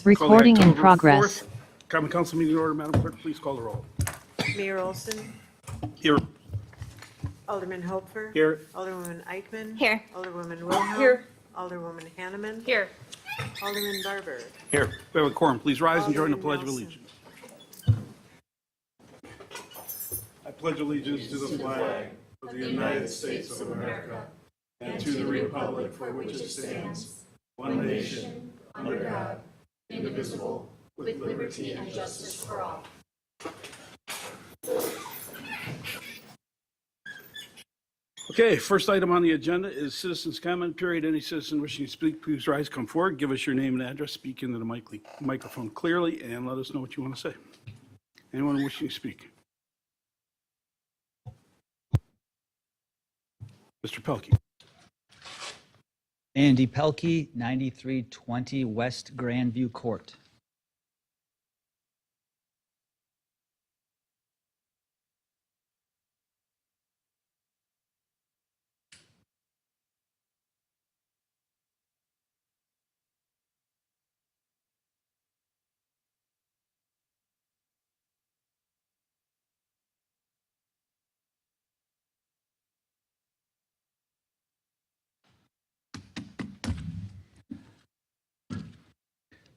Recording in October progress. 4th Common Council meeting order. Madam Clerk, please call the roll. Mayor Olson, Here. Alderman Hopfer. Here. Alderwoman Eichman. Here. Alderwoman Wilhelm. Here. Alderwoman Hanneman. Here. Alderman Barber. Here. We have a quorum. Please rise and join the Alderman Pledge of Nelson. Allegiance. I pledge allegiance to the flag of the United States of America and to the republic for which it stands, one nation, under God, indivisible, with liberty and justice for all. Okay, first item on the agenda is citizens' comment period. Any citizen wishing to speak, please rise, come forward, give us your name and address, speak into the microphone clearly, and let us know what you want to say. Anyone wishing to speak? Mr. Pelkey. Andy Pelkey, 9320 West Grandview Court.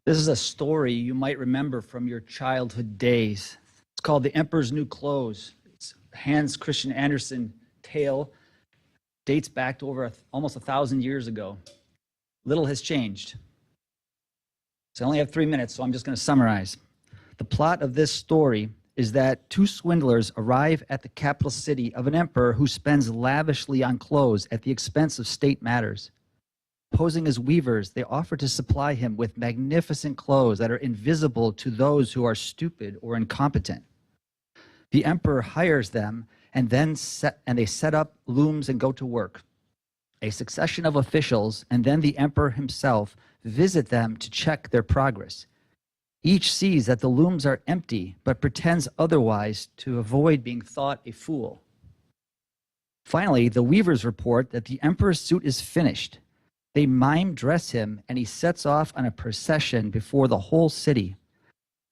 This is a story you might remember from your childhood days. It's called The Emperor's New Clothes. It's Hans Christian Andersen tale, dates back to over almost 1,000 years ago. Little has changed. So I only have 3 minutes, so I'm just going to summarize. The plot of this story is that two swindlers arrive at the capital city of an emperor who spends lavishly on clothes at the expense of state matters. Posing as weavers, they offer to supply him with magnificent clothes that are invisible to those who are stupid or incompetent. The emperor hires them, and they set up looms and go to work. A succession of officials, and then the emperor himself, visit them to check their progress. Each sees that the looms are empty, but pretends otherwise to avoid being thought a fool. Finally, the weavers report that the emperor's suit is finished. They mime dress him, and he sets off on a procession before the whole city.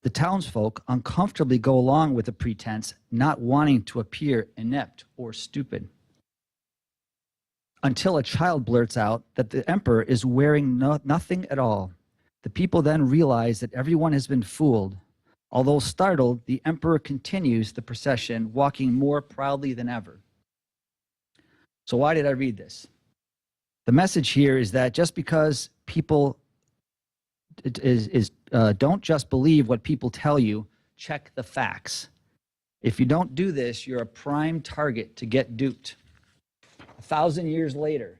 The townsfolk uncomfortably go along with the pretense, not wanting to appear inept or stupid. Until a child blurts out that the emperor is wearing nothing at all. The people then realize that everyone has been fooled. Although startled, the emperor continues the procession, walking more proudly than ever. So why did I read this? The message here is that just because people don't just believe what people tell you, check the facts. If you don't do this, you're a prime target to get duped. 1,000 years later,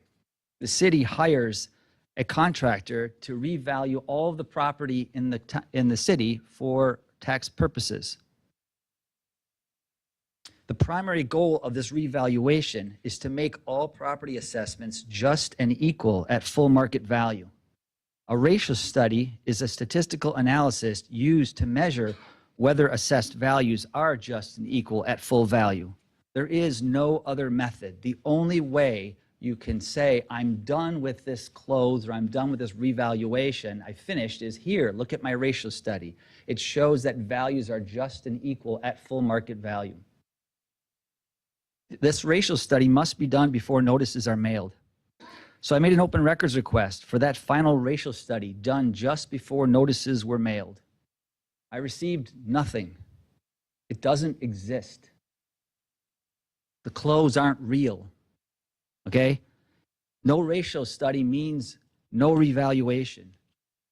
the city hires a contractor to revalue all of the property in the city for tax purposes. The primary goal of this revaluation is to make all property assessments just and equal at full market value. A ratio study is a statistical analysis used to measure whether assessed values are just and equal at full value. There is no other method. The only way you can say, I'm done with this clothes or I'm done with this revaluation, I finished, is here, look at my ratio study. It shows that values are just and equal at full market value. This racial study must be done before notices are mailed. So I made an open records request for that final racial study done just before notices were mailed. I received nothing. It doesn't exist. The clothes aren't real, okay? No racial study means no revaluation.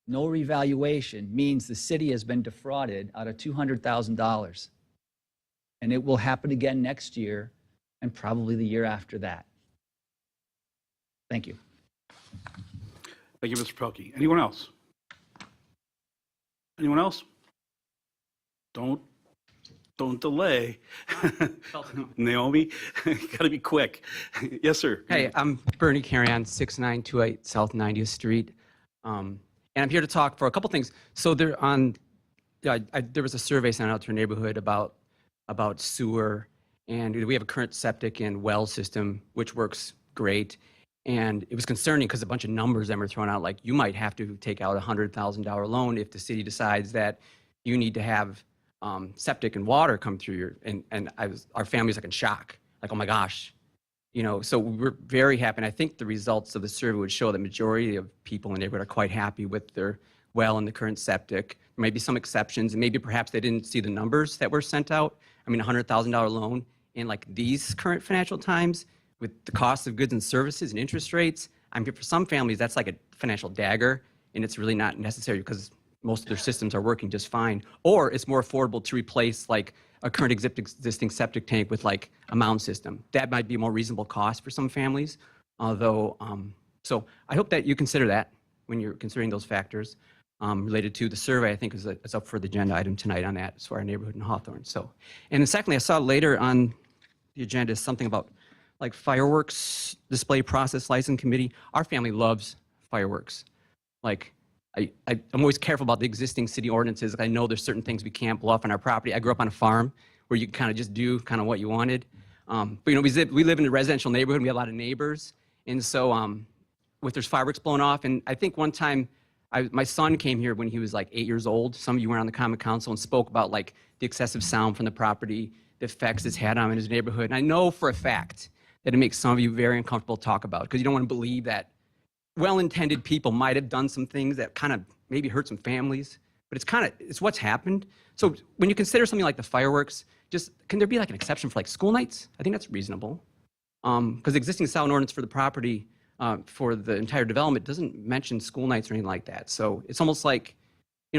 No revaluation means the city has been defrauded out of $200,000. And it will happen again next year and probably the year after that. Thank you. Thank you, Mr. Pelkey. Anyone else? Anyone else? Don't delay. Naomi, gotta be quick. Yes, sir. Hey, I'm Bernie Carrion, 6928 South 90th Street. And I'm here to talk for a couple things. So there was a survey sent out to our neighborhood about sewer, and we have a current septic and well system, which works great. And it was concerning because a bunch of numbers that were thrown out, like you might have to take out a $100,000 loan if the city decides that you need to have septic and water come through your, and our family was like in shock, like, oh my gosh. So we're very happy. And I think the results of the survey would show the majority of people in the neighborhood are quite happy with their well and the current septic. There may be some exceptions, and maybe perhaps they didn't see the numbers that were sent out. I mean, a $100,000 loan in like these current financial times with the cost of goods and services and interest rates. I mean, for some families, that's like a financial dagger, and it's really not necessary because most of their systems are working just fine. Or it's more affordable to replace like a current existing septic tank with like a mound system. That might be a more reasonable cost for some families. Although, so I hope that you consider that when you're considering those factors related to the survey. I think is up for the agenda item tonight on that. It's for our neighborhood in Hawthorne. So, and then secondly, I saw later on the agenda something about like fireworks display process license committee. Our family loves fireworks. Like, I'm always careful about the existing city ordinances. I know there's certain things we can't blow off on our property. I grew up on a farm where you kind of just do kind of what you wanted. But we live in a residential neighborhood and we have a lot of neighbors. And so with there's fireworks blown off, and I think one time my son came here when he was like 8 years old. Some of you were on the common council and spoke about like the excessive sound from the property, the effects it's had on his neighborhood. And I know for a fact that it makes some of you very uncomfortable to talk about because you don't want to believe that well-intended people might have done some things that kind of maybe hurt some families, but it's what's happened. So when you consider something like the fireworks, can there be like an exception for like school nights? I think that's reasonable. Because the existing sound ordinance for the property for the entire development doesn't mention school nights or anything like that. So it's almost like,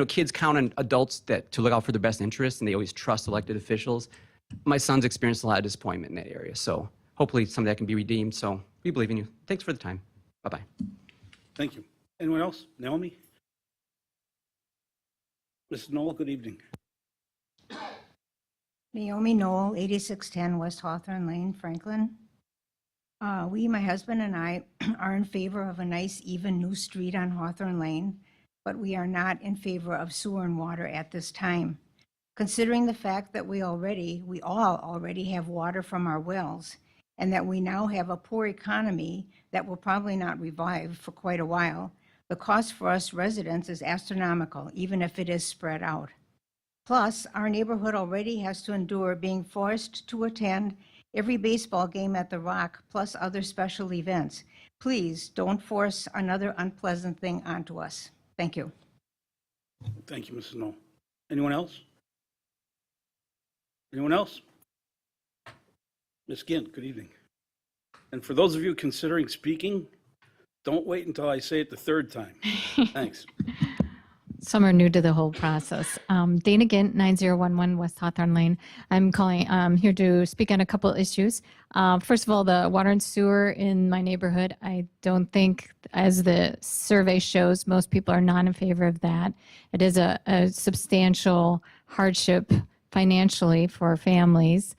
kids count on adults to look out for their best interests, and they always trust elected officials. My son's experienced a lot of disappointment in that area. So hopefully some of that can be redeemed. So we believe in you. Thanks for the time. Bye-bye. Thank you. Anyone else? Naomi? Mrs. Knoll, good evening. Naomi Knoll, 8610 West Hawthorne Lane, Franklin. My husband and I, are in favor of a nice, even new street on Hawthorne Lane, but we are not in favor of sewer and water at this time. Considering the fact that we all already have water from our wells, and that we now have a poor economy that will probably not revive for quite a while, the cost for us residents is astronomical, even if it is spread out. Plus, our neighborhood already has to endure being forced to attend every baseball game at the Rock, plus other special events. Please don't force another unpleasant thing onto us. Thank you. Thank you, Mrs. Knoll. Anyone else? Anyone else? Ms. Gint, good evening. And for those of you considering speaking, don't wait until I say it the third time. Thanks. Some are new to the whole process. Dana Gint, 9011 West Hawthorne Lane. I'm calling here to speak on a couple issues. First of all, the water and sewer in my neighborhood, I don't think, as the survey shows, most people are not in favor of that. It is a substantial hardship financially for families.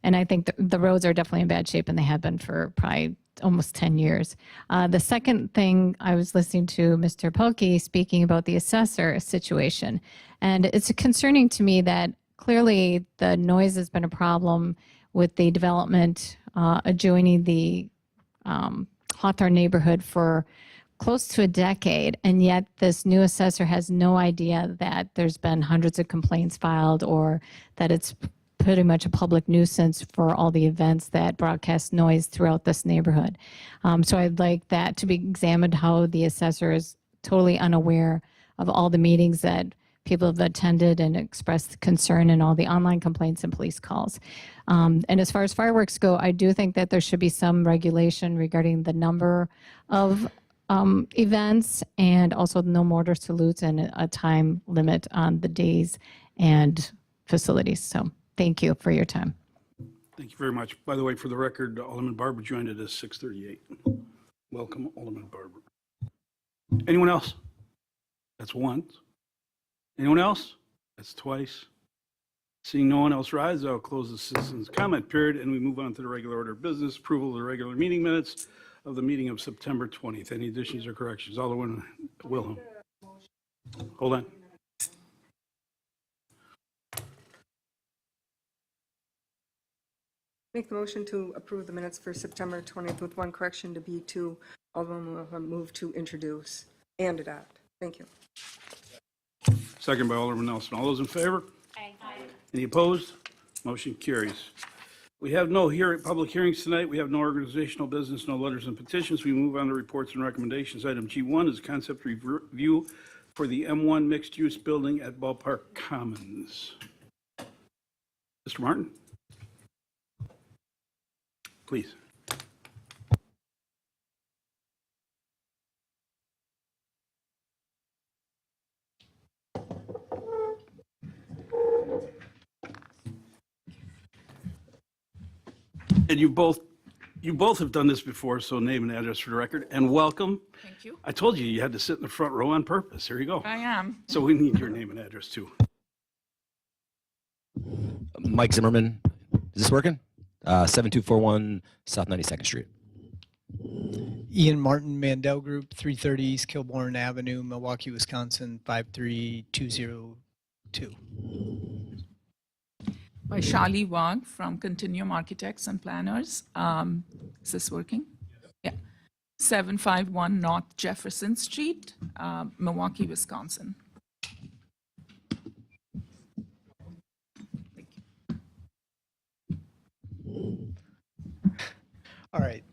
And I think the roads are definitely in bad shape, and they have been for probably almost 10 years. The second thing, I was listening to Mr. Pelkey speaking about the assessor situation. And it's concerning to me that clearly the noise has been a problem with the development adjoining the Hawthorne neighborhood for close to a decade. And yet this new assessor has no idea that there's been hundreds of complaints filed, or that it's pretty much a public nuisance for all the events that broadcast noise throughout this neighborhood. So I'd like that to be examined, how the assessor is totally unaware of all the meetings that people have attended and expressed concern, and all the online complaints and police calls. And as far as fireworks go, I do think that there should be some regulation regarding the number of events, and also no mortar salutes, and a time limit on the days and facilities. So thank you for your time. Thank you very much. By the way, for the record, Alderman Barber joined it as 6:38. Welcome, Alderman Barber. Anyone else? That's once. Anyone else? That's twice. Seeing no one else rise, I'll close the citizens' comment period, and we move on to the regular order of business, approval of the regular meeting minutes of the meeting of September 20th. Any additions or corrections? Alderman Wilhelm. Hold on. Make the motion to approve the minutes for September 20th with one correction to B2. Alderman Wilhelm move to introduce and adopt. Thank you. Second by Alderman Nelson. All those in favor? Aye. Any opposed? Motion carries. We have no public hearings tonight. We have no organizational business, no letters and petitions. We move on to reports and recommendations. Item G1 is concept review for the M1 mixed-use building at Ballpark Commons. Mr. Martin? Please. And you both have done this before, so name and address for the record, and welcome. Thank you. I told you had to sit in the front row on purpose. Here you go. I am. So we need your name and address too. Mike Zimmerman. Is this working? 7241 South 92nd Street. Ian Martin, Mandel Group, 330 East Kilbourne Avenue, Milwaukee, Wisconsin, 53202. Vaishali Wagh from Continuum Architects and Planners. Is this working? Yeah. 751 North Jefferson Street, Milwaukee, Wisconsin. All right.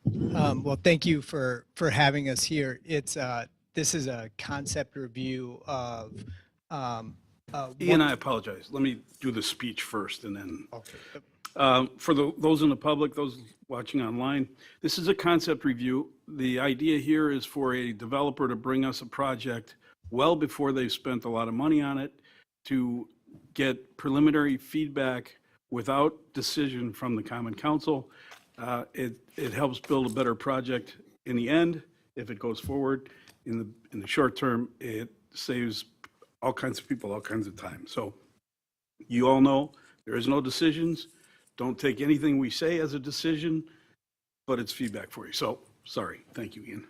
Well, thank you for having us here. This is a concept review of Ian, I apologize. Let me do the speech first and then. Okay. For those in the public, those watching online, this is a concept review. The idea here is for a developer to bring us a project well before they've spent a lot of money on it, to get preliminary feedback without decision from the Common Council. It helps build a better project in the end if it goes forward. In the short term, it saves all kinds of people all kinds of time. So you all know there is no decisions. Don't take anything we say as a decision, but it's feedback for you. So sorry. Thank you, Ian.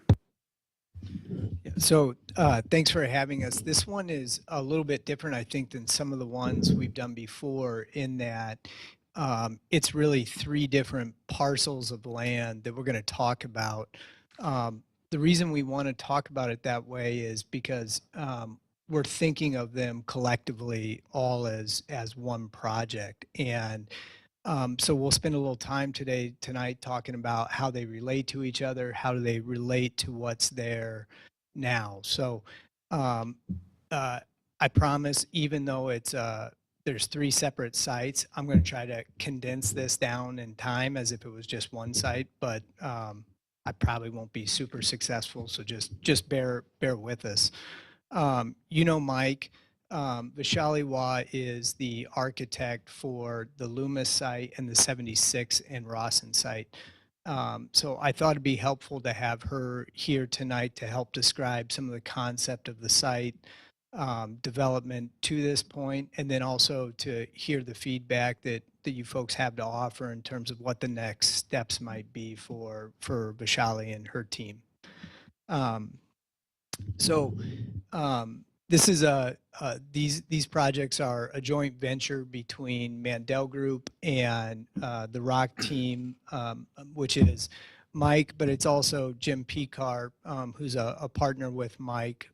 So thanks for having us. This one is a little bit different, I think, than some of the ones we've done before in that it's really 3 different parcels of land that we're going to talk about. The reason we want to talk about it that way is because we're thinking of them collectively all as one project. And so we'll spend a little time tonight talking about how they relate to each other, how do they relate to what's there now. So I promise, even though there's 3 separate sites, I'm going to try to condense this down in time as if it was just one site, but I probably won't be super successful. So just bear with us. You know, Mike, Vaishali Wagh is the architect for the Loomis site and the 76 and Rawson site. So I thought it'd be helpful to have her here tonight to help describe some of the concept of the site development to this point, and then also to hear the feedback that you folks have to offer in terms of what the next steps might be for Vaishali and her team. This is these projects are a joint venture between Mandel Group and the Rock team, which is Mike, but it's also Jim Picar, who's a partner with Mike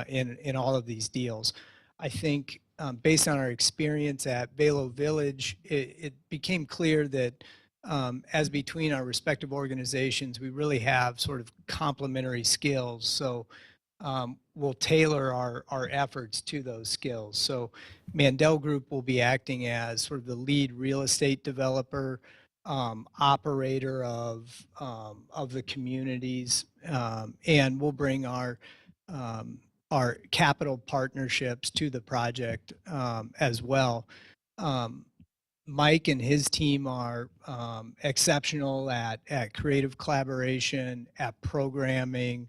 in all of these deals. I think based on our experience at Velo Village, it became clear that as between our respective organizations, we really have sort of complementary skills. So we'll tailor our efforts to those skills. So Mandel Group will be acting as sort of the lead real estate developer, operator of the communities, and we'll bring our capital partnerships to the project as well. Mike and his team are exceptional at creative collaboration, at programming,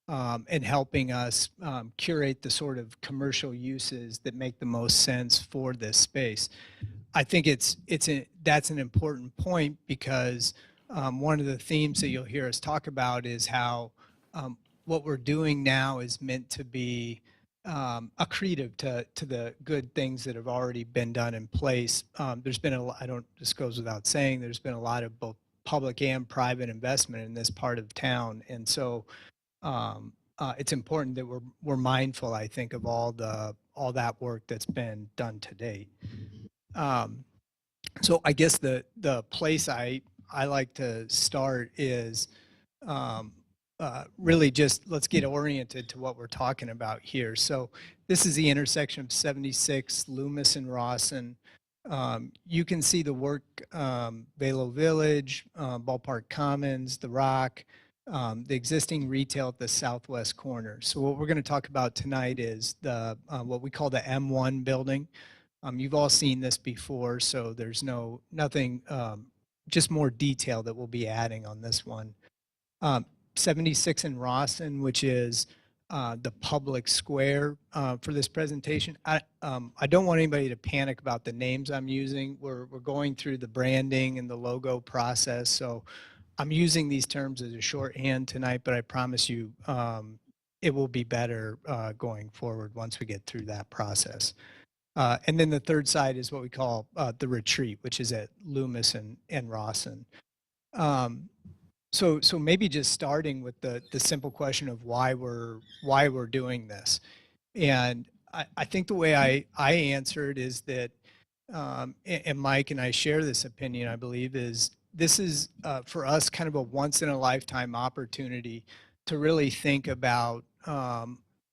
and helping us curate the sort of commercial uses that make the most sense for this space. I think that's an important point because one of the themes that you'll hear us talk about is how what we're doing now is meant to be accretive to the good things that have already been done in place. There's been this goes without saying, there's been a lot of both public and private investment in this part of town. And so it's important that we're mindful, I think, of all that work that's been done to date. So I guess the place I like to start is really just let's get oriented to what we're talking about here. So this is the intersection of 76, Loomis, and Rawson. You can see the work, Velo Village, Ballpark Commons, The Rock, the existing retail at the southwest corner. So what we're going to talk about tonight is the what we call the M1 building. You've all seen this before, so there's nothing, just more detail that we'll be adding on this one. 76 in Rawson, which is the public square for this presentation. I don't want anybody to panic about the names I'm using. We're going through the branding and the logo process, so I'm using these terms as a shorthand tonight, but I promise you it will be better going forward once we get through that process. And then the third side is what we call the retreat, which is at Loomis and Rawson. So maybe just starting with the simple question of why we're doing this. And I think the way I answered is that, and Mike and I share this opinion, I believe, is this is for us kind of a once in a lifetime opportunity to really think about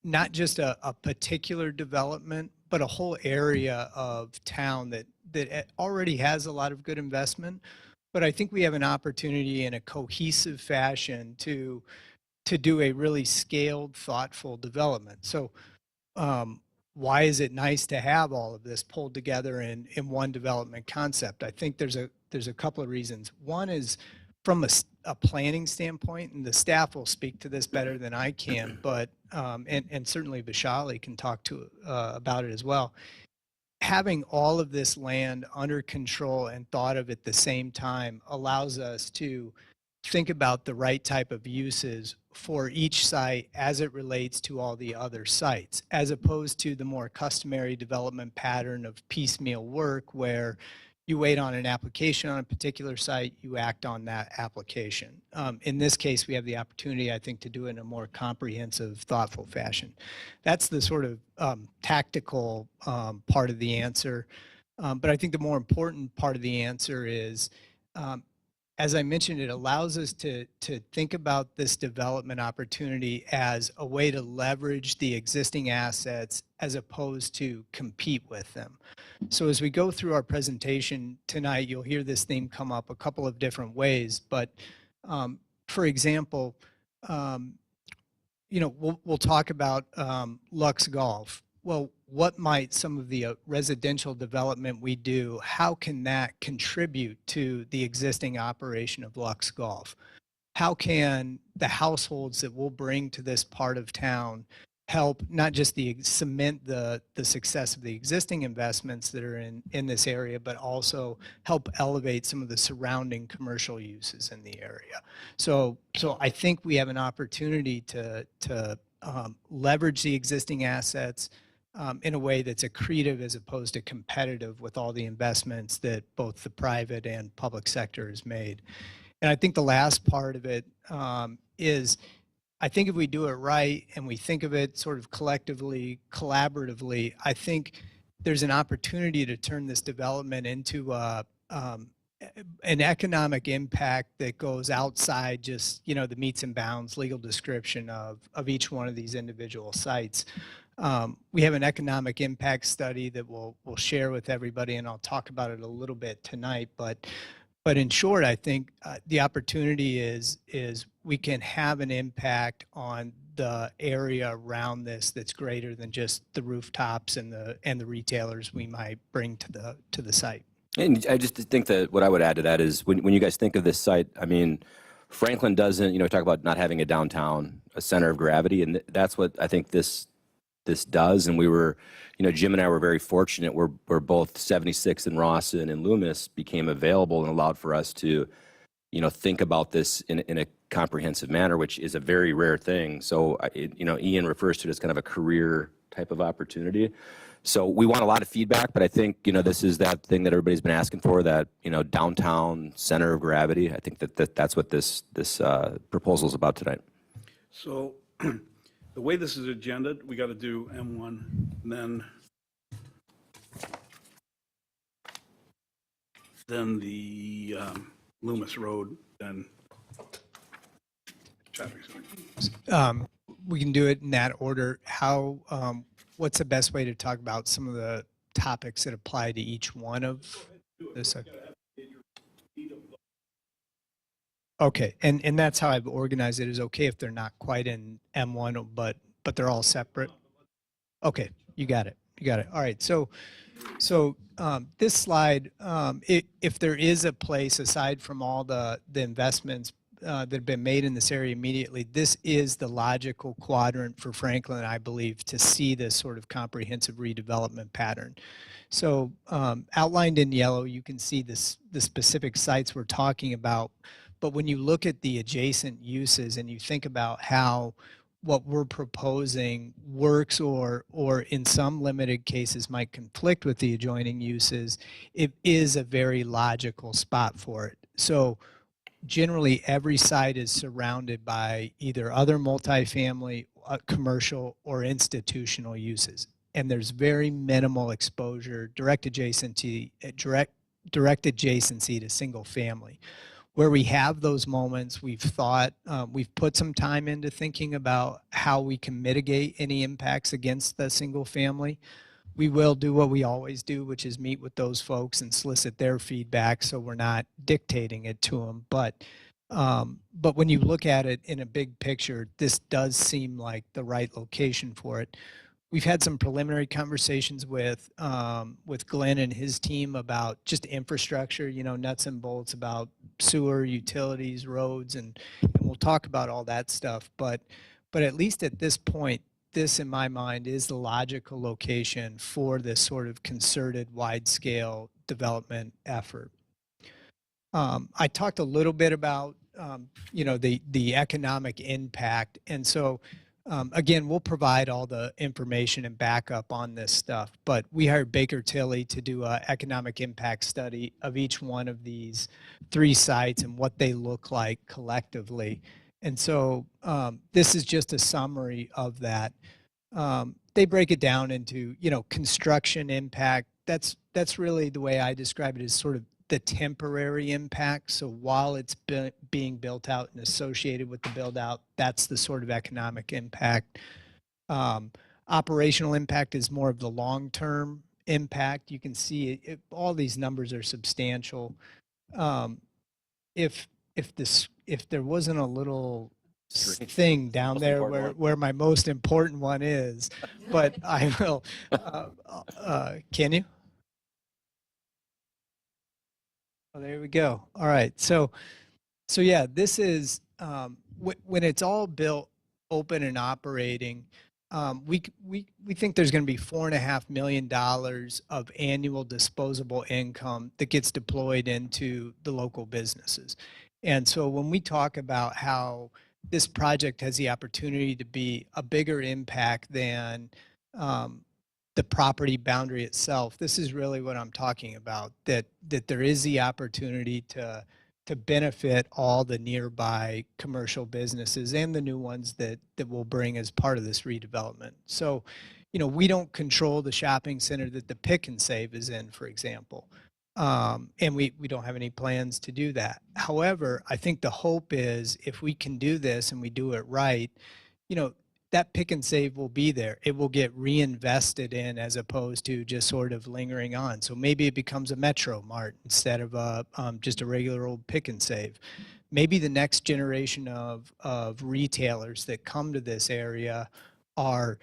not just a particular development, but a whole area of town that already has a lot of good investment. But I think we have an opportunity in a cohesive fashion to do a really scaled, thoughtful development. So why is it nice to have all of this pulled together in one development concept? I think there's a couple of reasons. One is from a planning standpoint, and the staff will speak to this better than I can, but and certainly Vishali can talk to about it as well. Having all of this land under control and thought of at the same time allows us to think about the right type of uses for each site as it relates to all the other sites, as opposed to the more customary development pattern of piecemeal work where you wait on an application on a particular site, you act on that application. In this case, we have the opportunity, I think, to do it in a more comprehensive, thoughtful fashion. That's the sort of tactical part of the answer. But I think the more important part of the answer is, as I mentioned, it allows us to think about this development opportunity as a way to leverage the existing assets as opposed to compete with them. So as we go through our presentation tonight, you'll hear this theme come up a couple of different ways. But for example, we'll talk about Lux Golf. Well, what might some of the residential development we do, how can that contribute to the existing operation of Lux Golf? How can the households that we'll bring to this part of town help not just cement the success of the existing investments that are in this area, but also help elevate some of the surrounding commercial uses in the area. So I think we have an opportunity to leverage the existing assets in a way that's accretive as opposed to competitive with all the investments that both the private and public sector has made. And I think the last part of it is, I think if we do it right and we think of it sort of collectively, collaboratively, I think there's an opportunity to turn this development into an economic impact that goes outside just, the meets and bounds legal description of each one of these individual sites. We have an economic impact study that we'll share with everybody, and I'll talk about it a little bit tonight. But in short, I think the opportunity is we can have an impact on the area around this that's greater than just the rooftops and the retailers we might bring to the site. And I just think that what I would add to that is when you guys think of this site, I mean, Franklin doesn't, talk about not having a downtown, a center of gravity, and that's what I think this does. And we were, Jim and I were very fortunate where both 76 and Rawson and Loomis became available and allowed for us to, think about this in a comprehensive manner, which is a very rare thing. So, Ian refers to it as kind of a career type of opportunity. So we want a lot of feedback, but I think, you know, this is that thing that everybody's been asking for, that, you know, downtown center of gravity. I think that's what this proposal is about tonight. So the way this is agendaed, we got to do M1, and then the Loomis Road, then traffic center. We can do it in that order. What's the best way to talk about some of the topics that apply to each one of this? Okay, and that's how I've organized it. Is okay if they're not quite in M1, but they're all separate. Okay, you got it. You got it. All right. So this slide, if there is a place aside from all the investments that have been made in this area immediately, this is the logical quadrant for Franklin, I believe, to see this sort of comprehensive redevelopment pattern. So outlined in yellow, you can see the specific sites we're talking about. But when you look at the adjacent uses and you think about how what we're proposing works or in some limited cases might conflict with the adjoining uses, it is a very logical spot for it. So generally every site is surrounded by either other multifamily, commercial, or institutional uses. And there's very minimal exposure, direct adjacency to single family. Where we have those moments, we've put some time into thinking about how we can mitigate any impacts against the single family. We will do what we always do, which is meet with those folks and solicit their feedback, so we're not dictating it to them. But when you look at it in a big picture, this does seem like the right location for it. We've had some preliminary conversations with Glenn and his team about just infrastructure, you know, nuts and bolts about sewer, utilities, roads, and we'll talk about all that stuff. But at least at this point, this, in my mind, is the logical location for this sort of concerted, wide-scale development effort. I talked a little bit about, you know, the economic impact, and so. Again, we'll provide all the information and backup on this stuff, but we hired Baker Tilly to do an economic impact study of each one of these 3 sites and what they look like collectively. And so this is just a summary of that. They break it down into, you know, construction impact. That's really the way I describe it, is sort of the temporary impact. So while it's being built out and associated with the build out, that's the sort of economic impact. Operational impact is more of the long-term impact. You can see all these numbers are substantial. If there wasn't a little thing down there where my most important one is, but I will, can you? Oh, there we go. All right. So yeah, this is when it's all built, open and operating. We think there's going to be $4.5 million of annual disposable income that gets deployed into the local businesses. And so when we talk about how this project has the opportunity to be a bigger impact than the property boundary itself, this is really what I'm talking about, that there is the opportunity to benefit all the nearby commercial businesses and the new ones that we'll bring as part of this redevelopment. So, you know, we don't control the shopping center that the Pick and Save is in, for example. And we don't have any plans to do that. However, I think the hope is if we can do this and we do it right, you know, that Pick and Save will be there. It will get reinvested in as opposed to just sort of lingering on. So maybe it becomes a Metro Mart instead of just a regular old Pick and Save. Maybe the next generation of retailers that come to this area are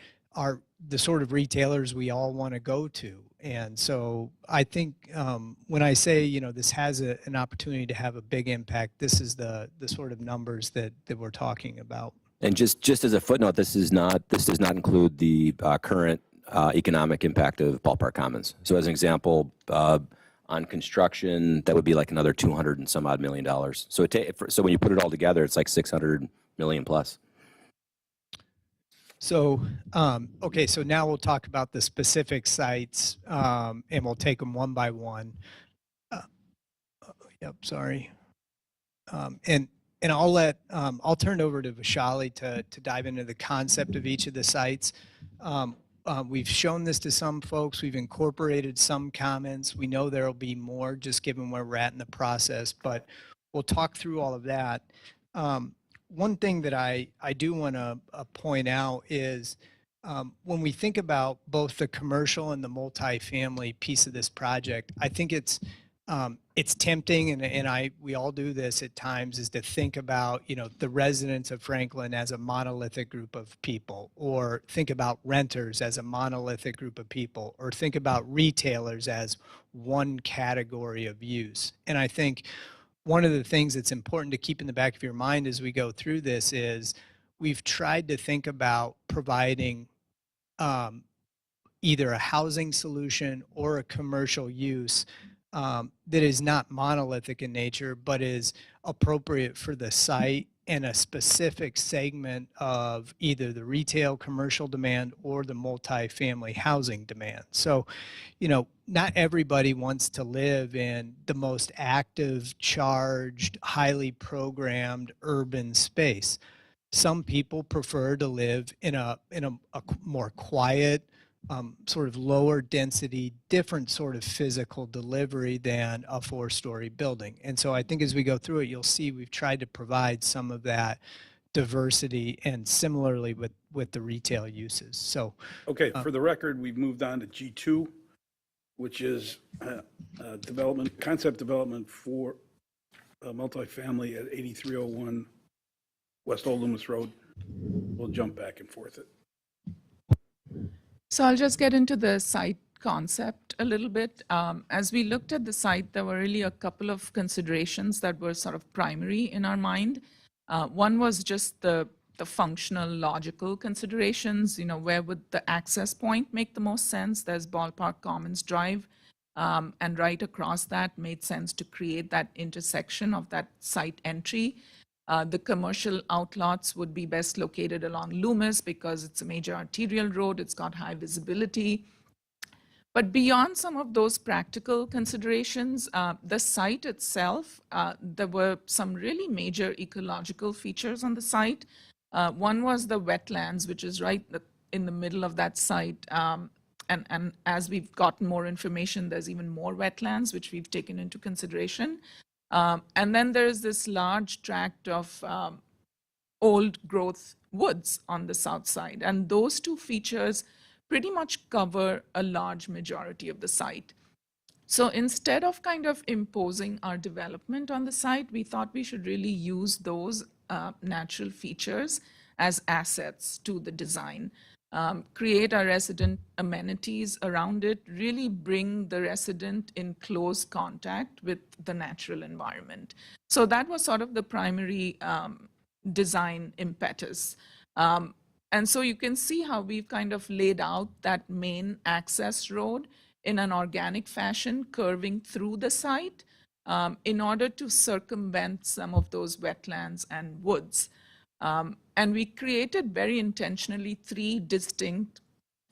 the sort of retailers we all want to go to. And so I think when I say, you know, this has an opportunity to have a big impact, this is the sort of numbers that we're talking about. And just as a footnote, this does not include the current economic impact of Ballpark Commons. So as an example, on construction, that would be like another $200 and some odd million. So so when you put it all together, it's like 600 million plus. So, okay, so now we'll talk about the specific sites, and we'll take them one by one. Uh, Yep, sorry. And I'll turn it over to Vishali to dive into the concept of each of the sites. We've shown this to some folks. We've incorporated some comments. We know there'll be more just given where we're at in the process, but we'll talk through all of that. One thing that I do want to point out is when we think about both the commercial and the multifamily piece of this project, I think it's tempting, and we all do this at times, is to think about, the residents of Franklin as a monolithic group of people, or think about renters as a monolithic group of people, or think about retailers as one category of use. And I think one of the things that's important to keep in the back of your mind as we go through this is we've tried to think about providing either a housing solution or a commercial use that is not monolithic in nature, but is appropriate for the site and a specific segment of either the retail commercial demand or the multifamily housing demand. So, not everybody wants to live in the most active, charged, highly programmed urban space. Some people prefer to live in a more quiet, sort of lower density, different sort of physical delivery than a 4-story building. And so I think as we go through it, you'll see we've tried to provide some of that diversity, and similarly with the retail uses. So, Okay, for the record, we've moved on to G2, which is concept development for multifamily at 8301 West Old Loomis Road. We'll jump back and forth it. So I'll just get into the site concept a little bit. As we looked at the site, there were really a couple of considerations that were sort of primary in our mind. One was just the functional, logical considerations. Where would the access point make the most sense? There's Ballpark Commons Drive, and right across that made sense to create that intersection of that site entry. The commercial outlots would be best located along Loomis because it's a major arterial road, it's got high visibility. But beyond some of those practical considerations, the site itself, there were some really major ecological features on the site. One was the wetlands, which is right in the middle of that site. And as we've gotten more information, there's even more wetlands, which we've taken into consideration. And then there's this large tract of old growth woods on the south side. And those two features pretty much cover a large majority of the site. So instead of kind of imposing our development on the site, we thought we should really use those natural features as assets to the design. Create our resident amenities around it, really bring the resident in close contact with the natural environment. So that was sort of the primary design impetus. And so you can see how we've kind of laid out that main access road in an organic fashion, curving through the site in order to circumvent some of those wetlands and woods. And we created very intentionally 3 distinct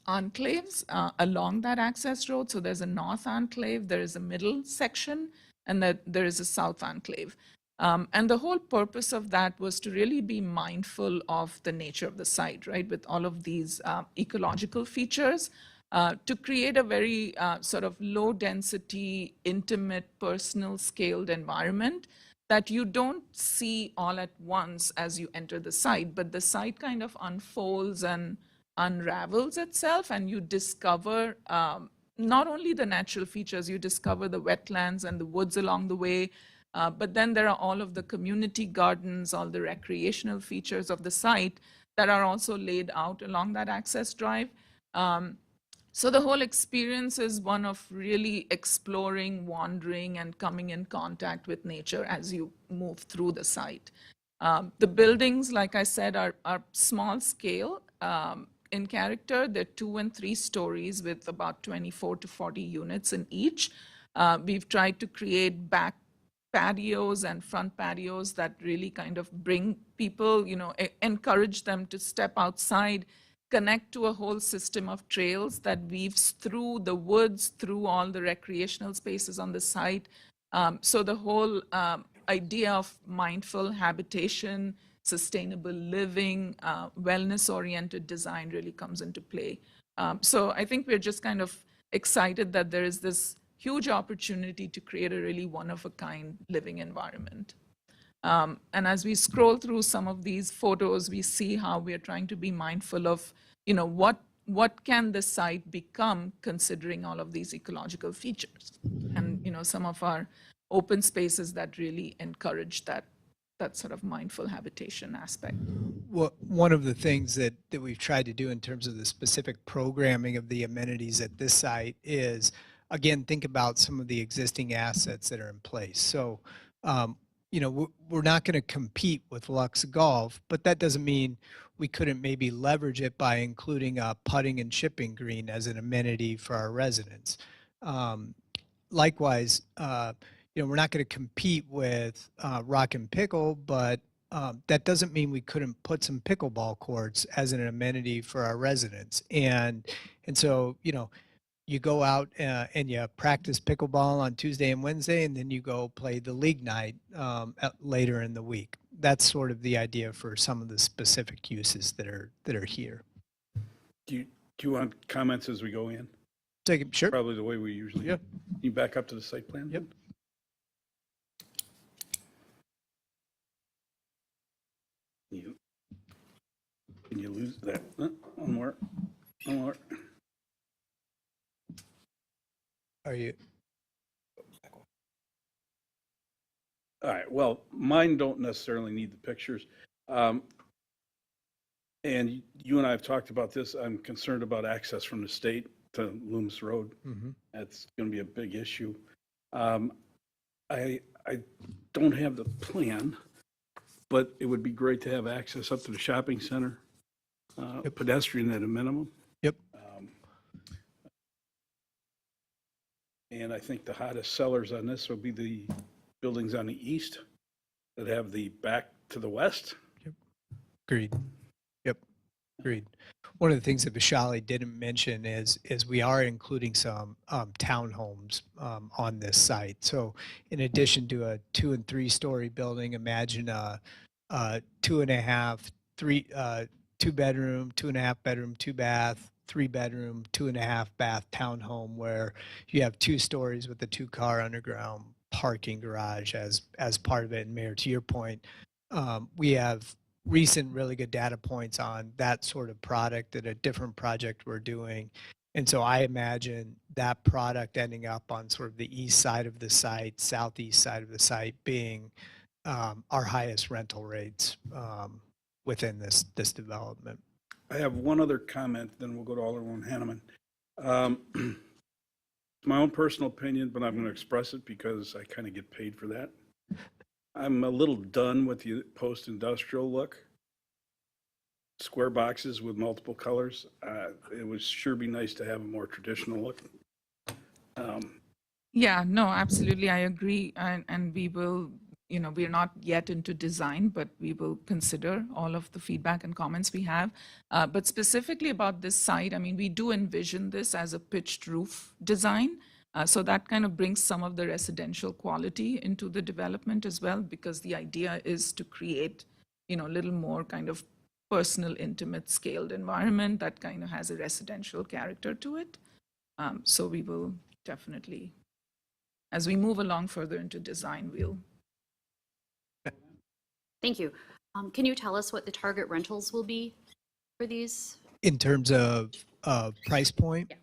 enclaves along that access road. So there's a north enclave, there is a middle section, and there is a south enclave. And the whole purpose of that was to really be mindful of the nature of the site, right, with all of these ecological features, to create a very sort of low density, intimate, personal scaled environment that you don't see all at once as you enter the site, but the site kind of unfolds and unravels itself, and you discover not only the natural features, you discover the wetlands and the woods along the way, but then there are all of the community gardens, all the recreational features of the site that are also laid out along that access drive. So the whole experience is one of really exploring, wandering, and coming in contact with nature as you move through the site. The buildings, like I said, are small scale in character. They're 2 and 3 stories with about 24 to 40 units in each. We've tried to create back patios and front patios that really kind of bring people, encourage them to step outside, connect to a whole system of trails that weaves through the woods, through all the recreational spaces on the site. So the whole idea of mindful habitation, sustainable living, wellness-oriented design really comes into play. So I think we're just kind of excited that there is this huge opportunity to create a really one-of-a-kind living environment. And as we scroll through some of these photos, we see how we are trying to be mindful of, what can the site become considering all of these ecological features? And, some of our open spaces that really encourage that sort of mindful habitation aspect. Well, one of the things that we've tried to do in terms of the specific programming of the amenities at this site is, again, think about some of the existing assets that are in place. So, we're not going to compete with Lux Golf, but that doesn't mean we couldn't maybe leverage it by including a putting and chipping green as an amenity for our residents. Likewise, we're not going to compete with Rock and Pickle, but that doesn't mean we couldn't put some pickleball courts as an amenity for our residents. And so, you go out and you practice pickleball on Tuesday and Wednesday, and then you go play the league night later in the week. That's sort of the idea for some of the specific uses that are here. Do you want comments as we go in? Take it, sure. Probably the way we usually. Yep. You back up to the site plan? Yep. Can you lose that? One more. Are you? All right, well, mine don't necessarily need the pictures. And you and I have talked about this. I'm concerned about access from the state to Loomis Road. Mm-hmm. That's going to be a big issue. I don't have the plan, but it would be great to have access up to the shopping center, pedestrian at a minimum. Yep. And I think the hottest sellers on this will be the buildings on the east that have the back to the west. Agreed. Yep. Agreed. One of the things that Vishali didn't mention is we are including some townhomes on this site. So in addition to a 2- and 3-story building, imagine a 2.5, 2-bedroom, 2.5 bedroom, 2-bath, 3-bedroom, 2.5 bath townhome where you have 2 stories with a 2-car underground parking garage as part of it. And Mayor, to your point, we have recent really good data points on that sort of product at a different project we're doing. And so I imagine that product ending up on sort of the east side of the site, southeast side of the site being our highest rental rates within this development. I have one other comment, then we'll go to Alderman Hanneman. It's my own personal opinion, but I'm going to express it because I kind of get paid for that. I'm a little done with the post-industrial look. Square boxes with multiple colors. It would sure be nice to have a more traditional look. Yeah, no, absolutely. I agree. And we will, we're not yet into design, but we will consider all of the feedback and comments we have. But specifically about this site, I mean, we do envision this as a pitched roof design. So that kind of brings some of the residential quality into the development as well, because the idea is to create, a little more kind of personal, intimate, scaled environment that kind of has a residential character to it. So we will definitely, as we move along further into design, we'll. Thank you. Can you tell us what the target rentals will be for these? In terms of price point? Yeah.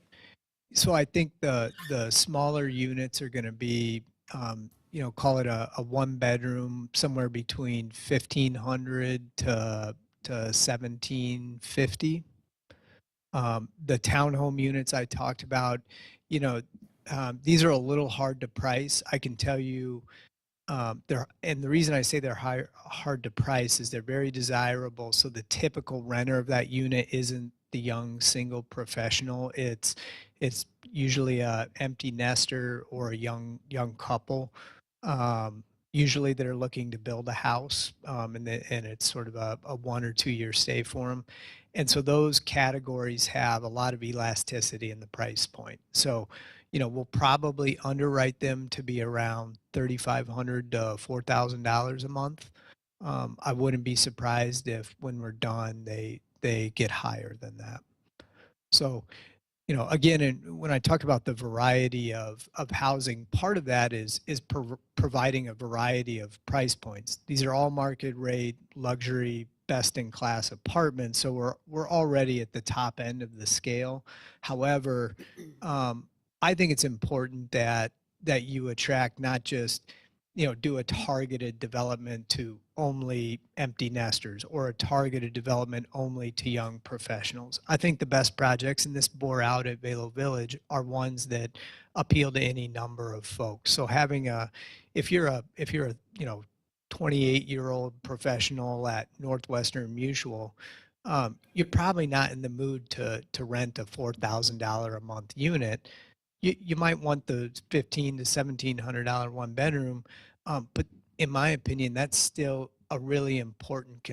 So I think the smaller units are going to be, call it a 1-bedroom, somewhere between 1,500 to 1,750. The townhome units I talked about, these are a little hard to price. I can tell you, and the reason I say they're hard to price is they're very desirable. So the typical renter of that unit isn't the young single professional. It's usually a empty nester or a young couple. usually they're looking to build a house, and it's sort of a 1 or 2 year stay for them. And so those categories have a lot of elasticity in the price point. So, we'll probably underwrite them to be around $3,500 to $4,000 a month. I wouldn't be surprised if when we're done, they get higher than that. So, again, and when I talk about the variety of housing, part of that is providing a variety of price points. These are all market rate, luxury, best in class apartments, so we're already at the top end of the scale. However, I think it's important that you attract not just do a targeted development to only empty nesters or a targeted development only to young professionals. I think the best projects, and this bore out at Velo Village, are ones that appeal to any number of folks. So if you're a 28-year-old professional at Northwestern Mutual, you're probably not in the mood to rent a $4,000 a month unit. You might want the $1,500 to $1,700 one bedroom, but in my opinion, that's still a really important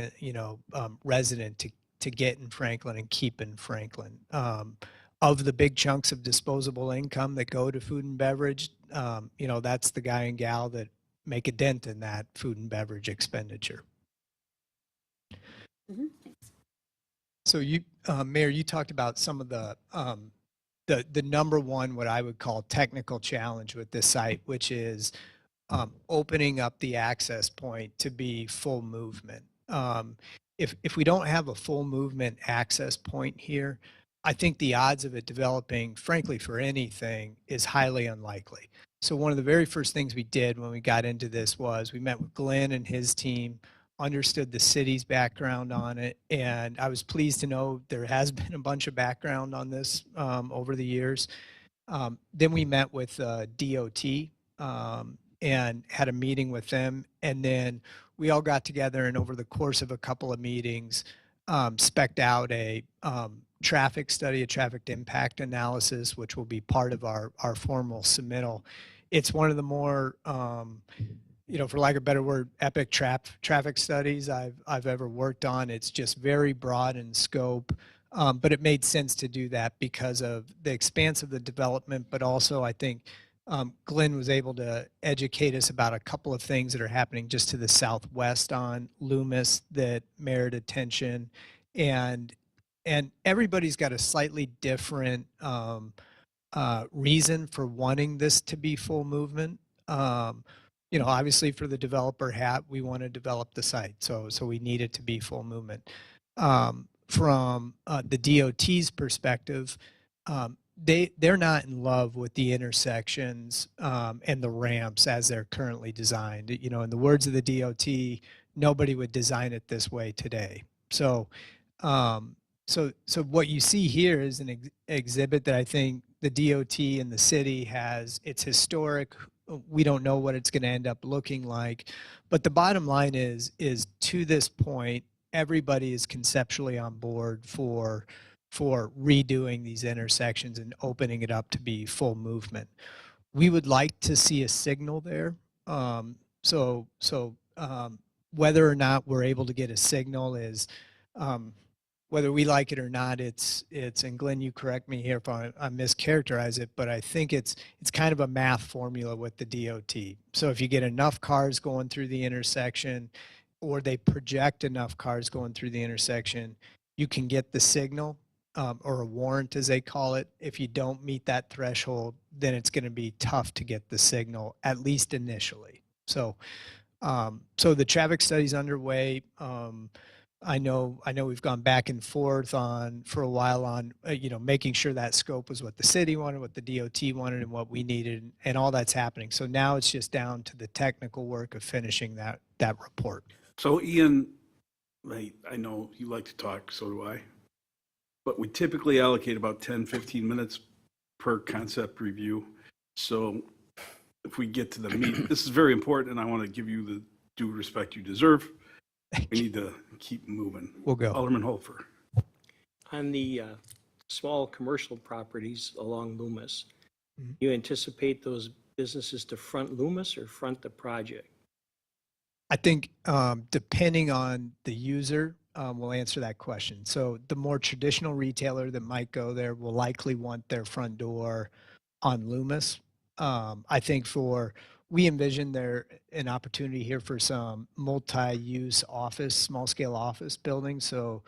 resident to get in Franklin and keep in Franklin. Of the big chunks of disposable income that go to food and beverage, that's the guy and gal that make a dent in that food and beverage expenditure. So Mayor, you talked about some of the number one, what I would call technical challenge with this site, which is opening up the access point to be full movement. If we don't have a full movement access point here, I think the odds of it developing, frankly, for anything is highly unlikely. So one of the very first things we did when we got into this was we met with Glenn and his team, understood the city's background on it, and I was pleased to know there has been a bunch of background on this over the years. Then we met with DOT and had a meeting with them, and then we all got together and over the course of a couple of meetings spec'd out a traffic study, a traffic impact analysis, which will be part of our formal submittal. It's one of the more for lack of a better word, epic traffic studies I've ever worked on. It's just very broad in scope, but it made sense to do that because of the expanse of the development, but also I think Glenn was able to educate us about a couple of things that are happening just to the southwest on Loomis that merit attention, and everybody's got a slightly different reason for wanting this to be full movement. Obviously for the developer hat, we want to develop the site, so we need it to be full movement. From the DOT's perspective, they're not in love with the intersections and the ramps as they're currently designed. In the words of the DOT, nobody would design it this way today. So what you see here is an exhibit that I think the DOT and the city has. It's historic. We don't know what it's going to end up looking like, but the bottom line is to this point, everybody is conceptually on board for redoing these intersections and opening it up to be full movement. We would like to see a signal there. Whether or not we're able to get a signal is whether we like it or not, it's and Glenn, you correct me here if I mischaracterize it, but I think it's kind of a math formula with the DOT. So if you get enough cars going through the intersection, or they project enough cars going through the intersection, you can get the signal or a warrant, as they call it. If you don't meet that threshold, then it's going to be tough to get the signal, at least initially. So the traffic study's underway. I know we've gone back and forth for a while on making sure that scope was what the city wanted, what the DOT wanted, and what we needed, and all that's happening. So now it's just down to the technical work of finishing that report. So Ian, I know you like to talk, so do I, but we typically allocate about 10, 15 minutes per concept review. So if we get to the meat, this is very important, and I want to give you the due respect you deserve. We need to keep moving. We'll go. Alderman Holfer. On the small commercial properties along Loomis, you anticipate those businesses to front Loomis or front the project? I think depending on the user, we'll answer that question. So the more traditional retailer that might go there will likely want their front door on Loomis. I think we envision there an opportunity here for some multi-use office, small-scale office buildings. So,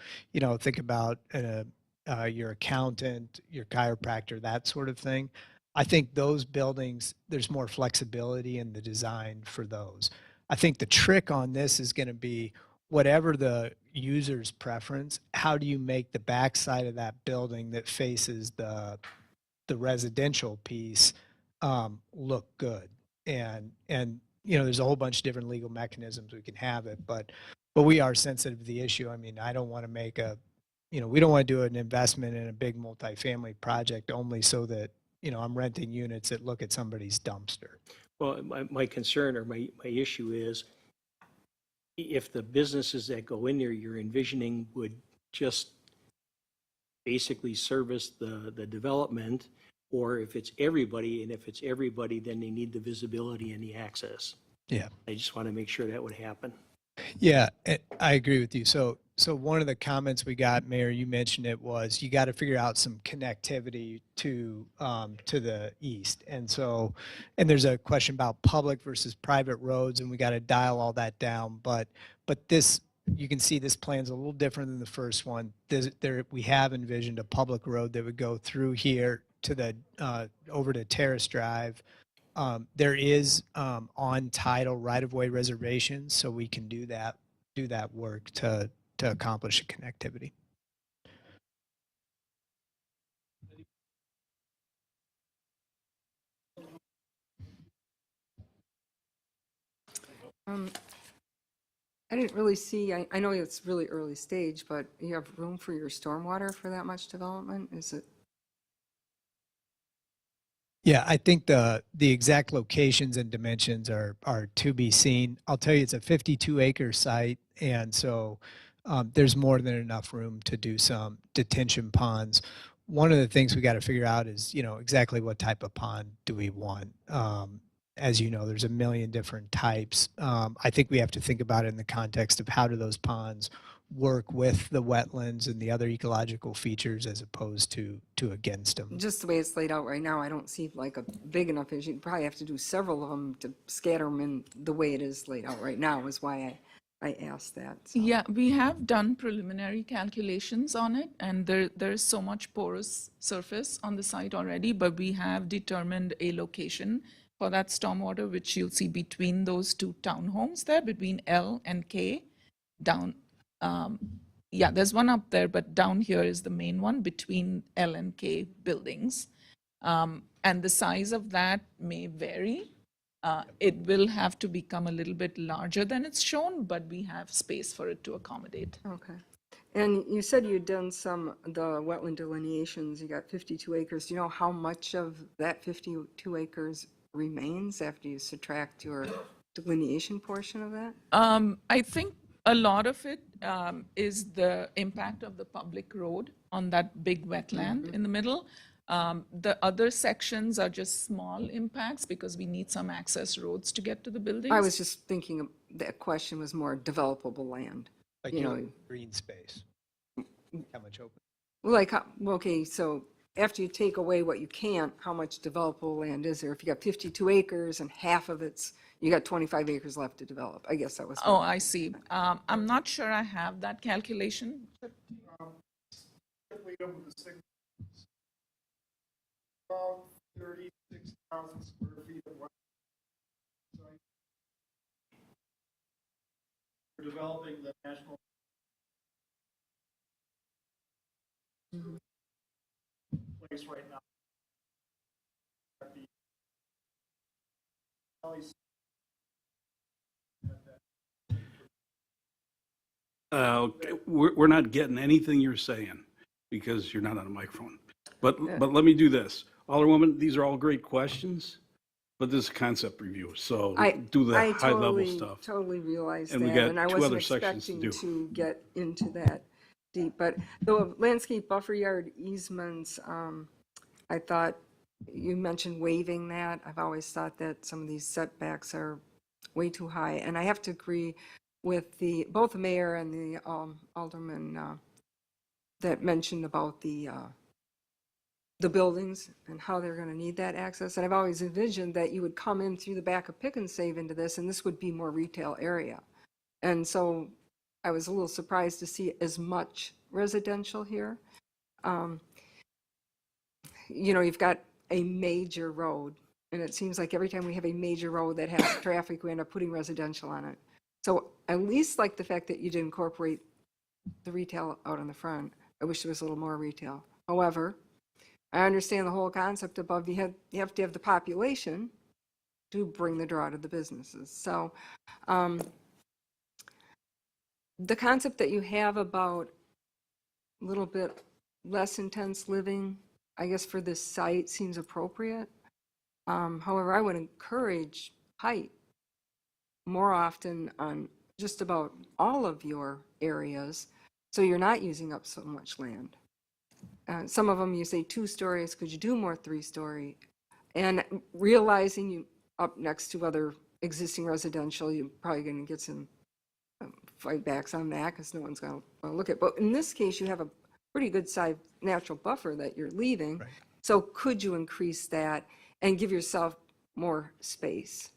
think about your accountant, your chiropractor, that sort of thing. I think those buildings, there's more flexibility in the design for those. I think the trick on this is going to be whatever the user's preference, how do you make the backside of that building that faces the residential piece look good? And there's a whole bunch of different legal mechanisms we can have it, but we are sensitive to the issue. I mean, I don't want to make we don't want to do an investment in a big multifamily project only so that I'm renting units that look at somebody's dumpster. Well, my concern or my issue is if the businesses that go in there you're envisioning would just basically service the development, or if it's everybody, and if it's everybody, then they need the visibility and the access. Yeah. I just want to make sure that would happen. Yeah, I agree with you. So one of the comments we got, Mayor, you mentioned it, was you got to figure out some connectivity to the east. And there's a question about public versus private roads, and we got to dial all that down. But this, you can see this plan's a little different than the first one. We have envisioned a public road that would go through here to the over to Terrace Drive. There is on title right-of-way reservations, so we can do that work to accomplish a connectivity. I didn't really see, I know it's really early stage, but you have room for your stormwater for that much development? Is it? Yeah, I think the exact locations and dimensions are to be seen. I'll tell you, it's a 52-acre site, and so there's more than enough room to do some detention ponds. One of the things we got to figure out is, exactly what type of pond do we want. As you know, there's a million different types. I think we have to think about it in the context of how do those ponds work with the wetlands and the other ecological features as opposed to against them. Just the way it's laid out right now, I don't see like a big enough issue. You probably have to do several of them to scatter them in the way it is laid out right now is why I asked that. So. Yeah, we have done preliminary calculations on it, and there's so much porous surface on the site already, but we have determined a location for that stormwater, which you'll see between those two townhomes there, between L and K, down. Yeah, there's one up there, but down here is the main one between L and K buildings. And the size of that may vary. It will have to become a little bit larger than it's shown, but we have space for it to accommodate. Okay. And you said you'd done the wetland delineations. You got 52 acres. Do you know how much of that 52 acres remains after you subtract your delineation portion of that? I think a lot of it is the impact of the public road on that big wetland in the middle. The other sections are just small impacts because we need some access roads to get to the buildings. I was just thinking that question was more developable land. Like green space. How much open? Like, okay, so after you take away what you can't, how much developable land is there? If you got 52 acres and half of you got 25 acres left to develop. I guess that was. Oh, I see. I'm not sure I have that calculation. About 36,000 square feet of land. We're developing the national place right now. Okay. We're not getting anything you're saying because you're not on a microphone. But let me do this. Alderwoman, these are all great questions, but this is a concept review, so do the high-level stuff. I totally realize And that, we got and I two wasn't other sections to expecting do. to get into that deep. But the landscape buffer yard easements, I thought you mentioned waiving that. I've always thought that some of these setbacks are way too high. And I have to agree with both the mayor and the alderman that mentioned about the buildings and how they're going to need that access. And I've always envisioned that you would come in through the back of Pick and Save into this, and this would be more retail area. And so I was a little surprised to see as much residential here. You know, you've got a major road, and it seems like every time we have a major road that has traffic, we end up putting residential on it. So I at least like the fact that you did incorporate the retail out in the front. I wish there was a little more retail. However, I understand the whole concept above you have to have the population to bring the draw to the businesses. So the concept that you have about a little bit less intense living, I guess for this site seems appropriate. However, I would encourage height more often on just about all of your areas, so you're not using up so much land. Some of them you say 2 stories, could you do more 3-story? And realizing you up next to other existing residential, you're probably going to get some fight backs on that because no one's going to look at. But in this case, you have a pretty good sized natural buffer that you're leaving. Right. So could you increase that and give yourself more space?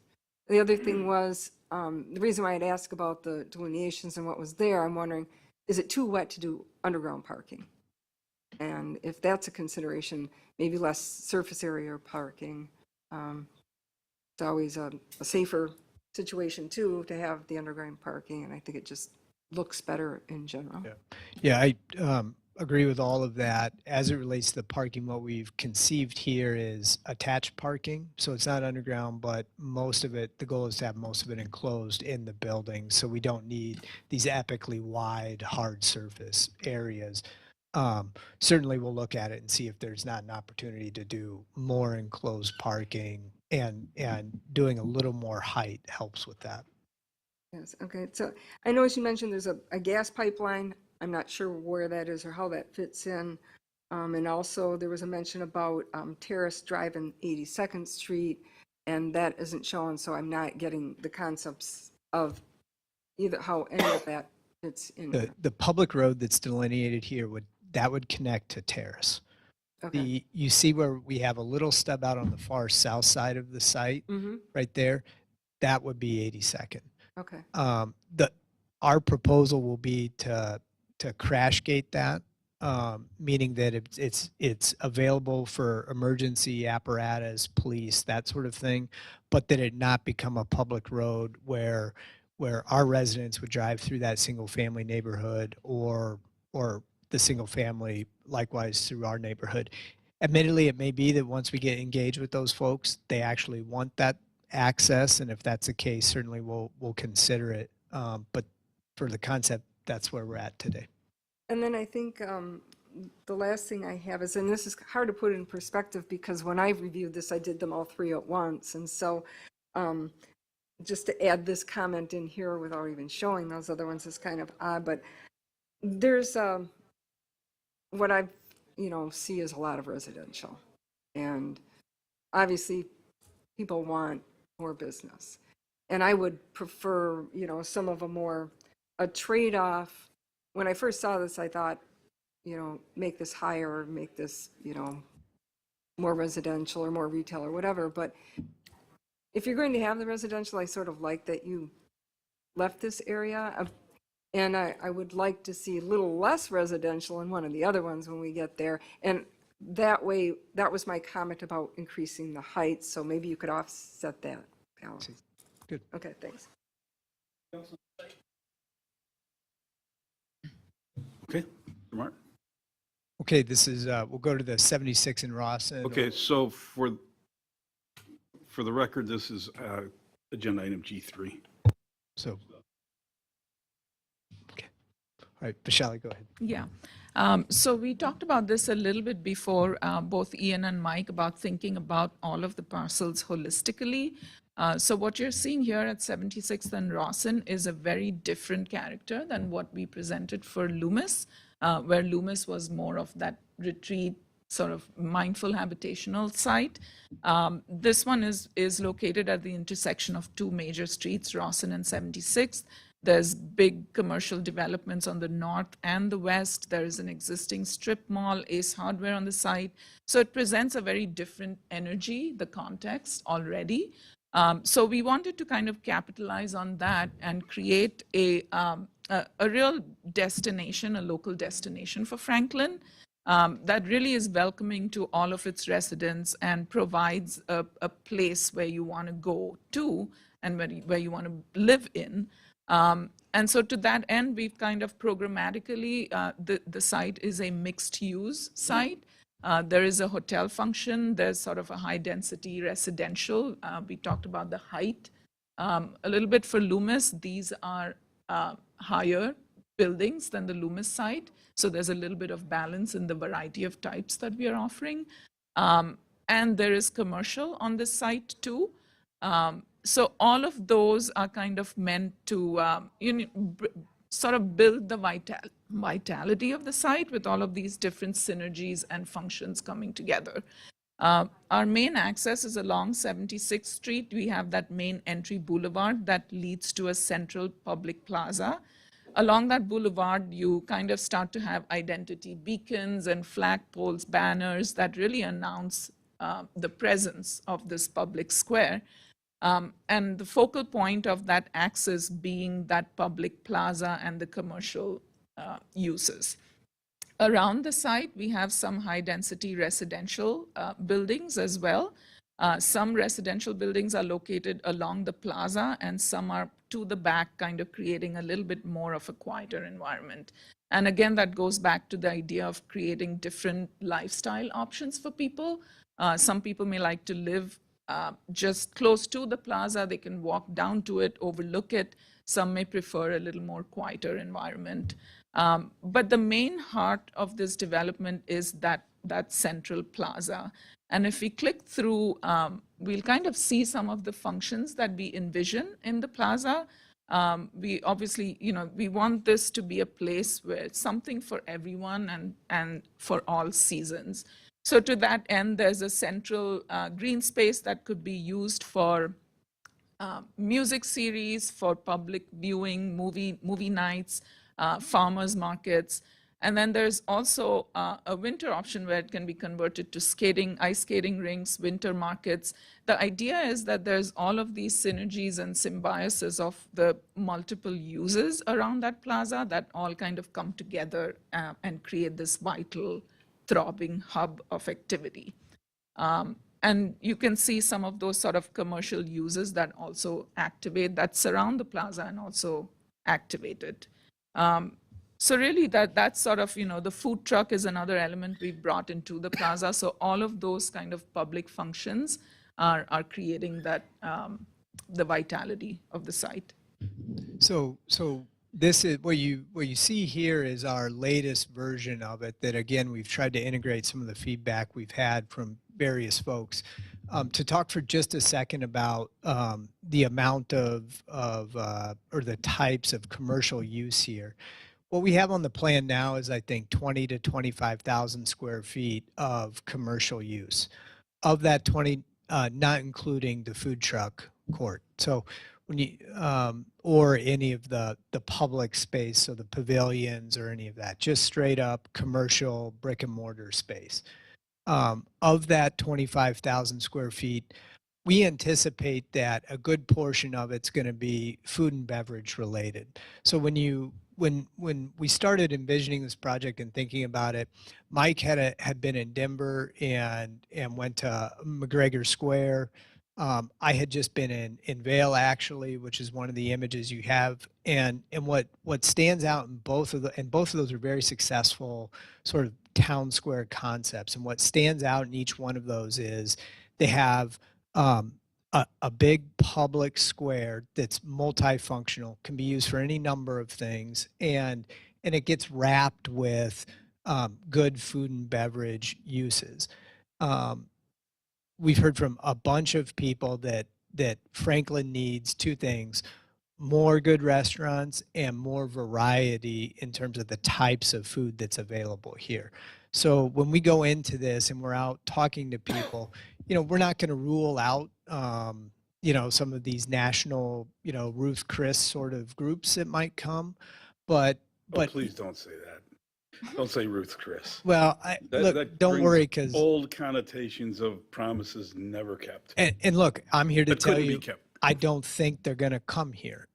The other thing was, the reason why I'd ask about the delineations and what was there, I'm wondering, is it too wet to do underground parking? And if that's a consideration, maybe less surface area parking. It's always a safer situation too to have the underground parking, and I think it just looks better in general. Yeah, I agree with all of that. As it relates to the parking, what we've conceived here is attached parking. So it's not underground, but most of it, the goal is to have most of it enclosed in the building. So we don't need these epically wide, hard surface areas. Certainly we'll look at it and see if there's not an opportunity to do more enclosed parking, and doing a little more height helps with that. Yes, okay. So I know as you mentioned, there's a gas pipeline. I'm not sure where that is or how that fits in. And also there was a mention about Terrace Drive and 82nd Street, and that isn't shown, so I'm not getting the concepts of either how any of that fits in. The public road that's delineated here would connect to Terrace. Okay. You see where we have a little stub out on the far south side of the site, right there? That would be 82nd. Okay. Our proposal will be to crash gate that, meaning that it's available for emergency apparatus, police, that sort of thing, but that it not become a public road where our residents would drive through that single family neighborhood, or the single family likewise through our neighborhood. Admittedly, it may be that once we get engaged with those folks, they actually want that access, and if that's the case, certainly we'll consider it. But for the concept, that's where we're at today. And then I think the last thing I have is, and this is hard to put in perspective because when I reviewed this, I did them all 3 at once. And so just to add this comment in here without even showing those other ones is kind of odd. But there's what I see is a lot of residential. And obviously people want more business. And I would prefer, some of a trade-off. When I first saw this, I thought, make this higher, or make this, more residential or more retail or whatever. But if you're going to have the residential, I sort of like that you left this area. And I would like to see a little less residential in one of the other ones when we get there. And that way, that was my comment about increasing the height. So maybe you could offset that balance. Good. Okay, thanks. Okay, Mark? Okay, this is, we'll go to the 76 in Rawson. Okay, so for the record, this is agenda item G3. So, okay. All right, Vishali, go ahead. Yeah. So we talked about this a little bit before, both Ian and Mike, about thinking about all of the parcels holistically. So what you're seeing here at 76th and Rawson is a very different character than what we presented for Loomis, where Loomis was more of that retreat sort of mindful habitational site. This one is located at the intersection of two major streets, Rawson and 76th. There's big commercial developments on the north and the west. There is an existing strip mall, Ace Hardware on the site. So it presents a very different energy, the context already. So we wanted to kind of capitalize on that and create a real destination, a local destination for Franklin that really is welcoming to all of its residents and provides a place where you want to go to and where you want to live in. And so to that end, we've kind of programmatically, the site is a mixed use site. There is a hotel function. There's sort of a high density residential. We talked about the height. A little bit for Loomis, these are higher buildings than the Loomis site. So there's a little bit of balance in the variety of types that we are offering. And there is commercial on this site too. So all of those are kind of meant to sort of build the vitality of the site with all of these different synergies and functions coming together. Our main access is along 76th Street. We have that main entry boulevard that leads to a central public plaza. Along that boulevard, you kind of start to have identity beacons and flagpoles, banners that really announce the presence of this public square. And the focal point of that axis being that public plaza and the commercial uses. Around the site, we have some high-density residential buildings as well. Some residential buildings are located along the plaza, and some are to the back, kind of creating a little bit more of a quieter environment. And again, that goes back to the idea of creating different lifestyle options for people. Some people may like to live just close to the plaza. They can walk down to it, overlook it. Some may prefer a little more quieter environment. But the main heart of this development is that central plaza. And if we click through, we'll kind of see some of the functions that we envision in the plaza. We obviously, we want this to be a place where it's something for everyone and for all seasons. So to that end, there's a central green space that could be used for music series, for public viewing, movie nights, farmers markets. And then there's also a winter option where it can be converted to skating, ice skating rinks, winter markets. The idea is that there's all of these synergies and symbiosis of the multiple uses around that plaza that all kind of come together and create this vital, throbbing hub of activity. And you can see some of those sort of commercial uses that also activate, that surround the plaza and also activate it. So really that's sort of, the food truck is another element we've brought into the plaza. So all of those kind of public functions are creating that, the vitality of the site. So this is what you see here is our latest version of it that, again, we've tried to integrate some of the feedback we've had from various folks. To talk for just a second about the amount of or the types of commercial use here. What we have on the plan now is, I think, 20 to 25,000 square feet of commercial use. Of that 20, not including the food truck court. So when you, or any of the public space, so the pavilions or any of that, just straight up commercial brick and mortar space. Of that 25,000 square feet, we anticipate that a good portion of it's going to be food and beverage related. So when we started envisioning this project and thinking about it, Mike had been in Denver and went to McGregor Square. I had just been in Vail, actually, which is one of the images you have. And what stands out in both of those are very successful sort of town square concepts. And what stands out in each one of those is they have a big public square that's multifunctional, can be used for any number of things, and it gets wrapped with good food and beverage uses. We've heard from a bunch of people that Franklin needs two things: more good restaurants and more variety in terms of the types of food that's available here. So when we go into this and we're out talking to people, we're not going to rule out, some of these national, Ruth Chris sort of groups that might come, but Please don't say that. Don't say Ruth Chris. well, That don't brings worry, because old connotations of promises never kept. and look, I'm here to That tell couldn't be you, kept. I don't think they're going to come here.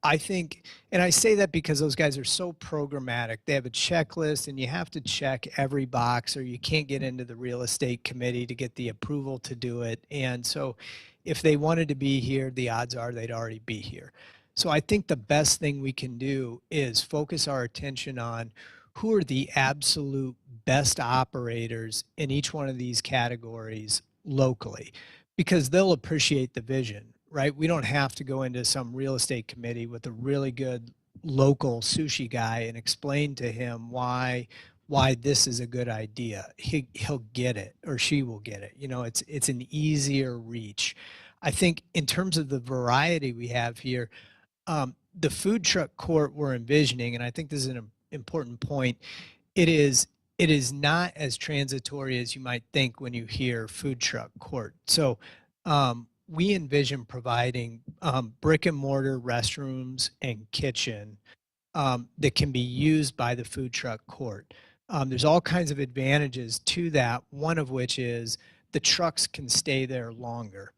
I think, and I say that because those guys are so programmatic. They have a checklist, and you have to check every box, or you can't get into the real estate committee to get the approval to do it. And so if they wanted to be here, the odds are they'd already be here. So I think the best thing we can do is focus our attention on who are the absolute best operators in each one of these categories locally, because they'll appreciate the vision, right? We don't have to go into some real estate committee with a really good local sushi guy and explain to him why this is a good idea. He'll get it, or she will get it. It's an easier reach. I think in terms of the variety we have here, the food truck court we're envisioning, and I think this is an important point, it is not as transitory as you might think when you hear food truck court. So we envision providing brick and mortar restrooms and kitchen that can be used by the food truck court. There's all kinds of advantages to that, one of which is the trucks can stay there longer.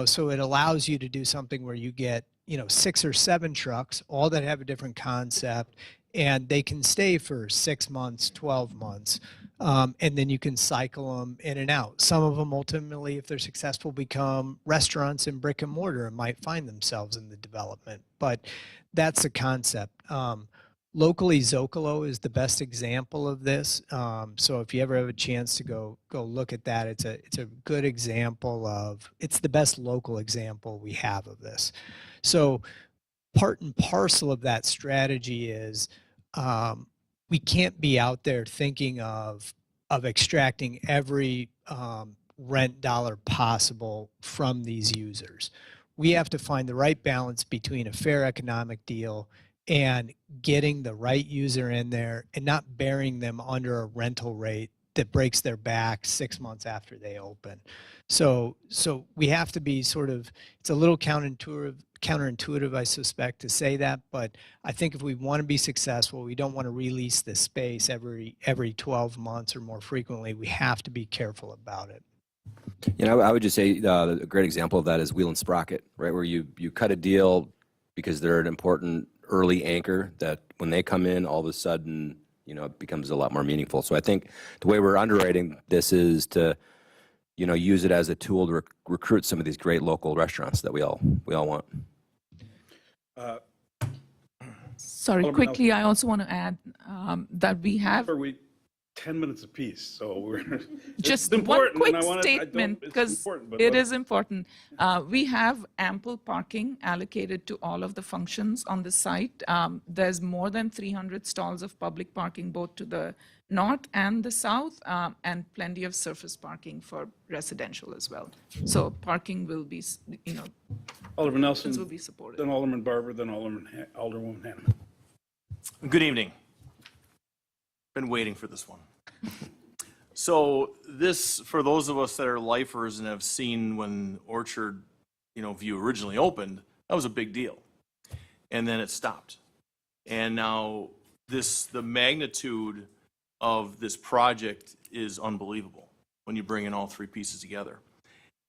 So it allows you to do something where you get 6 or 7 trucks, all that have a different concept, and they can stay for 6 months, 12 months, and then you can cycle them in and out. Some of them ultimately, if they're successful, become restaurants in brick and mortar and might find themselves in the development. But that's the concept. Locally, Zocalo is the best example of this. So if you ever have a chance to go look at that, it's a good example of, it's the best local example we have of this. So part and parcel of that strategy is we can't be out there thinking of extracting every rent dollar possible from these users. We have to find the right balance between a fair economic deal and getting the right user in there and not burying them under a rental rate that breaks their back 6 months after they open. So we have to be sort of, it's a little counterintuitive, I suspect, to say that, but I think if we want to be successful, we don't want to release the space every 12 months or more frequently. We have to be careful about it. I would just say a great example of that is Wheel and Sprocket, right? Where you cut a deal because they're an important early anchor that when they come in, all of a sudden, it becomes a lot more meaningful. So I think the way we're underwriting this is to, use it as a tool to recruit some of these great local restaurants that we all want. Sorry, Alderman quickly, I also want to add that we have Are we 10 minutes apiece? So we're just it's one important, quick and I wanna- statement, it's because important, but it let- is important. We have ample parking allocated to all of the functions on the site. There's more than 300 stalls of public parking, both to the north and the south, and plenty of surface parking for residential as well. So parking will be, Alderman will Nelson, be supported. then Alderman Barber, then Alderwoman Hanneman. Good evening. Been waiting for this one. So this, for those of us that are lifers and have seen when Orchard, View originally opened, that was a big deal. And then it stopped. And now the magnitude of this project is unbelievable when you bring in all 3 pieces together.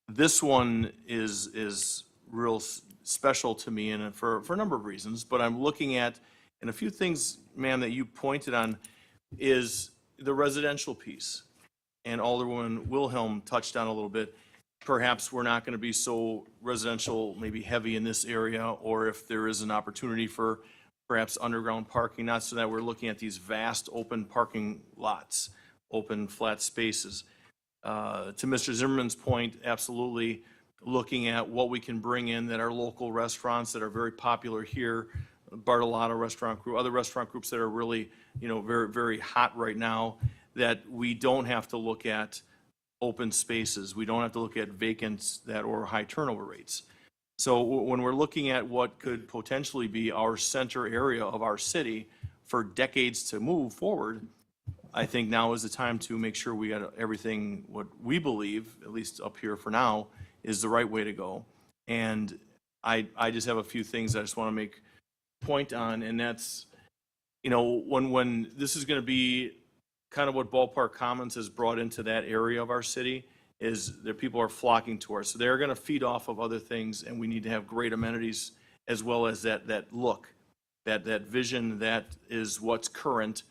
This one is real special to me, and for a number of reasons, but I'm looking at, and a few things, ma'am, that you pointed on is the residential piece. And Alderwoman Wilhelm touched on a little bit. Perhaps we're not going to be so residential, maybe heavy in this area, or if there is an opportunity for perhaps underground parking, not so that we're looking at these vast open parking lots, open flat spaces. To Mr. Zimmerman's point, absolutely looking at what we can bring in that are local restaurants that are very popular here, Bartolotta Restaurant Group, other restaurant groups that are really, very, very hot right now, that we don't have to look at open spaces. We don't have to look at vacants or high turnover rates. So when we're looking at what could potentially be our center area of our city for decades to move forward, I think now is the time to make sure we got everything, what we believe, at least up here for now, is the right way to go. And I just have a few things I just want to make point on, and that's, you know, when this is going to be kind of what Ballpark Commons has brought into that area of our city, is that people are flocking towards. So they're going to feed off of other things, and we need to have great amenities as well as that look, that vision, that is what's current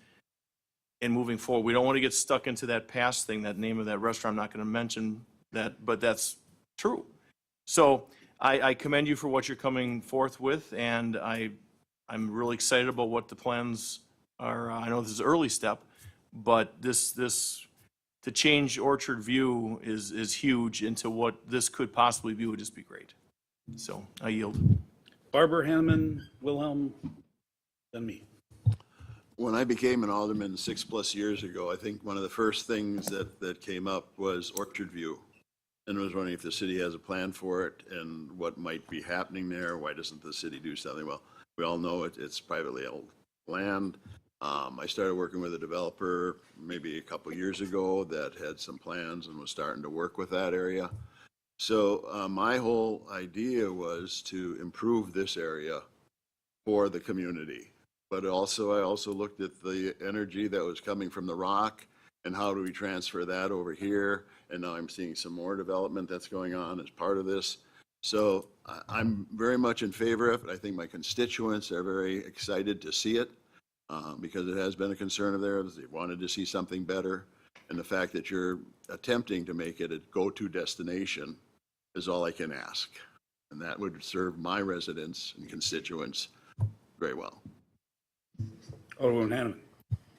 and moving forward. We don't want to get stuck into that past thing, that name of that restaurant. I'm not going to mention that, but that's true. So I commend you for what you're coming forth with, and I'm really excited about what the plans are. I know this is an early step, but this to change Orchard View is huge into what this could possibly be would just be great. So I yield. Barber, Hanneman, Wilhelm, then me. When I became an alderman 6+ years ago, I think one of the first things that came up was Orchard View. And I was wondering if the city has a plan for it and what might be happening there. Why doesn't the city do something? Well, we all know it's privately held land. I started working with a developer maybe a couple years ago that had some plans and was starting to work with that area. So my whole idea was to improve this area for the community. But also, I also looked at the energy that was coming from the rock and how do we transfer that over here? And now I'm seeing some more development that's going on as part of this. So I'm very much in favor of it. I think my constituents are very excited to see it because it has been a concern of theirs. They wanted to see something better. And the fact that you're attempting to make it a go-to destination is all I can ask. And that would serve my residents and constituents very well. Alderman Hanneman.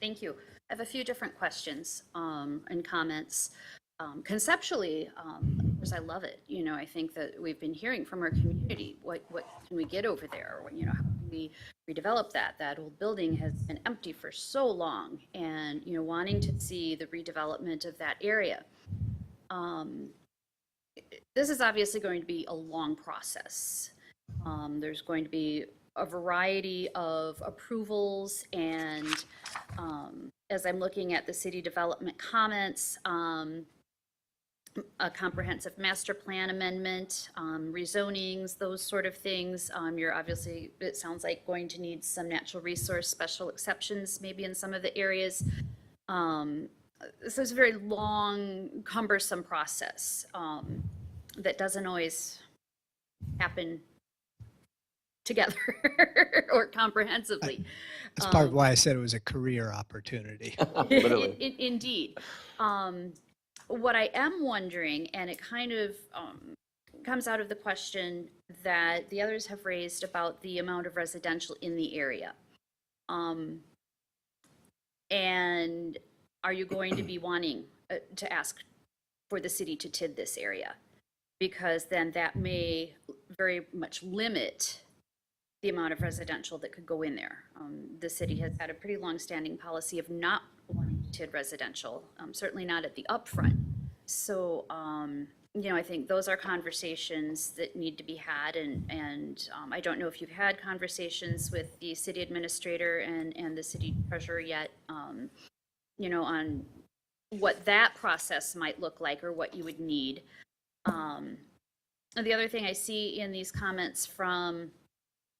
Thank you. I have a few different questions and comments. Conceptually, of course, I love it. You know, I think that we've been hearing from our community, what can we get over there? You know, how can we redevelop that? That old building has been empty for so long, and, you know, wanting to see the redevelopment of that area. This is obviously going to be a long process. There's going to be a variety of approvals, and as I'm looking at the city development comments, a comprehensive master plan amendment, rezonings, those sort of things. You're obviously, it sounds like, going to need some natural resource special exceptions maybe in some of the areas. This is a very long, cumbersome process that doesn't always happen together or comprehensively. That's part of why I said it was a career opportunity. Indeed. What I am wondering, and it kind of comes out of the question that the others have raised about the amount of residential in the area. And are you going to be wanting to ask for the city to TID this area? Because then that may very much limit the amount of residential that could go in there. The city has had a pretty long-standing policy of not wanting to TID residential, certainly not at the upfront. So, you know, I think those are conversations that need to be had, and I don't know if you've had conversations with the city administrator and the city treasurer yet, you know, on what that process might look like or what you would need. The other thing I see in these comments from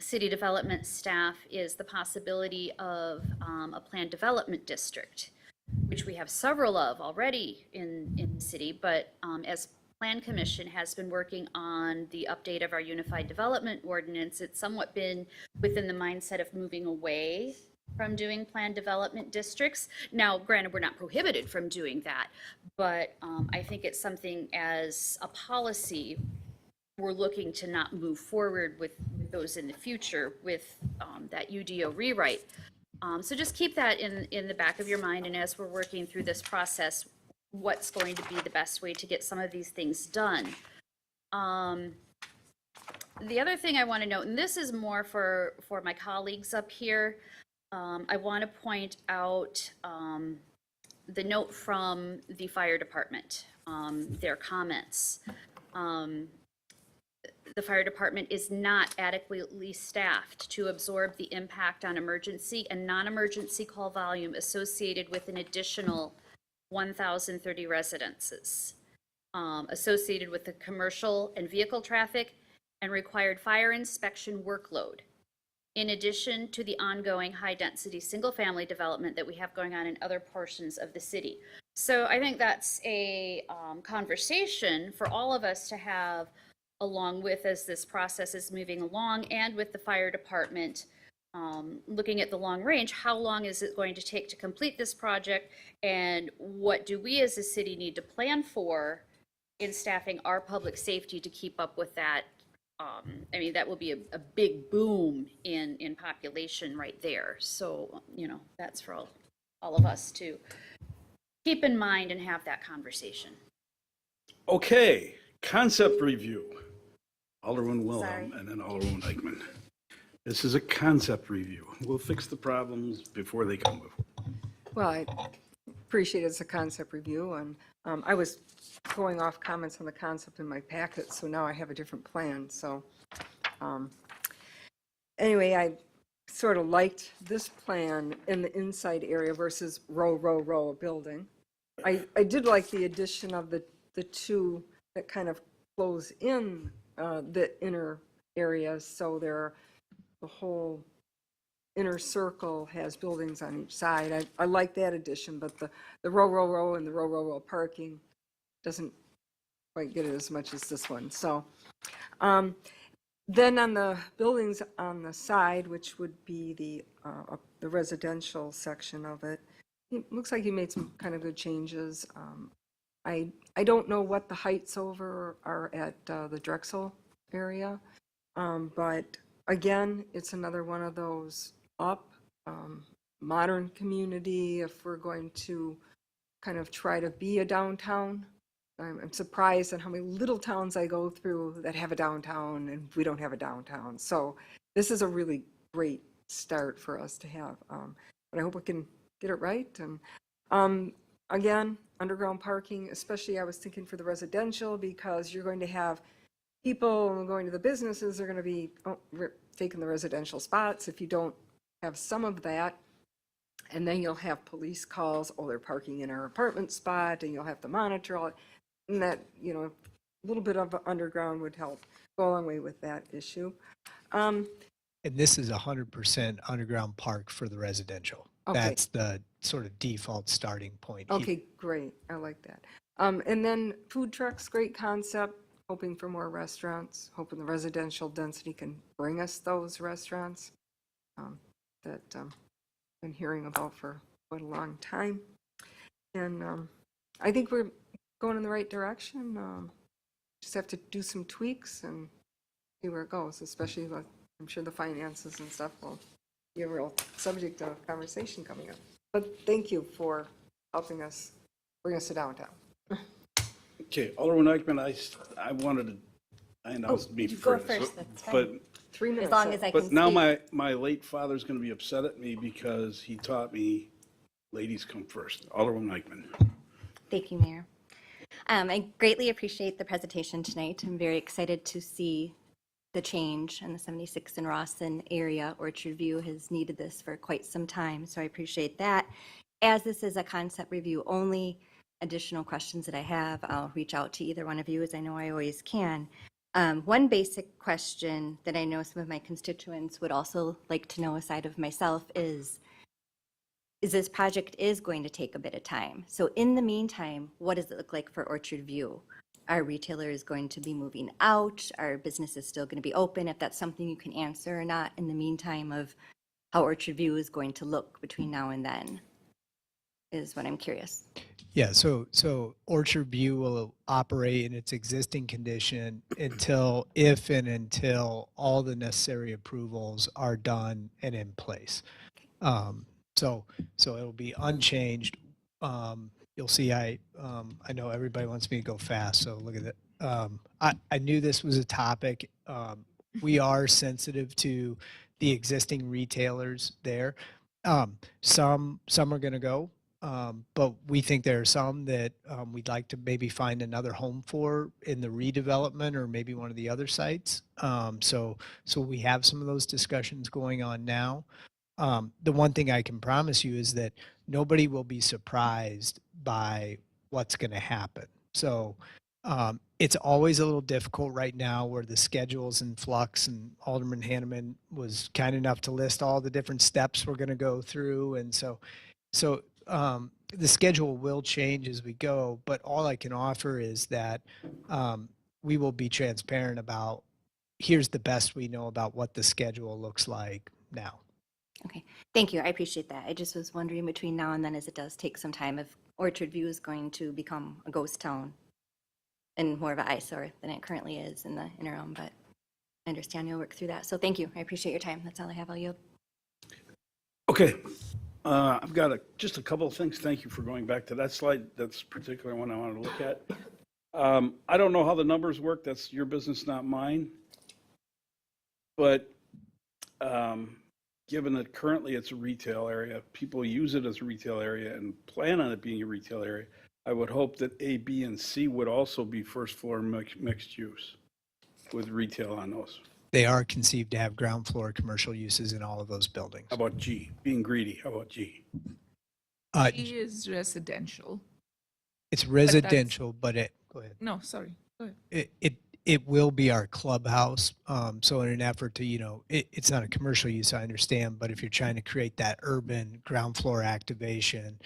city development staff is the possibility of a planned development district, which we have several of already in the city, but as Plan Commission has been working on the update of our Unified Development Ordinance, it's somewhat been within the mindset of moving away from doing planned development districts. Now, granted, we're not prohibited from doing that, but I think it's something as a policy we're looking to not move forward with those in the future with that UDO rewrite. So just keep that in the back of your mind, and as we're working through this process, what's going to be the best way to get some of these things done. The other thing I want to note, and this is more for my colleagues up here, I want to point out the note from the fire department, their comments. the fire department is not adequately staffed to absorb the impact on emergency and non-emergency call volume associated with an additional 1,030 residences, associated with the commercial and vehicle traffic and required fire inspection workload, in addition to the ongoing high-density single-family development that we have going on in other portions of the city. So I think that's a conversation for all of us to have along with as this process is moving along, and with the fire department looking at the long range. How long is it going to take to complete this project, and what do we as a city need to plan for in staffing our public safety to keep up with that? I mean, that will be a big boom in population right there. So, you know, that's for all of us to keep in mind and have that conversation. Okay, concept review. Alderman Wilhelm and then Alderman Eichman. This is a concept review. We'll fix the problems before they come before. Well, I appreciate it's a concept review, and I was going off comments on the concept in my packet, so now I have a different plan. So anyway, I sort of liked this plan in the inside area versus row of building. I did like the addition of the two that kind of close in the inner areas, so the whole inner circle has buildings on each side. I like that addition, but the row and the row parking doesn't quite get it as much as this one. So then on the buildings on the side, which would be the residential section of it, it looks like you made some kind of good changes. I don't know what the heights over are at the Drexel area, but again, it's another one of those modern community. If we're going to kind of try to be a downtown, I'm surprised at how many little towns I go through that have a downtown and we don't have a downtown. So this is a really great start for us to have. But I hope we can get it right. And again, underground parking, especially I was thinking for the residential, because you're going to have people going to the businesses are going to be taking the residential spots. If you don't have some of that, and then you'll have police calls, oh, they're parking in our apartment spot, and you'll have to monitor all it. And that, you know, a little bit of underground would help go a long way with that issue. And this is 100% underground park for the residential. Okay. That's the sort of default starting point. Okay, great. I like that. And then food trucks, great concept. Hoping for more restaurants, hoping the residential density can bring us those restaurants that I've been hearing about for quite a long time. And I think we're going in the right direction. Just have to do some tweaks and see where it goes, especially with, I'm sure the finances and stuff will be a real subject of conversation coming up. But thank you for helping us bring us to downtown. Okay, Alderman Eichman, I wanted to, I announced me you go first. first, that's fine. But 3 minutes. As long as I can But now speak. my late father's going to be upset at me because he taught me ladies come first. Alderman Eichman. Thank you, Mayor. I greatly appreciate the presentation tonight. I'm very excited to see the change in the 76th and Rawson area. Orchard View has needed this for quite some time, so I appreciate that. As this is a concept review only, additional questions that I have, I'll reach out to either one of you, as I know I always can. One basic question that I know some of my constituents would also like to know aside of myself is this project is going to take a bit of time. So in the meantime, what does it look like for Orchard View? Are retailers going to be moving out? Are businesses still going to be open? If that's something you can answer or not in the meantime of how Orchard View is going to look between now and then is what I'm curious. Yeah, so Orchard View will operate in its existing condition until all the necessary approvals are done and in place. So it'll be unchanged. You'll see, I know everybody wants me to go fast, so look at it. I knew this was a topic. We are sensitive to the existing retailers there. Some are going to go. But we think there are some that we'd like to maybe find another home for in the redevelopment or maybe one of the other sites. So we have some of those discussions going on now. The one thing I can promise you is that nobody will be surprised by what's going to happen. So it's always a little difficult right now where the schedule's in flux, and Alderman Hanneman was kind enough to list all the different steps we're going to go through. And so the schedule will change as we go, but all I can offer is that we will be transparent about here's the best we know about what the schedule looks like now. Okay, thank you. I appreciate that. I just was wondering between now and then, as it does take some time, if Orchard View is going to become a ghost town and more of an eyesore than it currently is in the interim, but I understand you'll work through that. So thank you. I appreciate your time. That's all I have. I'll yield. Okay. I've got just a couple of things. Thank you for going back to that slide. That's the particular one I wanted to look at. I don't know how the numbers work. That's your business, not mine. But given that currently it's a retail area, people use it as a retail area and plan on it being a retail area, I would hope that A, B, and C would also be first floor mixed use with retail on those. They are conceived to have ground floor commercial uses in all of those buildings. How about G? Being greedy, how about G? G is residential. It's residential, but go ahead. No, sorry. Go ahead. It will be our clubhouse. So in an effort to, it's not a commercial use, I understand, but if you're trying to create that urban ground floor activation,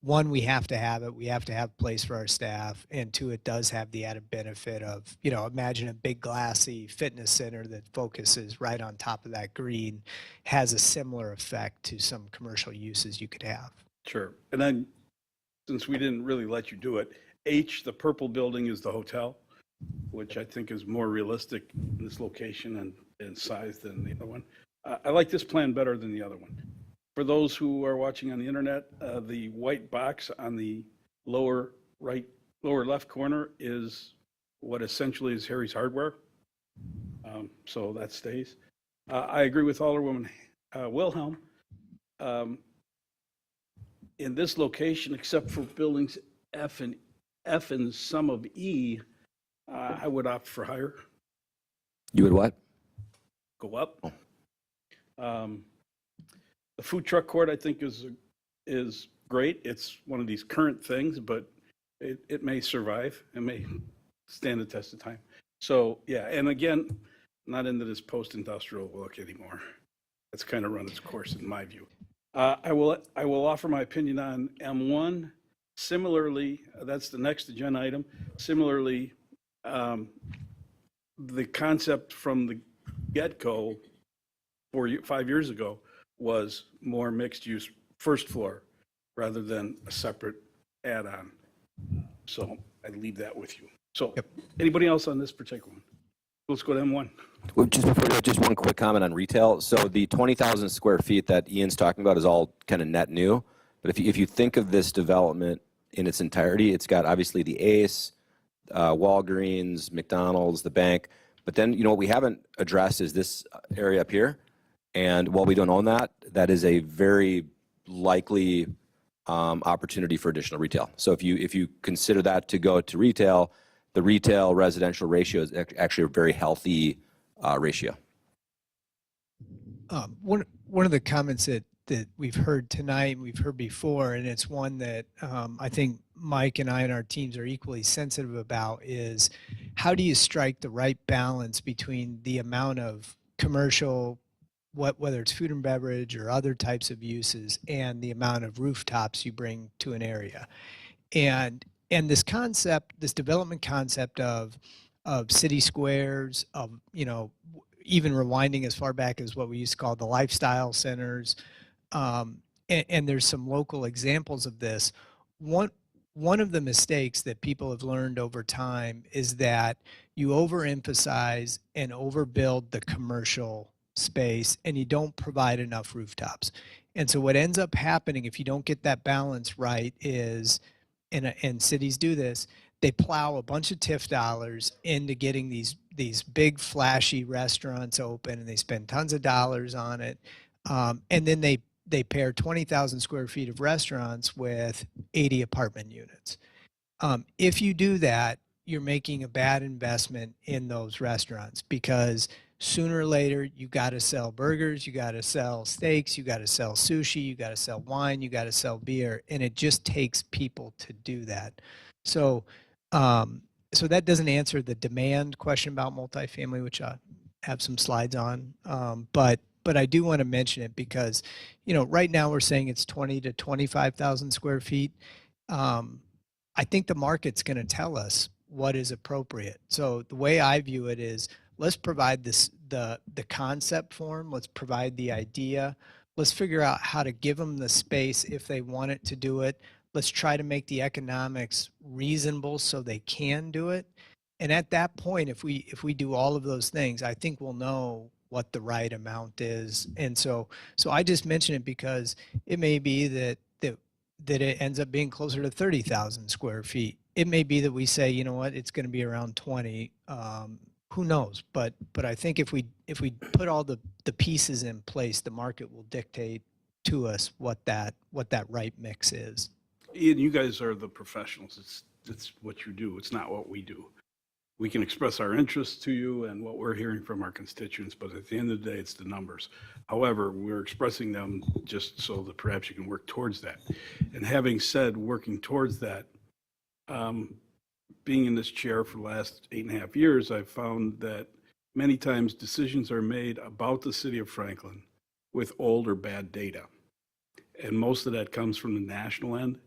we have to have it. We have to have a place for our staff. And two, it does have the added benefit of, imagine a big glassy fitness center that focuses right on top of that green, has a similar effect to some commercial uses you could have. Sure. And then, since we didn't really let you do it, H, the purple building is the hotel, which I think is more realistic in this location and size than the other one. I like this plan better than the other one. For those who are watching on the internet, the white box on the lower left corner is what essentially is Harry's Hardware. So that stays. I agree with Alderwoman Wilhelm. In this location, except for buildings F and some of E, I would opt for higher. You would what? Go up. The food truck court, I think, is great. It's one of these current things, but it may survive. It may stand the test of time. So, yeah, and again, not into this post-industrial look anymore. That's kind of run its course in my view. I will offer my opinion on M1. Similarly, that's the next agenda item. Similarly, the concept from the get-go 5 years ago was more mixed use first floor rather than a separate add-on. So I leave that with you. So anybody else on this particular one? Let's go to M1. Well, just one quick comment on retail. So the 20,000 square feet that Ian's talking about is all kind of net new. But if you think of this development in its entirety, it's got obviously the Ace, Walgreens, McDonald's, the bank. But then, what we haven't addressed is this area up here. And while we don't own that, that is a very likely opportunity for additional retail. So if you consider that to go to retail, the retail residential ratio is actually a very healthy ratio. One of the comments that we've heard tonight, we've heard before, and it's one that I think Mike and I and our teams are equally sensitive about, is how do you strike the right balance between the amount of commercial, whether it's food and beverage or other types of uses, and the amount of rooftops you bring to an area. And this concept, this development concept of city squares, of, even rewinding as far back as what we used to call the lifestyle centers, and there's some local examples of this. One of the mistakes that people have learned over time is that you overemphasize and overbuild the commercial space and you don't provide enough rooftops. And so what ends up happening if you don't get that balance right is, and cities do this, they plow a bunch of TIF dollars into getting these big flashy restaurants open, and they spend tons of dollars on it. And then they they pair 20,000 square feet of restaurants with 80 apartment units. If you do that, you're making a bad investment in those restaurants, because sooner or later you got to sell burgers, you got to sell steaks, you got to sell sushi, you got to sell wine, you got to sell beer, and it just takes people to do that. So, so that doesn't answer the demand question about multifamily, which I have some slides on. But I do want to mention it because, right now we're saying it's 20 to 25,000 square feet. I think the market's going to tell us what is appropriate. So the way I view it is, let's provide the concept form, let's provide the idea, let's figure out how to give them the space if they want it to do it. Let's try to make the economics reasonable so they can do it. And at that point, if we do all of those things, I think we'll know what the right amount is. And so I just mention it because it may be that it ends up being closer to 30,000 square feet. It may be that we say, you know what, it's going to be around 20. Who knows? But I think if we put all the pieces in place, the market will dictate to us what that right mix is. Ian, you guys are the professionals. It's what you do. It's not what we do. We can express our interests to you and what we're hearing from our constituents, but at the end of the day, it's the numbers. However, we're expressing them just so that perhaps you can work towards that. And having said working towards that, being in this chair for the last 8.5 years, I've found that many times decisions are made about the city of Franklin with old or bad data. And most of that comes from the national end.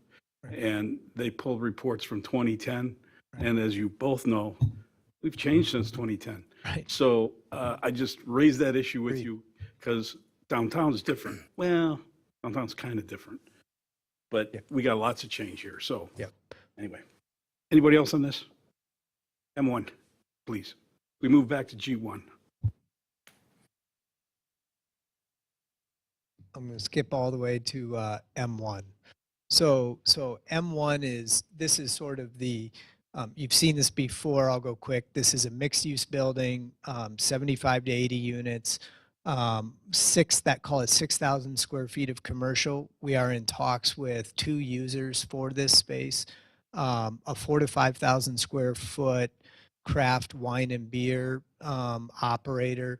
Right. And they pull reports from 2010. Right. And as you both know, we've changed since 2010. Right. So I just raised that issue with you because downtown is different. Well, downtown's kind of different, but we got lots of change here. So anyway, anybody else on this? M1, please. We move back to G1. I'm going to skip all the way to M1. So M1 this is sort of the, you've seen this before, I'll go quick. This is a mixed use building, 75 to 80 units, call it 6,000 square feet of commercial. We are in talks with 2 users for this space, a 4,000 to 5,000 square foot craft wine and beer operator.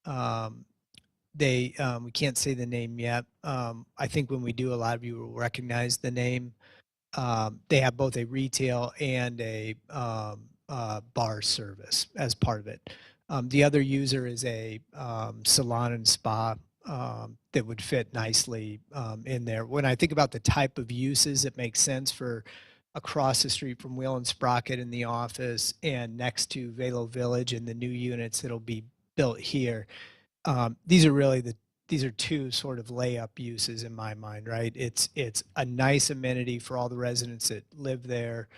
We can't say the name yet. I think when we do, a lot of you will recognize the name. They have both a retail and a bar service as part of it. The other user is a salon and spa that would fit nicely in there. When I think about the type of uses, it makes sense for across the street from Wheel and Sprocket in the office and next to Velo Village and the new units that'll be built here. These are 2 sort of layup uses in my mind, right? It's a nice amenity for all the residents that live there.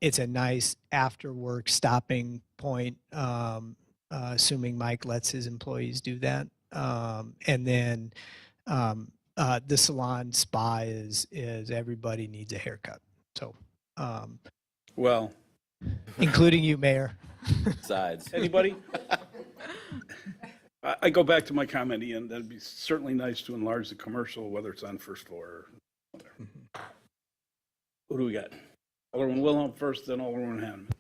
It's a nice after work stopping point, assuming Mike lets his employees do that. And then the salon spa is everybody needs a haircut. So, well, including you, Mayor. Sides. Anybody? I go back to my comment, Ian. That'd be certainly nice to enlarge the commercial, whether it's on first floor or whatever. Who do we got? Alderman Wilhelm first, then Alderman Hanneman.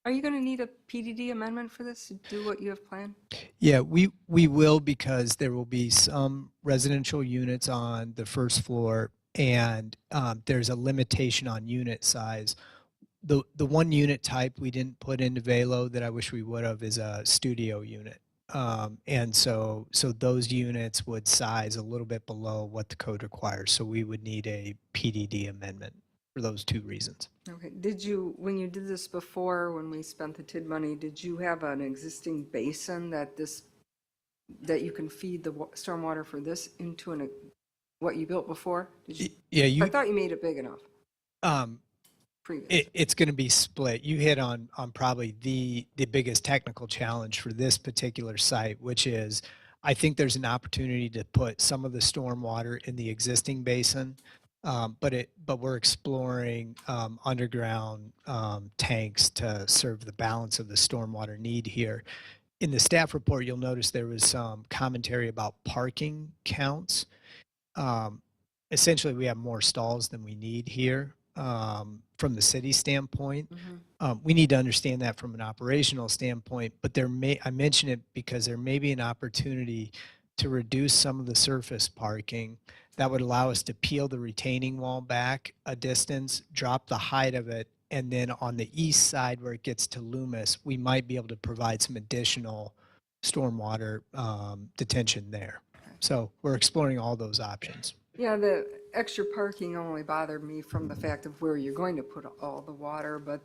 Are you going to need a PDD amendment for this to do what you have planned? Yeah, we will, because there will be some residential units on the first floor, and there's a limitation on unit size. The one unit type we didn't put into Velo that I wish we would have is a studio unit. And so those units would size a little bit below what the code requires. So we would need a PDD amendment for those 2 reasons. Okay. When you did this before, when we spent the TID money, did you have an existing basin that you can feed the stormwater for this into what you built before? Yeah, I thought you made it big enough. It's going to be split. You hit on probably the biggest technical challenge for this particular site, which is I think there's an opportunity to put some of the stormwater in the existing basin, but we're exploring underground tanks to serve the balance of the stormwater need here. In the staff report, you'll notice there was some commentary about parking counts. essentially we have more stalls than we need here from the city standpoint. We need to understand that from an operational standpoint, but I mention it because there may be an opportunity to reduce some of the surface parking that would allow us to peel the retaining wall back a distance, drop the height of it, and then on the east side where it gets to Loomis, we might be able to provide some additional stormwater detention there. So we're exploring all those options. Yeah, the extra parking only bothered me from the fact of where you're going to put all the water, but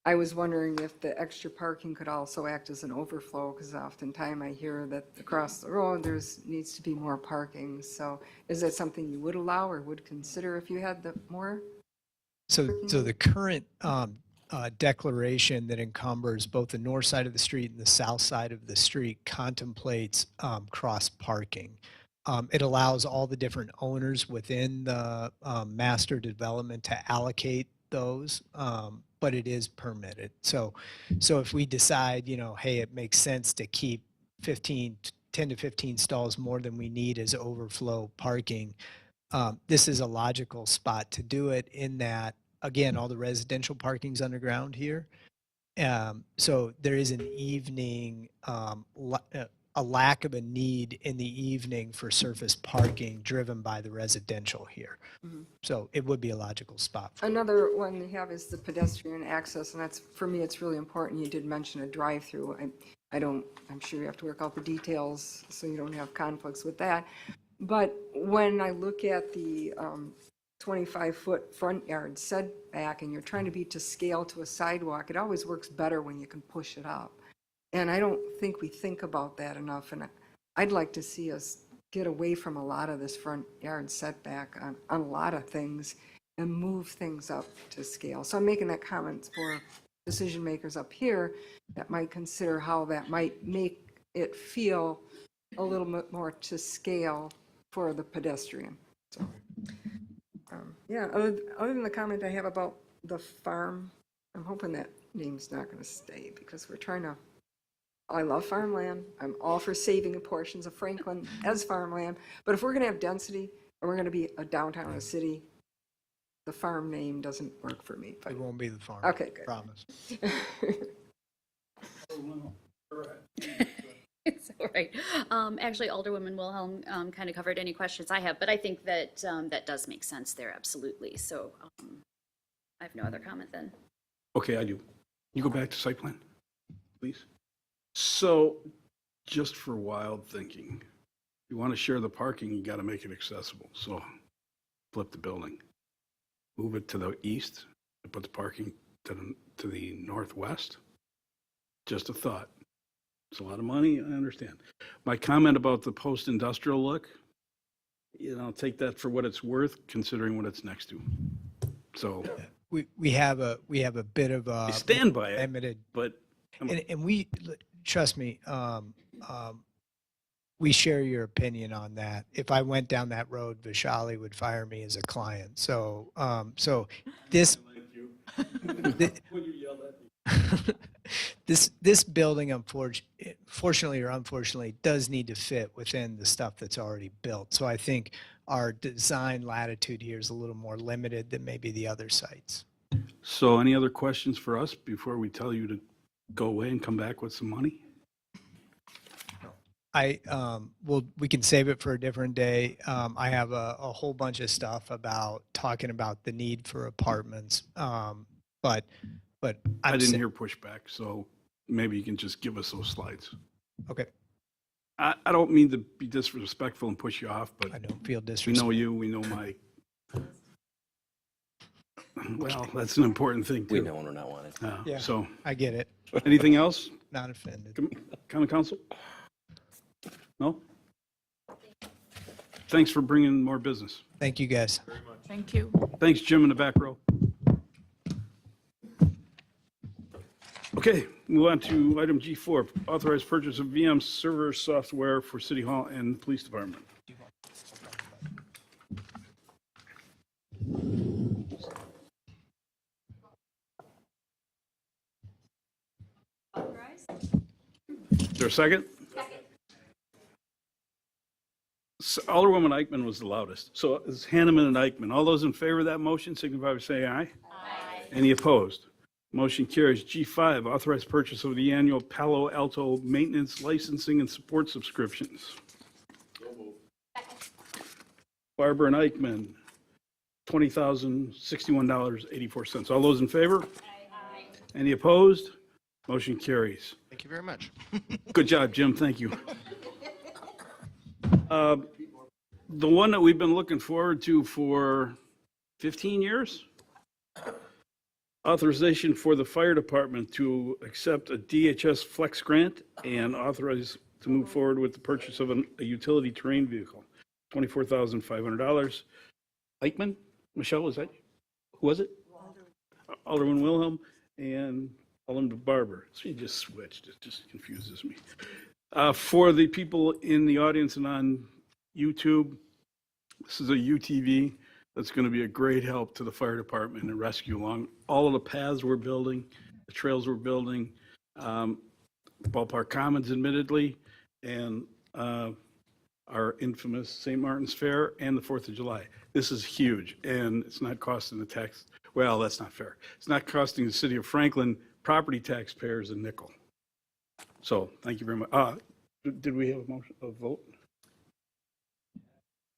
I was wondering if the extra parking could also act as an overflow, because oftentimes I hear that across the road, needs to be more parking. So is that something you would allow or would consider if you had the more? So the current declaration that encumbers both the north side of the street and the south side of the street contemplates cross parking. It allows all the different owners within the master development to allocate those, but it is permitted. So if we decide, hey, it makes sense to keep 10 to 15 stalls more than we need as overflow parking, this is a logical spot to do it in that, again, all the residential parking's underground here. So there is an evening, a lack of a need in the evening for surface parking driven by the residential here. So it would be a logical spot. Another one you have is the pedestrian access, and that's, for me, it's really important. You did mention a drive-through. I'm sure you have to work out the details so you don't have conflicts with that. But when I look at the 25-foot front yard setback and you're trying to be to scale to a sidewalk, it always works better when you can push it up. And I don't think we think about that enough. And I'd like to see us get away from a lot of this front yard setback on a lot of things and move things up to scale. So I'm making that comment for decision makers up here that might consider how that might make it feel a little bit more to scale for the pedestrian. So, yeah, other than the comment I have about the farm, I'm hoping that name's not going to stay because we're trying to, I love farmland. I'm all for saving portions of Franklin as farmland. But if we're going to have density and we're going to be a downtown of a city, the farm name doesn't work for me. But, It won't be the farm. okay, good. Promise. It's all right. Actually, Alderwoman Wilhelm kind of covered any questions I have, but I think that that does make sense there, absolutely. So I have no other comment then. Okay, I do. You go back to site plan, please. So, just for wild thinking, you want to share the parking, you got to make it accessible. So, flip the building, move it to the east, and put the parking to the northwest. Just a thought. It's a lot of money, I understand. My comment about the post-industrial look, take that for what it's worth, considering what it's next to. So We have a bit of a I stand by it, limited, but and we trust me. We share your opinion on that. If I went down that road, Vishali would fire me as a client. So this. This building, fortunately or unfortunately, does need to fit within the stuff that's already built. So I think our design latitude here is a little more limited than maybe the other sites. So any other questions for us before we tell you to go away and come back with some money? We can save it for a different day. I have a whole bunch of stuff talking about the need for apartments. But I didn't hear pushback, so maybe you can just give us those slides. Okay. I don't mean to be disrespectful and push you off, but I don't feel we disrespectful. know you, we know Mike. Well, that's an important thing too. We know when we're not wanted. Yeah. So, I get it. anything else? Not offended. Common Council? No? Thanks for bringing more business. Thank you, guys. Thank you. Thanks, Jim, in the back row. Okay, move on to item G4, authorized purchase of VM server software for City Hall and Police Department. Is there a second? Alderwoman Eichman was the loudest. So it's Hanneman and Eichman. All those in favor of that motion signify by saying aye. Aye. Any opposed? Motion carries. G5, authorized purchase of the annual Palo Alto maintenance licensing and support subscriptions. Barber and Eichman, $20,061.84. All those in favor? Aye. Any opposed? Motion carries. Thank you very much. Good job, Jim. Thank you. The one that we've been looking forward to for 15 years, authorization for the fire department to accept a DHS Flex grant and authorize to move forward with the purchase of a utility terrain vehicle, $24,500. Eichmann, Michelle, was that, who was it? Alderman Wilhelm and Alderman Barber. So you just switched. It just confuses me. For the people in the audience and on YouTube, this is a UTV that's going to be a great help to the fire department and rescue along all of the paths we're building, the trails we're building, Ballpark Commons admittedly, and our infamous St. Martin's Fair and the 4th of July. This is huge, and it's not costing the tax, well, that's not fair. It's not costing the city of Franklin property taxpayers a nickel. So thank you very much. Did we have a vote?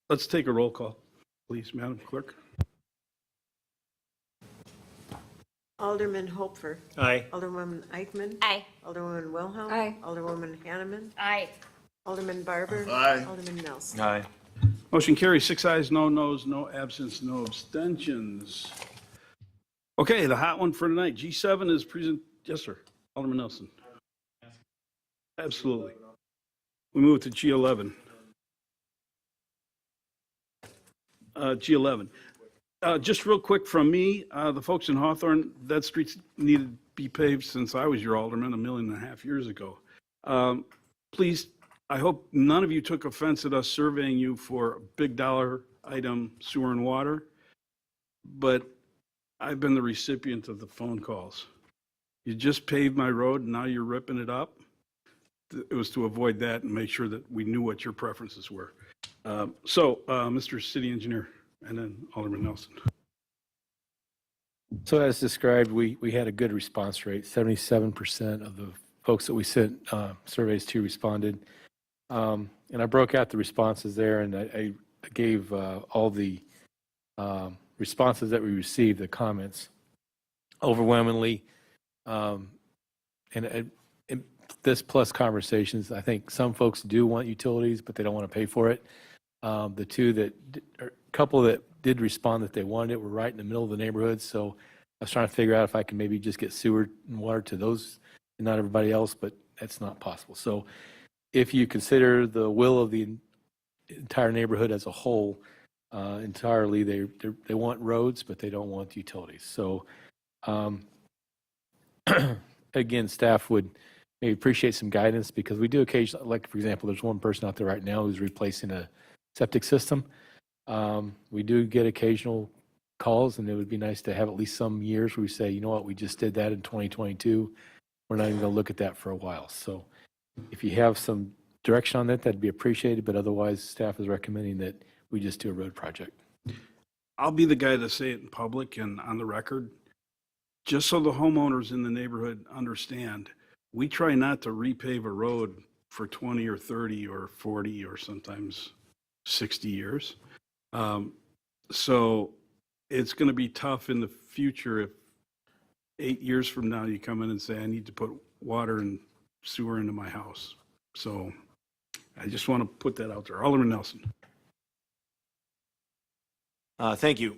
Let's take a roll call, please, Madam Clerk. Alderman Hopfer. Aye. Alderwoman Eichman. Aye. Alderwoman Wilhelm. Aye. Alderwoman Hanneman. Aye. Alderman Barber. Aye. Alderman Nelson. Aye. Motion carries, 6 ayes, no noes, no absence, no abstentions. Okay, the hot one for tonight, G7 is present. Yes, sir. Alderman Nelson. Absolutely. We move to G11. G11. Just real quick from me, the folks in Hawthorne, that street's needed to be paved since I was your alderman 1.5 million years ago. Please, I hope none of you took offense at us surveying you for a big dollar item, sewer and water, but I've been the recipient of the phone calls. You just paved my road and now you're ripping it up. It was to avoid that and make sure that we knew what your preferences were. Mr. City Engineer, and then Alderman Nelson. So as described, we had a good response rate. 77% of the folks that we sent surveys to responded. And I broke out the responses there, and I gave all the responses that we received, the comments. Overwhelmingly, and this plus conversations, I think some folks do want utilities, but they don't want to pay for it. A couple that did respond that they wanted it were right in the middle of the neighborhood, so I was trying to figure out if I can maybe just get sewer and water to those and not everybody else, but that's not possible. So if you consider the will of the entire neighborhood as a whole, entirely, they want roads, but they don't want utilities. So again, staff would maybe appreciate some guidance, because we do occasionally, like for example, there's one person out there right now who's replacing a septic system. We do get occasional calls, and it would be nice to have at least some years where we say, you know what, we just did that in 2022. We're not even going to look at that for a while. So if you have some direction on that, that'd be appreciated. But otherwise, staff is recommending that we just do a road project. I'll be the guy to say it in public and on the record, just so the homeowners in the neighborhood understand. We try not to repave a road for 20 or 30 or 40 or sometimes 60 years. So it's going to be tough in the future if 8 years from now you come in and say, I need to put water and sewer into my house. So I just want to put that out there. Alderman Nelson. Thank you.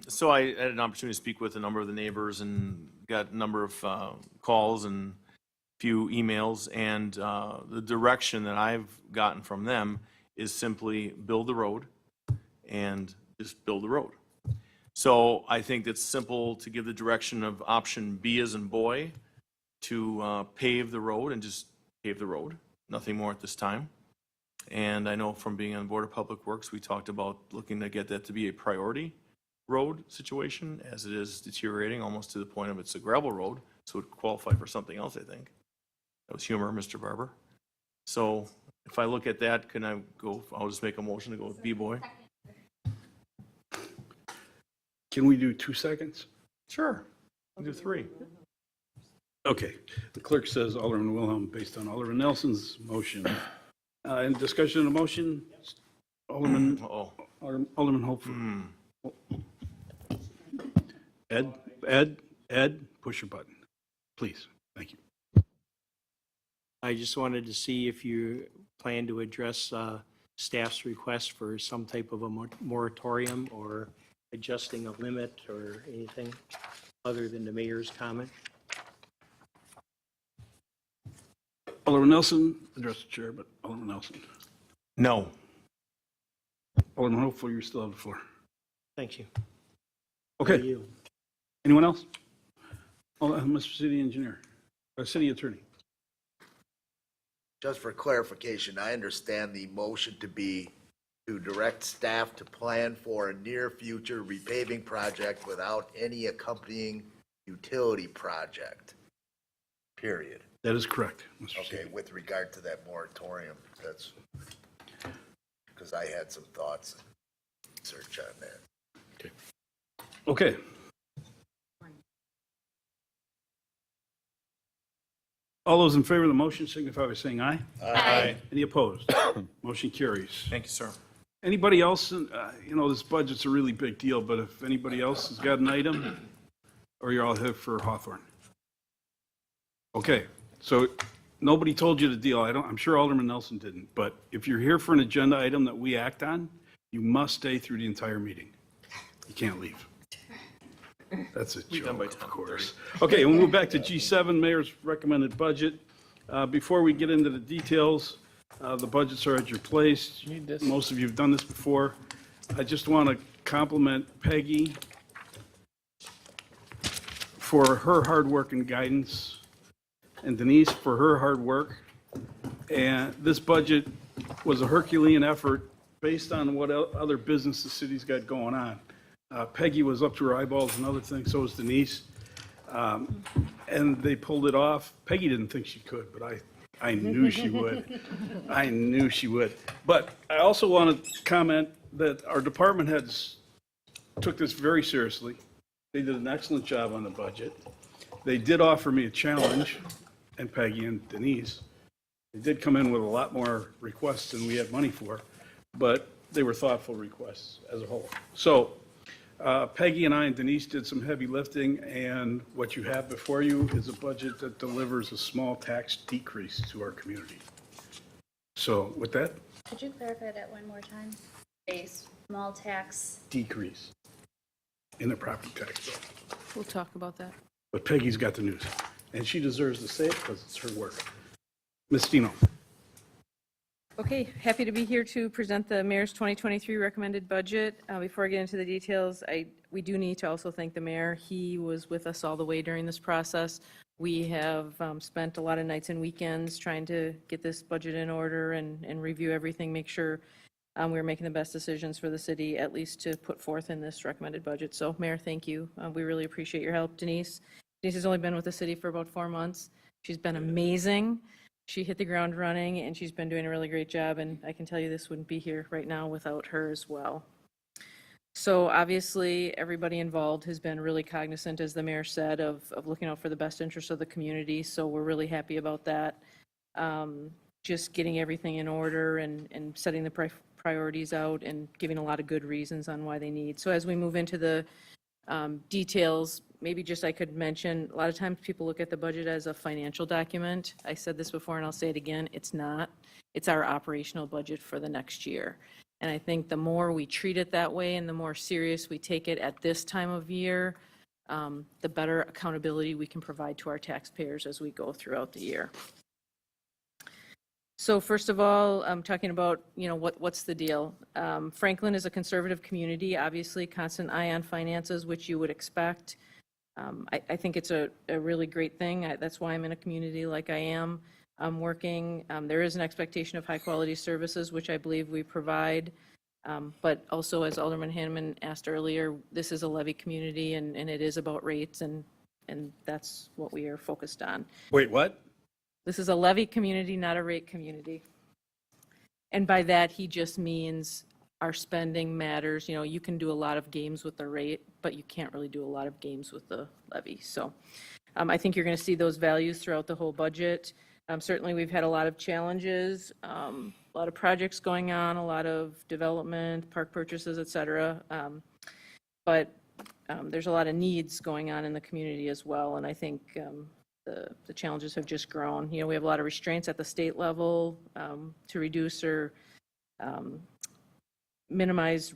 So I had an opportunity to speak with a number of the neighbors and got a number of calls and few emails, and the direction that I've gotten from them is simply build the road and just build the road. So I think it's simple to give the direction of option B as in boy, to pave the road and just pave the road, nothing more at this time. And I know from being on the Board of Public Works, we talked about looking to get that to be a priority road situation, as it is deteriorating almost to the point of it's a gravel road, so it would qualify for something else, I think. That was humor, Mr. Barber. So If I look at that, can I go, I'll just make a motion to go with B-Boy. Can we do 2 seconds? Sure. I'll do 3. Okay. The clerk says Alderman Wilhelm based on Alderman Nelson's motion. In discussion of the motion, Alderman Hopeful. Ed, push your button, please. Thank you. I just wanted to see if you plan to address staff's request for some type of a moratorium or adjusting a limit or anything other than the mayor's comment. Alderman Nelson, address the chair, but Alderman Nelson. No. Alderman Hopeful, you still have the floor. Thank you. Okay. You. Anyone else? Mr. City Engineer, or City Attorney. Just for clarification, I understand the motion to be to direct staff to plan for a near future repaving project without any accompanying utility project, period. That is correct, Mr. Okay, City. with regard to that moratorium, that's, because I had some thoughts and research on that. Okay. All those in favor of the motion signify by saying aye. Aye. Any opposed? Motion carries. Thank you, sir. Anybody else, this budget's a really big deal, but if anybody else has got an item, or you're all here for Hawthorne? Okay, so nobody told you the deal. I'm sure Alderman Nelson didn't, but if you're here for an agenda item that we act on, you must stay through the entire meeting. You can't leave. That's a joke, of course. Okay, we'll move back to G7, Mayor's recommended budget. Before we get into the details, the budgets are at your place. Most of you have done this before. I just want to compliment Peggy for her hard work and guidance, and Denise for her hard work. And this budget was a Herculean effort based on what other business the city's got going on. Peggy was up to her eyeballs in other things, so was Denise. And they pulled it off. Peggy didn't think she could, but I knew she would. I knew she would. But I also want to comment that our department heads took this very seriously. They did an excellent job on the budget. They did offer me a challenge, and Peggy and Denise. They did come in with a lot more requests than we had money for, but they were thoughtful requests as a whole. So Peggy and I and Denise did some heavy lifting, and what you have before you is a budget that delivers a small tax decrease to our community. So with that, Could you clarify that one more time? A small tax. decrease in the property tax bill. We'll talk about that. But Peggy's got the news, and she deserves to say it because it's her work. Ms. Stino. Okay, happy to be here to present the mayor's 2023 recommended budget. Before I get into the details, we do need to also thank the mayor. He was with us all the way during this process. We have spent a lot of nights and weekends trying to get this budget in order and review everything, make sure we're making the best decisions for the city, at least to put forth in this recommended budget. So Mayor, thank you. We really appreciate your help. Denise has only been with the city for about 4 months. She's been amazing. She hit the ground running, and she's been doing a really great job, and I can tell you this wouldn't be here right now without her as well. So obviously, everybody involved has been really cognizant, as the mayor said, of looking out for the best interest of the community, so we're really happy about that. Just getting everything in order and setting the priorities out and giving a lot of good reasons on why they need. So as we move into the details, maybe just I could mention, a lot of times people look at the budget as a financial document. I said this before and I'll say it again, it's not. It's our operational budget for the next year. And I think the more we treat it that way and the more serious we take it at this time of year, the better accountability we can provide to our taxpayers as we go throughout the year. So first of all, I'm talking about, what's the deal? Franklin is a conservative community, obviously, constant eye on finances, which you would expect. I think it's a really great thing. That's why I'm in a community like I am. I'm working. There is an expectation of high-quality services, which I believe we provide. But also, as Alderman Hanneman asked earlier, this is a levy community, and it is about rates, and that's what we are focused on. Wait, what? This is a levy community, not a rate community. And by that, he just means our spending matters. You know, you can do a lot of games with the rate, but you can't really do a lot of games with the levy. So I think you're going to see those values throughout the whole budget. Certainly, we've had a lot of challenges, a lot of projects going on, a lot of development, park purchases, et cetera. But there's a lot of needs going on in the community as well. And I think the challenges have just grown. You know, we have a lot of restraints at the state level to reduce or minimize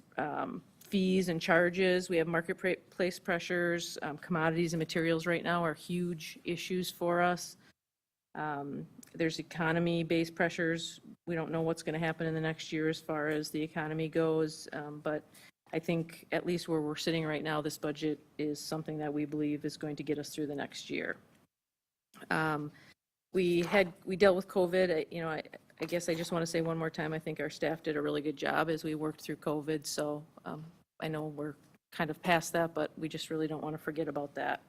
fees and charges. We have marketplace pressures. Commodities and materials right now are huge issues for us. There's economy-based pressures. We don't know what's going to happen in the next year as far as the economy goes, but I think at least where we're sitting right now, this budget is something that we believe is going to get us through the next year. We dealt with COVID. You know, I guess I just want to say one more time, I think our staff did a really good job as we worked through COVID. So I know we're kind of past that, but we just really don't want to forget about that.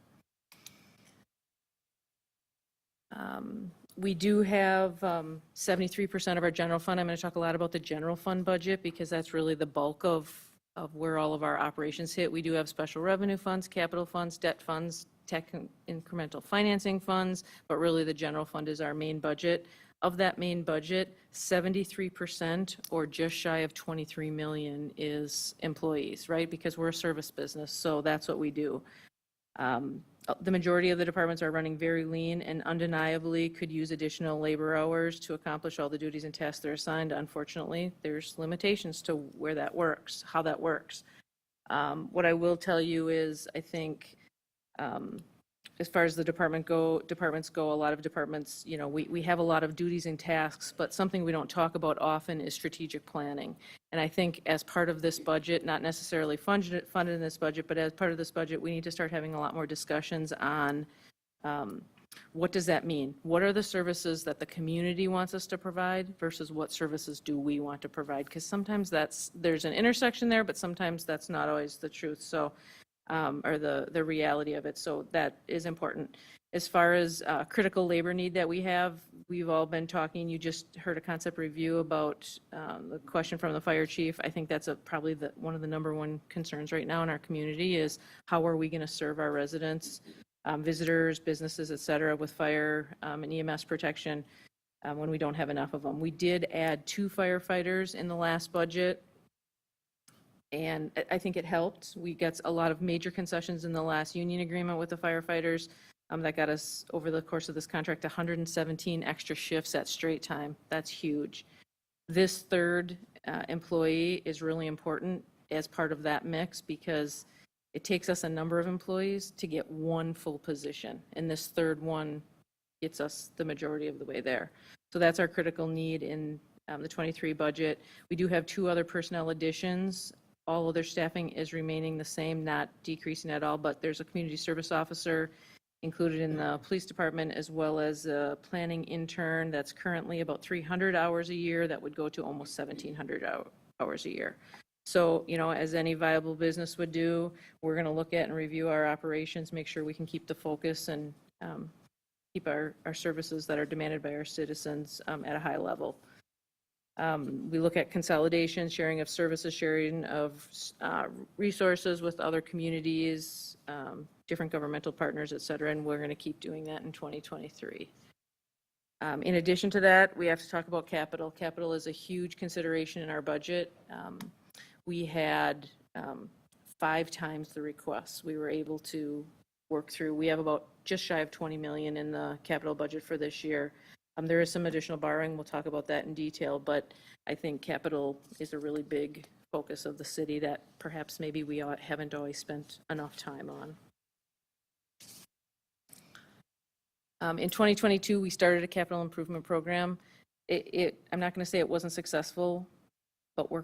We do have 73% of our general fund. I'm going to talk a lot about the general fund budget because that's really the bulk of where all of our operations hit. We do have special revenue funds, capital funds, debt funds, tech and incremental financing funds, but really the general fund is our main budget. Of that main budget, 73% or just shy of 23 million is employees, right? Because we're a service business, so that's what we do. The majority of the departments are running very lean and undeniably could use additional labor hours to accomplish all the duties and tasks they're assigned. Unfortunately, there's limitations to where that works, how that works. What I will tell you is I think as far as the departments go, a lot of departments, you know, we have a lot of duties and tasks, but something we don't talk about often is strategic planning. And I think as part of this budget, not necessarily funded in this budget, but as part of this budget, we need to start having a lot more discussions on what does that mean? What are the services that the community wants us to provide versus what services do we want to provide? Because sometimes there's an intersection there, but sometimes that's not always the truth. So or the reality of it. So that is important. As far as critical labor need that we've all been talking, you just heard a concept review about the question from the fire chief. I think that's probably one of the number one concerns right now in our community is how are we going to serve our residents, visitors, businesses, et cetera, with fire and EMS protection when we don't have enough of them. We did add 2 firefighters in the last budget. And I think it helped. We got a lot of major concessions in the last union agreement with the firefighters that got us, over the course of this contract, 117 extra shifts at straight time. That's huge. This third employee is really important as part of that mix because it takes us a number of employees to get one full position. And this third one gets us the majority of the way there. So that's our critical need in the 23 budget. We do have 2 other personnel additions. All other staffing is remaining the same, not decreasing at all, but there's a community service officer included in the police department as well as a planning intern that's currently about 300 hours a year that would go to almost 1,700 hours a year. So, you know, as any viable business would do, we're going to look at and review our operations, make sure we can keep the focus and keep our services that are demanded by our citizens at a high level. We look at consolidation, sharing of services, sharing of resources with other communities, different governmental partners, et cetera, and we're going to keep doing that in 2023. In addition to that, we have to talk about capital. Capital is a huge consideration in our budget. We had 5 times the requests we were able to work through. We have about just shy of 20 million in the capital budget for this year. There is some additional borrowing. We'll talk about that in detail, but I think capital is a really big focus of the city that perhaps maybe we haven't always spent enough time on. In 2022, we started a capital improvement program. I'm not going to say it wasn't successful, but we're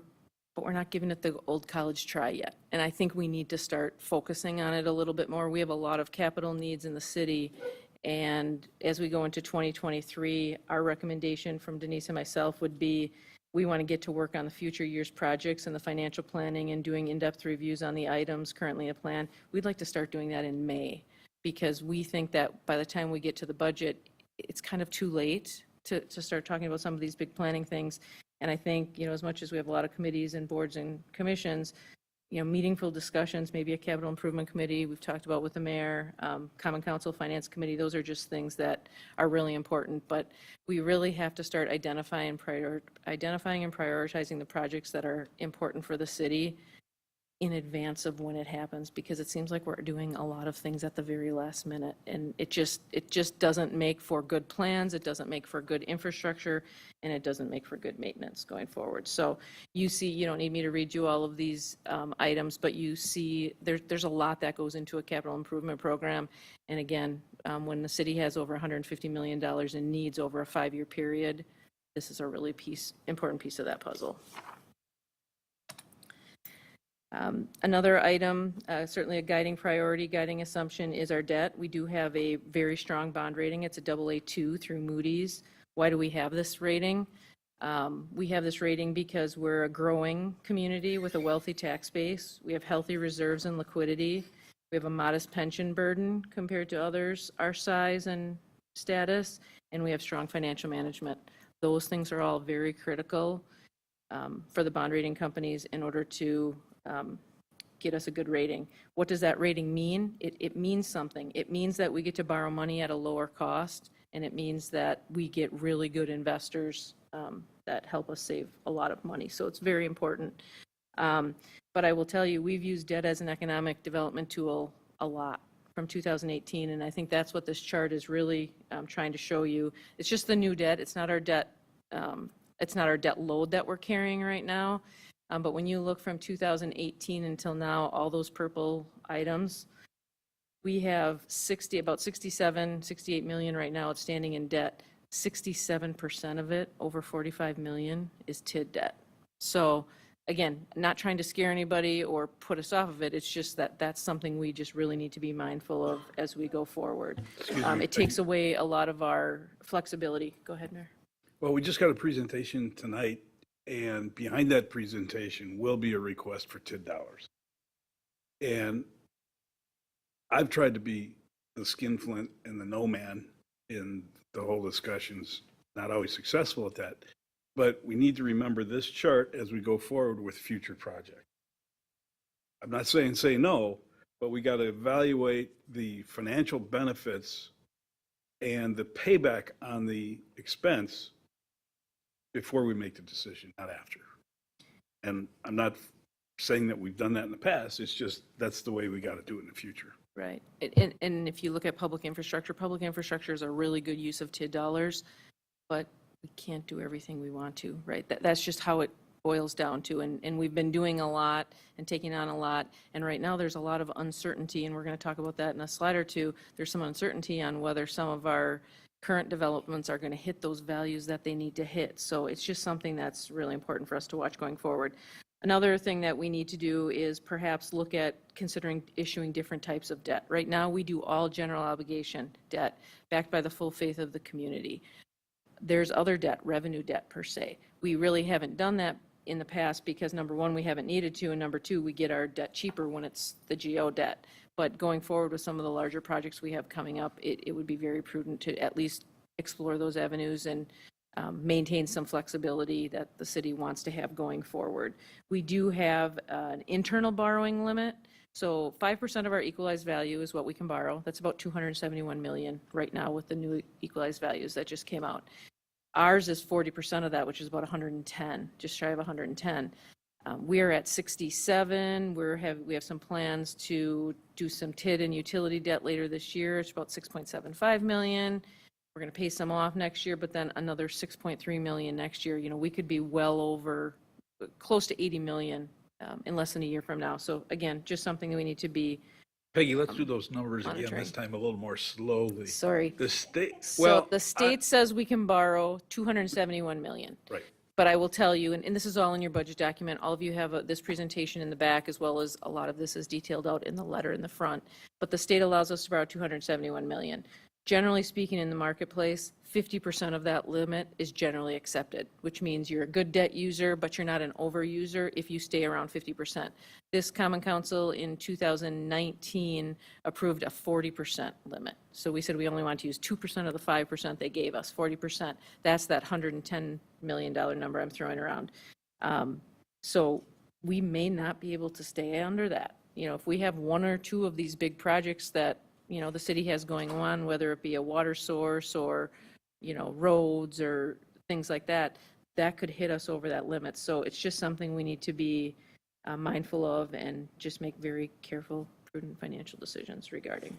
not giving it the old college try yet. And I think we need to start focusing on it a little bit more. We have a lot of capital needs in the city. And as we go into 2023, our recommendation from Denise and myself would be we want to get to work on the future year's projects and the financial planning and doing in-depth reviews on the items currently at plan. We'd like to start doing that in May because we think that by the time we get to the budget, it's kind of too late to start talking about some of these big planning things. And I think, as much as we have a lot of committees and boards and commissions, meaningful discussions, maybe a capital improvement committee, we've talked about with the mayor, common council, finance committee, those are just things that are really important. But we really have to start identifying and prioritizing the projects that are important for the city in advance of when it happens, because it seems like we're doing a lot of things at the very last minute, and it just doesn't make for good plans, it doesn't make for good infrastructure, and it doesn't make for good maintenance going forward. So you see, you don't need me to read you all of these items, but you see there's a lot that goes into a capital improvement program. And again, when the city has over $150 million in needs over a 5-year period, this is a really important piece of that puzzle. Another item, certainly a guiding priority, guiding assumption, is our debt. We do have a very strong bond rating. It's a AA2 through Moody's. Why do we have this rating? We have this rating because we're a growing community with a wealthy tax base. We have healthy reserves and liquidity. We have a modest pension burden compared to others our size and status, and we have strong financial management. Those things are all very critical for the bond rating companies in order to get us a good rating. What does that rating mean? It means something. It means that we get to borrow money at a lower cost, and it means that we get really good investors that help us save a lot of money. So it's very important. But I will tell you, we've used debt as an economic development tool a lot from 2018, and I think that's what this chart is really trying to show you. It's just the new debt. It's not our debt. It's not our debt load that we're carrying right now. But when you look from 2018 until now, all those purple items, we have about 68 million right now outstanding in debt. 67% of it, over 45 million, is TID debt. So again, not trying to scare anybody or put us off of it. It's just that that's something we just really need to be mindful of as we go forward. It takes away a lot of our flexibility. Go ahead, Mayor. Well, we just got a presentation tonight, and behind that presentation will be a request for $10. And I've tried to be the skinflint and the no man in the whole discussions, not always successful at that. But we need to remember this chart as we go forward with future projects. I'm not saying say no, but we got to evaluate the financial benefits and the payback on the expense before we make the decision, not after. And I'm not saying that we've done that in the past. It's just that's the way we got to do it in the future. Right. And if you look at public infrastructure is a really good use of TID dollars, but we can't do everything we want to, right? That's just how it boils down to. And we've been doing a lot and taking on a lot. And right now there's a lot of uncertainty, and we're going to talk about that in a slide or two. There's some uncertainty on whether some of our current developments are going to hit those values that they need to hit. So it's just something that's really important for us to watch going forward. Another thing that we need to do is perhaps look at considering issuing different types of debt. Right now, we do all general obligation debt backed by the full faith of the community. There's other debt, revenue debt per se. We really haven't done that in the past because, number one, we haven't needed to, and number two, we get our debt cheaper when it's the GO debt. But going forward with some of the larger projects we have coming up, it would be very prudent to at least explore those avenues and maintain some flexibility that the city wants to have going forward. We do have an internal borrowing limit. So 5% of our equalized value is what we can borrow. That's about $271 million right now with the new equalized values that just came out. Ours is 40% of that, which is about 110, just shy of 110. We are at 67. We have some plans to do some TID and utility debt later this year. It's about 6.75 million. We're going to pay some off next year, but then another 6.3 million next year. You know, we could be well over, close to 80 million in less than a year from now. So again, just something that we need to be. Peggy, let's do those numbers monitoring. again, this time a little more slowly. Sorry. The state, So the state says we can borrow 271 million. Right. But I will tell you, and this is all in your budget document, all of you have this presentation in the back, as well as a lot of this is detailed out in the letter in the front. But the state allows us to borrow 271 million. Generally speaking, in the marketplace, 50% of that limit is generally accepted, which means you're a good debt user, but you're not an overuser if you stay around 50%. This Common Council in 2019 approved a 40% limit. So we said we only want to use 2% of the 5% they gave us, 40%. That's that $110 million number I'm throwing around. So we may not be able to stay under that. You know, if we have one or two of these big projects that, you know, the city has going on, whether it be a water source or, you know, roads or things like that, that could hit us over that limit. So it's just something we need to be mindful of and just make very careful, prudent financial decisions regarding.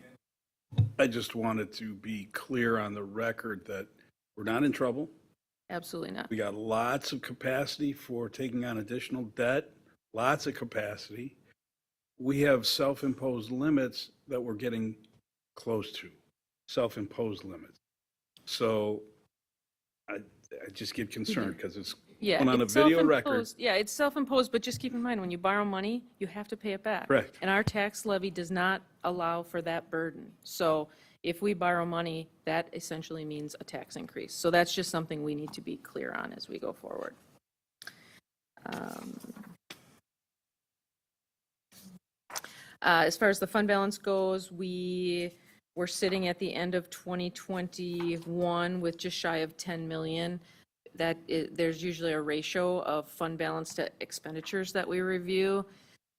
I just wanted to be clear on the record that we're not in trouble. Absolutely not. We got lots of capacity for taking on additional debt, lots of capacity. We have self-imposed limits that we're getting close to, self-imposed limits. So I just get concerned because it's going on a it's video record. self-imposed. Yeah, it's self-imposed, but just keep in mind, when you borrow money, you have to pay it back. Correct. And our tax levy does not allow for that burden. So if we borrow money, that essentially means a tax increase. So that's just something we need to be clear on as we go forward. As far as the fund balance goes, we're sitting at the end of 2021 with just shy of 10 million. There's usually a ratio of fund balance to expenditures that we review.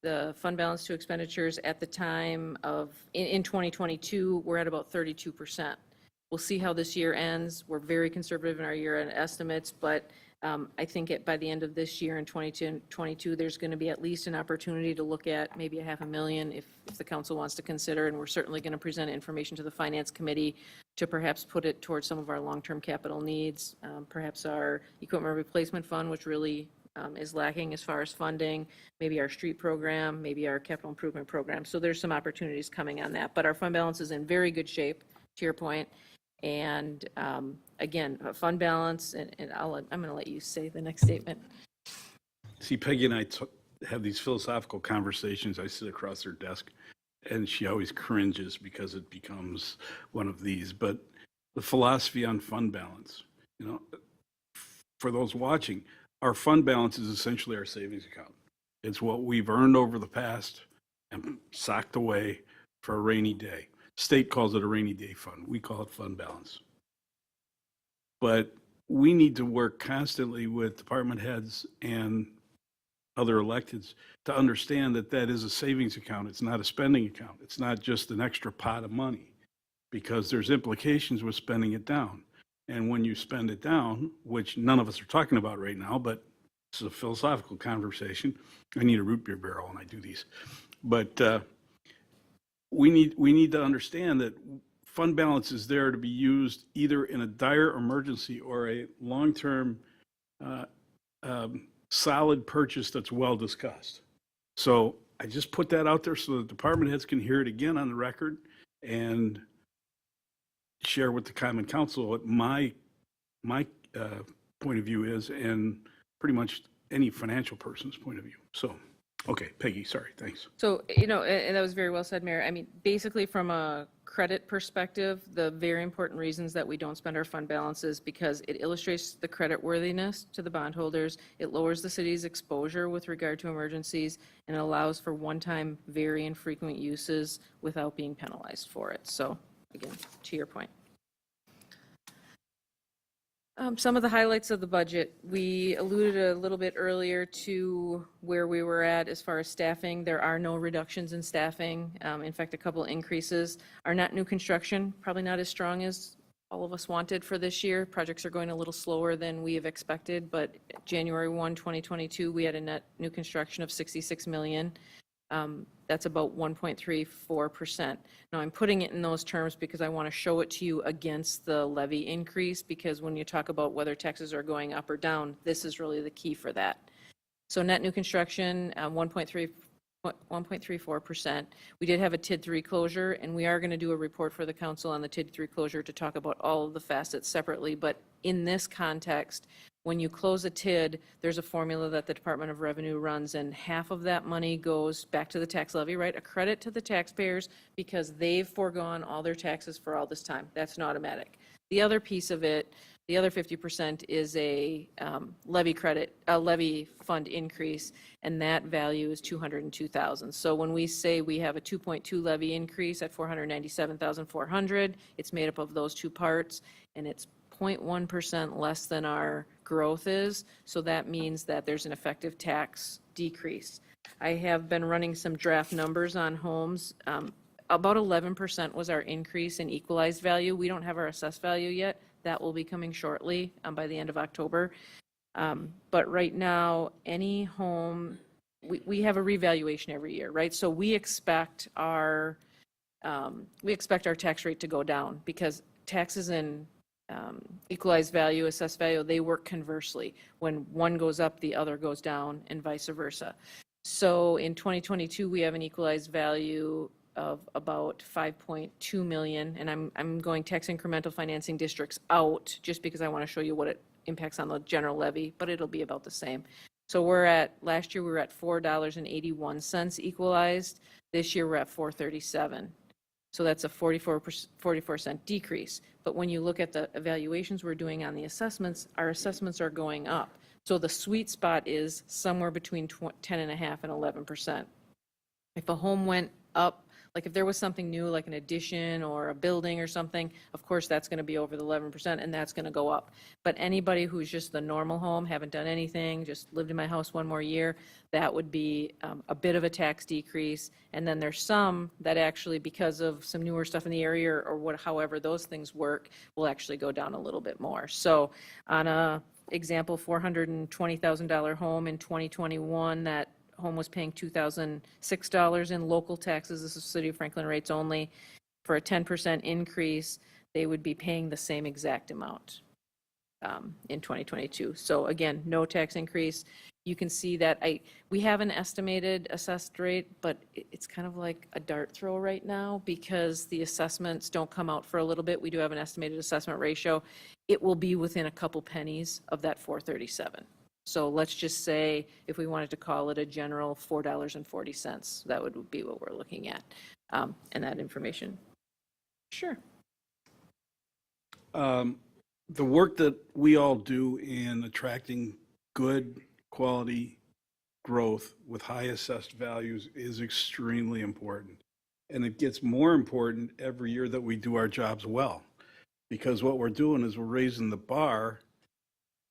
The fund balance to expenditures at the time of, in 2022, we're at about 32%. We'll see how this year ends. We're very conservative in our year-end estimates, but I think by the end of this year in 2022, there's going to be at least an opportunity to look at maybe $500,000 if the council wants to consider, and we're certainly going to present information to the Finance Committee to perhaps put it towards some of our long-term capital needs, perhaps our equipment replacement fund, which really is lacking as far as funding, maybe our street program, maybe our capital improvement program. So there's some opportunities coming on that, but our fund balance is in very good shape, to your point. And again, fund balance, and I'm going to let you say the next statement. See, Peggy and I have these philosophical conversations. I sit across her desk, and she always cringes because it becomes one of these. But the philosophy on fund balance, you know, for those watching, our fund balance is essentially our savings account. It's what we've earned over the past and socked away for a rainy day. State calls it a rainy day fund. We call it fund balance. But we need to work constantly with department heads and other electeds to understand that that is a savings account. It's not a spending account. It's not just an extra pot of money, because there's implications with spending it down. And when you spend it down, which none of us are talking about right now, but this is a philosophical conversation. I need a root beer barrel when I do these. But we need to understand that fund balance is there to be used either in a dire emergency or a long-term solid purchase that's well discussed. So I just put that out there so the department heads can hear it again on the record and share with the Common Council what my point of view is, and pretty much any financial person's point of view. So. Okay, Peggy, sorry, thanks. So, you know, and that was very well said, Mayor. I mean, basically from a credit perspective, the very important reasons that we don't spend our fund balance is because it illustrates the credit worthiness to the bondholders, it lowers the city's exposure with regard to emergencies, and it allows for one-time, very infrequent uses without being penalized for it. So, again, to your point. Some of the highlights of the budget. We alluded a little bit earlier to where we were at as far as staffing. There are no reductions in staffing. In fact, a couple increases. Our net new construction, probably not as strong as all of us wanted for this year. Projects are going a little slower than we have expected, but January 1, 2022, we had a net new construction of 66 million. That's about 1.34%. Now, I'm putting it in those terms because I want to show it to you against the levy increase, because when you talk about whether taxes are going up or down, this is really the key for that. So net new construction, 1.34%. We did have a TID 3 closure, and we are going to do a report for the council on the TID 3 closure to talk about all of the facets separately. But in this context, When you close a TID, there's a formula that the Department of Revenue runs, and half of that money goes back to the tax levy, right? A credit to the taxpayers because they've foregone all their taxes for all this time. That's an automatic. The other piece of it, the other 50% is a levy credit, a levy fund increase, and that value is $202,000. So when we say we have a 2.2 levy increase at $497,400, it's made up of those two parts, and it's 0.1% less than our growth is. So that means that there's an effective tax decrease. I have been running some draft numbers on homes. About 11% was our increase in equalized value. We don't have our assessed value yet. That will be coming shortly by the end of October. But right now, any home, we have a revaluation every year, right? So we expect our tax rate to go down because taxes in equalized value, assessed value, they work conversely. When one goes up, the other goes down, and vice versa. So in 2022, we have an equalized value of about 5.2 million, and I'm going tax incremental financing districts out just because I want to show you what it impacts on the general levy, but it'll be about the same. So last year we were at $4.81 equalized. This year we're at $4.37. So that's a 44% decrease. But when you look at the evaluations we're doing on the assessments, our assessments are going up. So the sweet spot is somewhere between 10.5% and 11%. If a home went up, like if there was something new, like an addition or a building or something, of course that's going to be over the 11% and that's going to go up. But anybody who's just the normal home, haven't done anything, just lived in my house one more year, that would be a bit of a tax decrease. And then there's some that actually, because of some newer stuff in the area or however those things work, will actually go down a little bit more. So on a example, $420,000 home in 2021, that home was paying $2,006 in local taxes. This is City of Franklin rates only. For a 10% increase, they would be paying the same exact amount in 2022. So again, no tax increase. You can see that we have an estimated assessed rate, but it's kind of like a dart throw right now because the assessments don't come out for a little bit. We do have an estimated assessment ratio. It will be within a couple pennies of that 437. So let's just say if we wanted to call it a general $4.40, that would be what we're looking at. And that information. Sure. The work that we all do in attracting good quality growth with high assessed values is extremely important. And it gets more important every year that we do our jobs well. Because what we're doing is we're raising the bar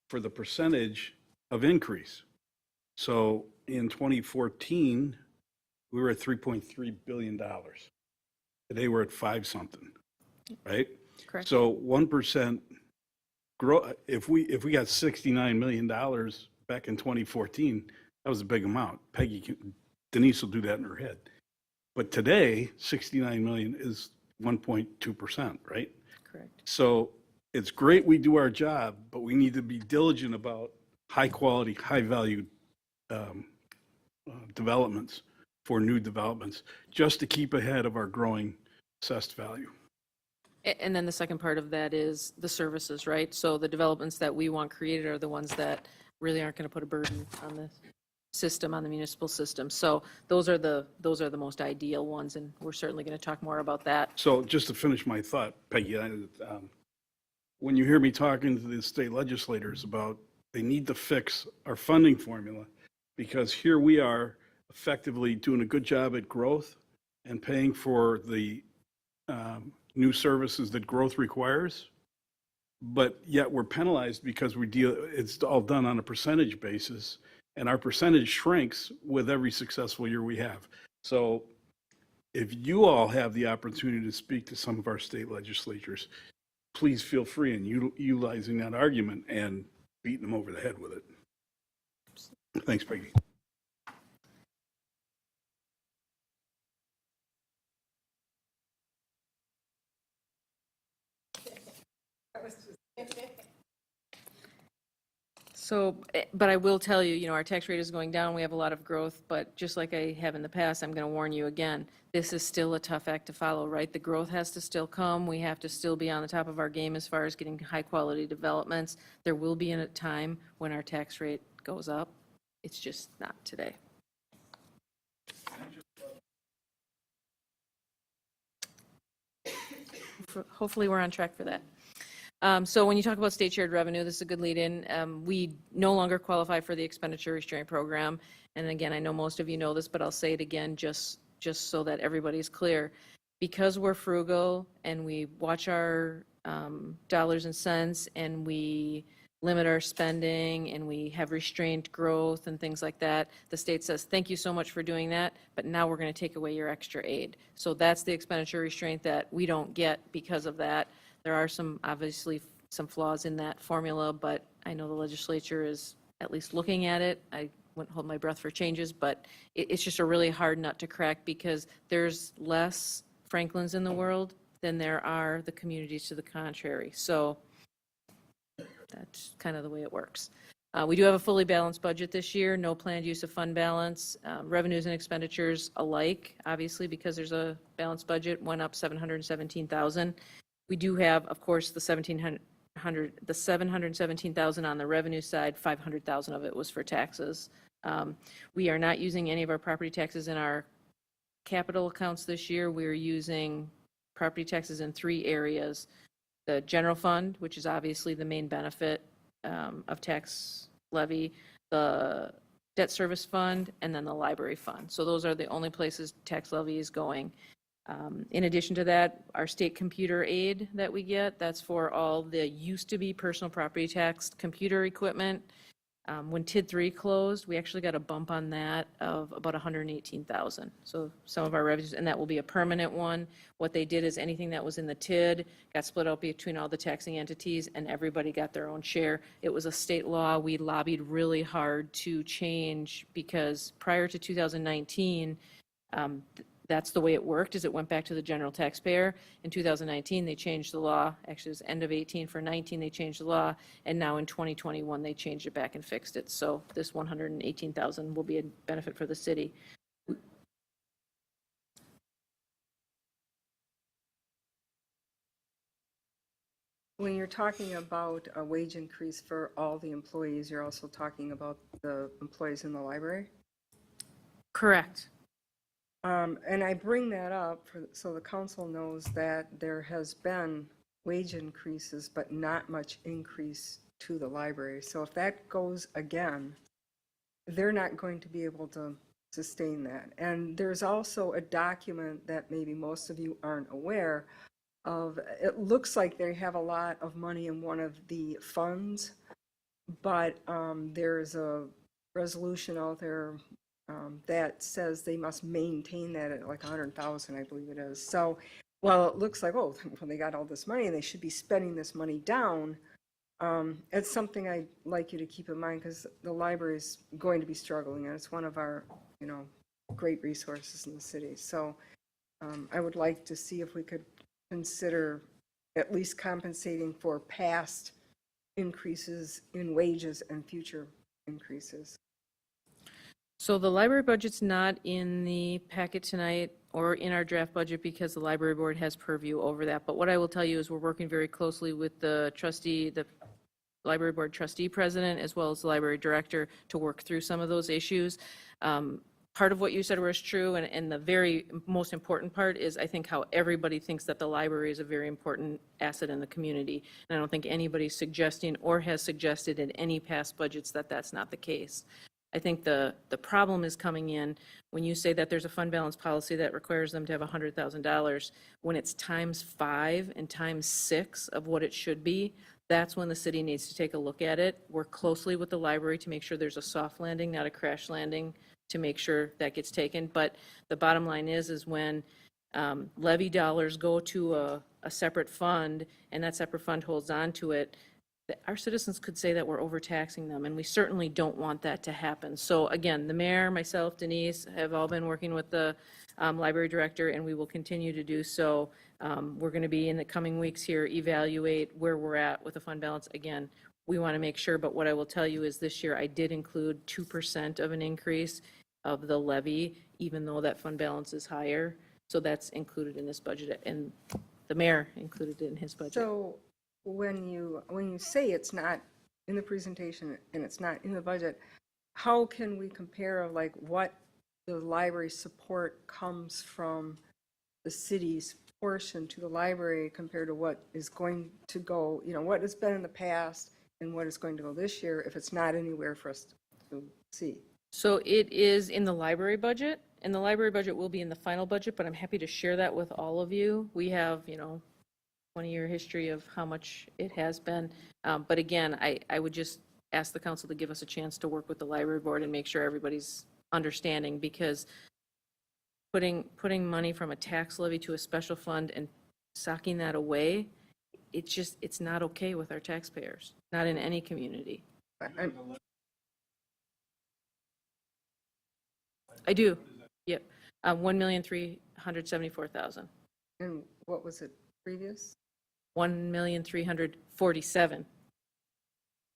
for the percentage of increase. So in 2014, we were at $3.3 billion. Today we're at 5 something, right? Correct. So 1% grow. If we got $69 million back in 2014, that was a big amount. Denise will do that in her head. But today, 69 million is 1.2%, right? Correct. So it's great we do our job, but we need to be diligent about high quality, high value developments for new developments, just to keep ahead of our growing assessed value. And then the second part of that is the services, right? So the developments that we want created are the ones that really aren't going to put a burden on the system, on the municipal system. So those are the most ideal ones, and we're certainly going to talk more about that. So just to finish my thought, Peggy, when you hear me talking to the state legislators about they need to fix our funding formula, because here we are effectively doing a good job at growth and paying for the new services that growth requires, but yet we're penalized because it's all done on a percentage basis, and our percentage shrinks with every successful year we have. So if you all have the opportunity to speak to some of our state legislatures, please feel free in utilizing that argument and beating them over the head with it. Thanks, Peggy. So, but I will tell you, our tax rate is going down. We have a lot of growth, but just like I have in the past, I'm going to warn you again, this is still a tough act to follow, right? The growth has to still come. We have to still be on the top of our game as far as getting high-quality developments. There will be a time when our tax rate goes up. It's just not today. Hopefully, we're on track for that. So when you talk about state shared revenue, this is a good lead in. We no longer qualify for the expenditure restraint program. And again, I know most of you know this, but I'll say it again just so that everybody's clear. Because we're frugal and we watch our dollars and cents and we limit our spending and we have restrained growth and things like that, the state says, thank you so much for doing that, but now we're going to take away your extra aid. So that's the expenditure restraint that we don't get because of that. There are obviously some flaws in that formula, but I know the legislature is at least looking at it. I wouldn't hold my breath for changes, but it's just a really hard nut to crack because there's less Franklins in the world than there are the communities to the contrary. So that's kind of the way it works. We do have a fully balanced budget this year, no planned use of fund balance. Revenues and expenditures alike, obviously, because there's a balanced budget, went up $717,000. We do have, of course, the $717,000 on the revenue side. $500,000 of it was for taxes. We are not using any of our property taxes in our capital accounts this year. We're using property taxes in 3 areas: the general fund, which is obviously the main benefit of tax levy, the debt service fund, and then the library fund. So those are the only places tax levy is going. In addition to that, our state computer aid that we get, that's for all the used-to-be personal property tax computer equipment. When TID 3 closed, we actually got a bump on that of about $118,000. So some of our revenues, and that will be a permanent one. What they did is anything that was in the TID got split out between all the taxing entities, and everybody got their own share. It was a state law. We lobbied really hard to change because prior to 2019, that's the way it worked, is it went back to the general taxpayer. In 2019, they changed the law. Actually, it was end of 18 for 19, they changed the law. And now in 2021, they changed it back and fixed it. So this $118,000 will be a benefit for the city. When you're talking about a wage increase for all the employees, you're also talking about the employees in the library? Correct. And I bring that up so the council knows that there has been wage increases, but not much increase to the library. So if that goes again, they're not going to be able to sustain that. And there's also a document that maybe most of you aren't aware of. It looks like they have a lot of money in one of the funds, but there's a resolution out there that says they must maintain that at like 100,000, I believe it is. So while it looks like, oh, well, they got all this money and they should be spending this money down, it's something I'd like you to keep in mind because the library is going to be struggling and it's one of our, great resources in the city. So I would like to see if we could consider at least compensating for past increases in wages and future increases. So the library budget's not in the packet tonight or in our draft budget because the library board has purview over that. But what I will tell you is we're working very closely with the library board trustee president, as well as the library director to work through some of those issues. Part of what you said was true, and the very most important part is I think how everybody thinks that the library is a very important asset in the community. And I don't think anybody's suggesting or has suggested in any past budgets that that's not the case. I think the problem is coming in when you say that there's a fund balance policy that requires them to have $100,000, when it's times 5 and times 6 of what it should be. That's when the city needs to take a look at it, work closely with the library to make sure there's a soft landing, not a crash landing, to make sure that gets taken. But the bottom line is when levy dollars go to a separate fund and that separate fund holds on to it, our citizens could say that we're overtaxing them, and we certainly don't want that to happen. So again, the mayor, myself, Denise, have all been working with the library director, and we will continue to do so. We're going to be in the coming weeks here evaluate where we're at with the fund balance. Again, we want to make sure, but what I will tell you is this year I did include 2% of an increase of the levy, even though that fund balance is higher. So that's included in this budget, and the mayor included it in his budget. So when you say it's not in the presentation and it's not in the budget, how can we compare of like what the library support comes from the city's portion to the library compared to what is going to go, what has been in the past and what is going to go this year if it's not anywhere for us to see? So it is in the library budget, and the library budget will be in the final budget, but I'm happy to share that with all of you. We have, 20-year history of how much it has been. But again, I would just ask the council to give us a chance to work with the library board and make sure everybody's understanding, because putting money from a tax levy to a special fund and socking that away, it's not okay with our taxpayers, not in any community. I do, yep. 1,374,000. And what was it previous? 1,347,000.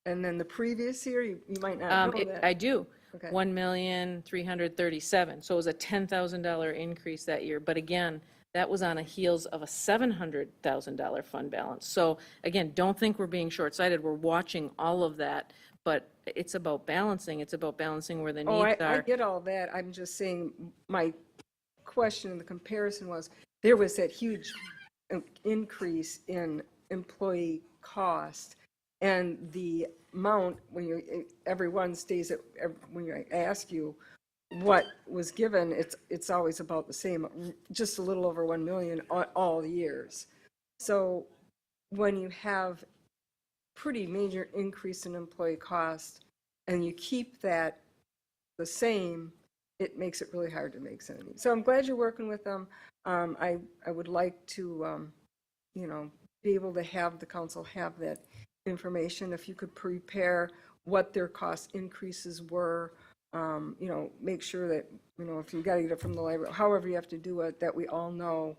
And then the previous year, you might not know that. I do. Okay. 1,337,000. So it was a $10,000 increase that year. But again, that was on the heels of a $700,000 fund balance. So again, don't think we're being short-sighted. We're watching all of that, but it's about balancing. It's about balancing where the needs I are. get all that. I'm just saying my question in the comparison was there was that huge increase in employee cost, and the amount when everyone stays at when I ask you what was given, it's always about the same, just a little over 1 million all years. So when you have pretty major increase in employee cost and you keep that the same, it makes it really hard to make sense. So I'm glad you're working with them. I would like to be able to have the council have that information. If you could prepare what their cost increases were, make sure that, if you got to get it from the library, however you have to do it, that we all know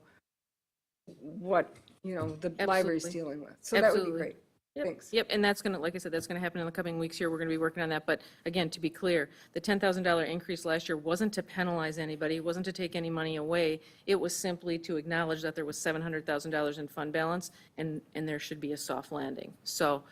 what, the library's dealing with. So that would be great. Yep. Thanks. Yep, and that's going to, like I said, that's going to happen in the coming weeks here. We're going to be working on that. But again, to be clear, the $10,000 increase last year wasn't to penalize anybody, wasn't to take any money away. It was simply to acknowledge that there was $700,000 in fund balance, and there should be a soft landing. So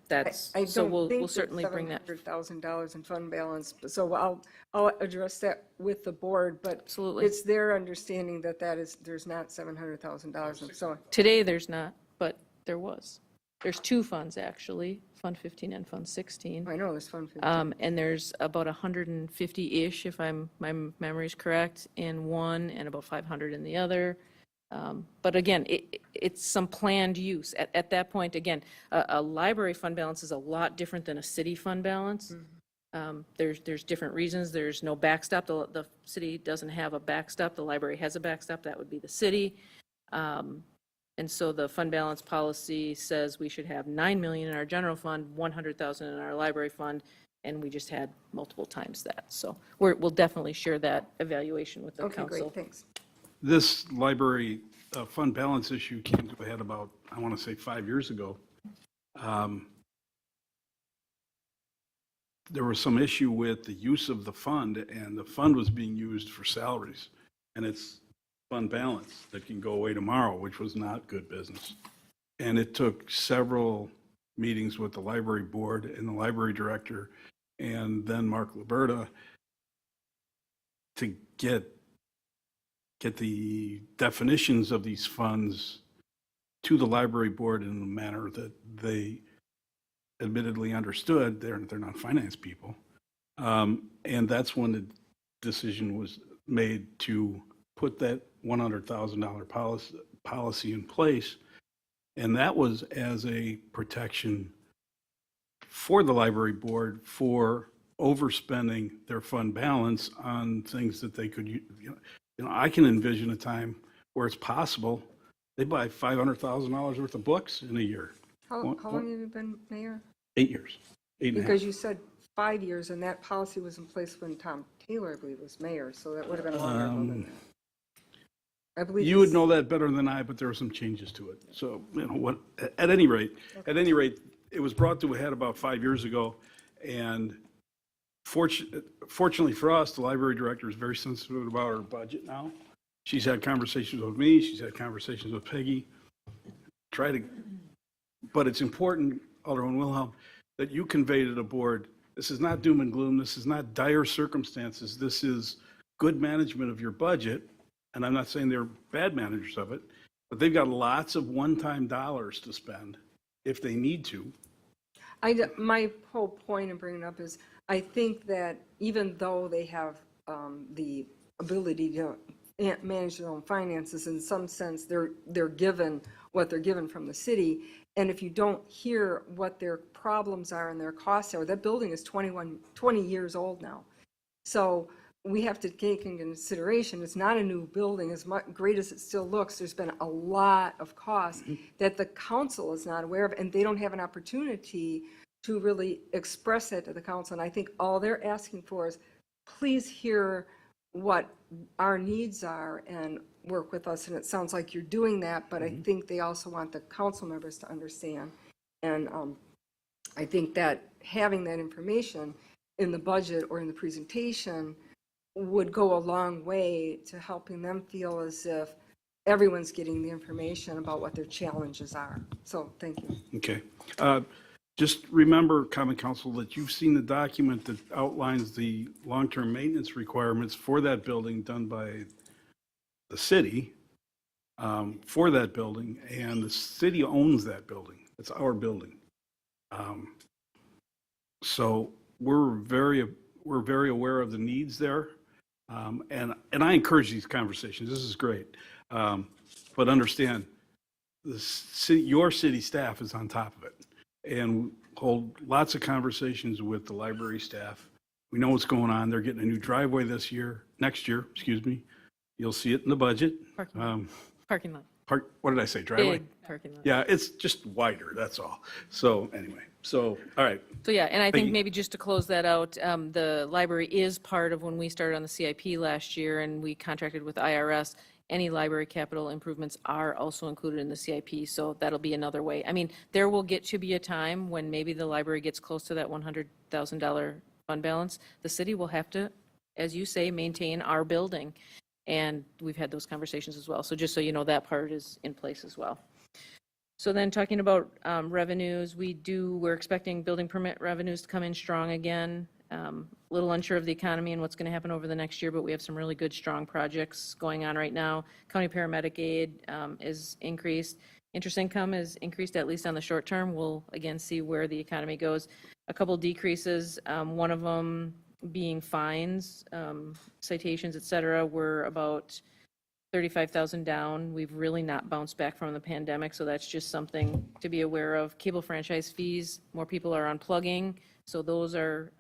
that's, I so don't think we'll certainly bring that. $700,000 in fund balance, so I'll address that with the board, but Absolutely. it's their understanding that there's not $700,000, and so. Today, there's not, but there was. There's two funds, actually, Fund 15 and Fund 16. I know there's Fund 15. And there's about 150-ish, if my memory's correct, in one, and about 500 in the other. But again, it's some planned use. At that point, again, a library fund balance is a lot different than a city fund balance. There's different reasons. There's no backstop. The city doesn't have a backstop. The library has a backstop. That would be the city. And so the fund balance policy says we should have 9 million in our general fund, 100,000 in our library fund, and we just had multiple times that. So we'll definitely share that evaluation with the council. Okay, great, thanks. This library fund balance issue came to a head about, I want to say, 5 years ago. There was some issue with the use of the fund, and the fund was being used for salaries. And it's fund balance that can go away tomorrow, which was not good business. And it took several meetings with the library board and the library director and then Mark Liberta to get the definitions of these funds to the library board in a manner that they admittedly understood. They're not finance people. And that's when the decision was made to put that $100,000 policy in place. And that was as a protection for the library board for overspending their fund balance on things that they could, I can envision a time where it's possible they buy $500,000 worth of books in a year. How long have you been mayor? 8 years. 8.5. Because you said 5 years, and that policy was in place when Tom Taylor, I believe, was mayor, so that would have been longer ago than that. I believe You would know that better than I, but there were some changes to it. So, at any rate, it was brought to a head about 5 years ago, and fortunately for us, the library director is very sensitive about our budget now. She's had conversations with me, she's had conversations with Peggy. But it's important, Alderman Wilhelm, that you convey to the board, this is not doom and gloom, this is not dire circumstances, this is good management of your budget, and I'm not saying they're bad managers of it, but they've got lots of one-time dollars to spend if they need to. My whole point in bringing it up is, I think that even though they have the ability to manage their own finances, in some sense, they're given what they're given from the city. And if you don't hear what their problems are and their costs are, that building is 20 years old now. So we have to take into consideration, it's not a new building, as great as it still looks, there's been a lot of costs that the council is not aware of, and they don't have an opportunity to really express that to the council. And I think all they're asking for is, please hear what our needs are and work with us. And it sounds like you're doing that, but I think they also want the council members to understand. And I think that having that information in the budget or in the presentation would go a long way to helping them feel as if everyone's getting the information about what their challenges are. So thank you. Okay. Just remember, Common Council, that you've seen the document that outlines the long-term maintenance requirements for that building done by the city for that building, and the city owns that building. It's our building. So we're very aware of the needs there, and I encourage these conversations. This is great, but understand, your city staff is on top of it, and hold lots of conversations with the library staff. We know what's going on. They're getting a new driveway next year, excuse me. You'll see it in the budget. Parking lot. What did I say, driveway? Big parking lot. Yeah, it's just wider, that's all. So anyway, all right. So yeah, and I Thank think you. maybe just to close that out, the library is part of when we started on the CIP last year and we contracted with IRS. Any library capital improvements are also included in the CIP, so that'll be another way. I mean, there will get to be a time when maybe the library gets close to that $100,000 fund balance. The city will have to, as you say, maintain our building. And we've had those conversations as well. So just so you know, that part is in place as well. So then talking about revenues, we're expecting building permit revenues to come in strong again. A little unsure of the economy and what's going to happen over the next year, but we have some really good, strong projects going on right now. County paramedic aid is increased. Interest income is increased, at least on the short term. We'll again see where the economy goes. A couple decreases, one of them being fines, citations, et cetera, we're about 35,000 down. We've really not bounced back from the pandemic, so that's just something to be aware of. Cable franchise fees, more people are unplugging, so those are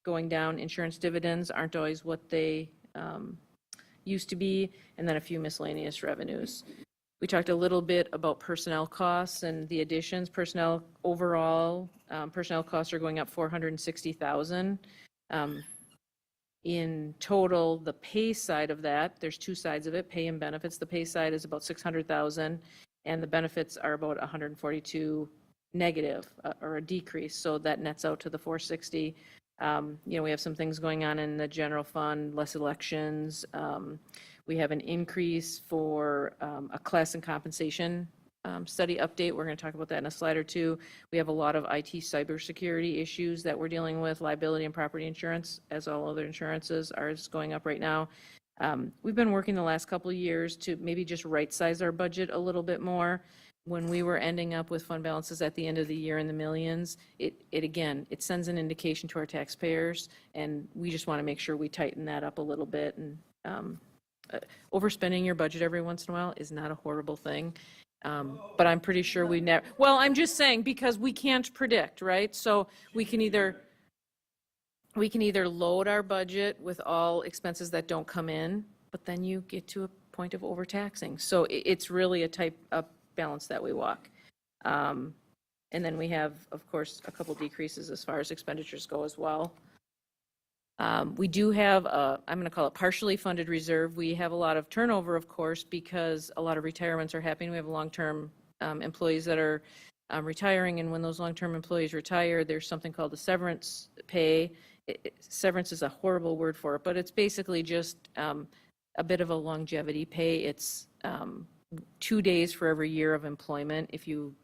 going down. Insurance dividends aren't always what they used to be, and then a few miscellaneous revenues. We talked a little bit about personnel costs and the additions. Personnel overall, personnel costs are going up 460,000. In total, the pay side of that, there's two sides of it, pay and benefits. The pay side is about 600,000 and the benefits are about 142 negative or a decrease. So that nets out to the 460. We have some things going on in the general fund, less elections. We have an increase for a class and compensation study update. We're going to talk about that in a slide or two. We have a lot of IT cybersecurity issues that we're dealing with, liability and property insurance, as all other insurances are going up right now. We've been working the last couple of years to maybe just right-size our budget a little bit more. When we were ending up with fund balances at the end of the year in the millions, it sends an indication to our taxpayers, and we just want to make sure we tighten that up a little bit. And overspending your budget every once in a while is not a horrible thing. But I'm pretty sure we never, well, I'm just saying because we can't predict, right? So we can either load our budget with all expenses that don't come in, but then you get to a point of overtaxing. So it's really a balance that we walk. And then we have, of course, a couple decreases as far as expenditures go as well. We do have I'm going to call it partially funded reserve. We have a lot of turnover, of course, because a lot of retirements are happening. We have long-term employees that are retiring, and when those long-term employees retire, there's something called the severance pay. Severance is a horrible word for it, but it's basically just a bit of a longevity pay. It's 2 days for every year of employment if you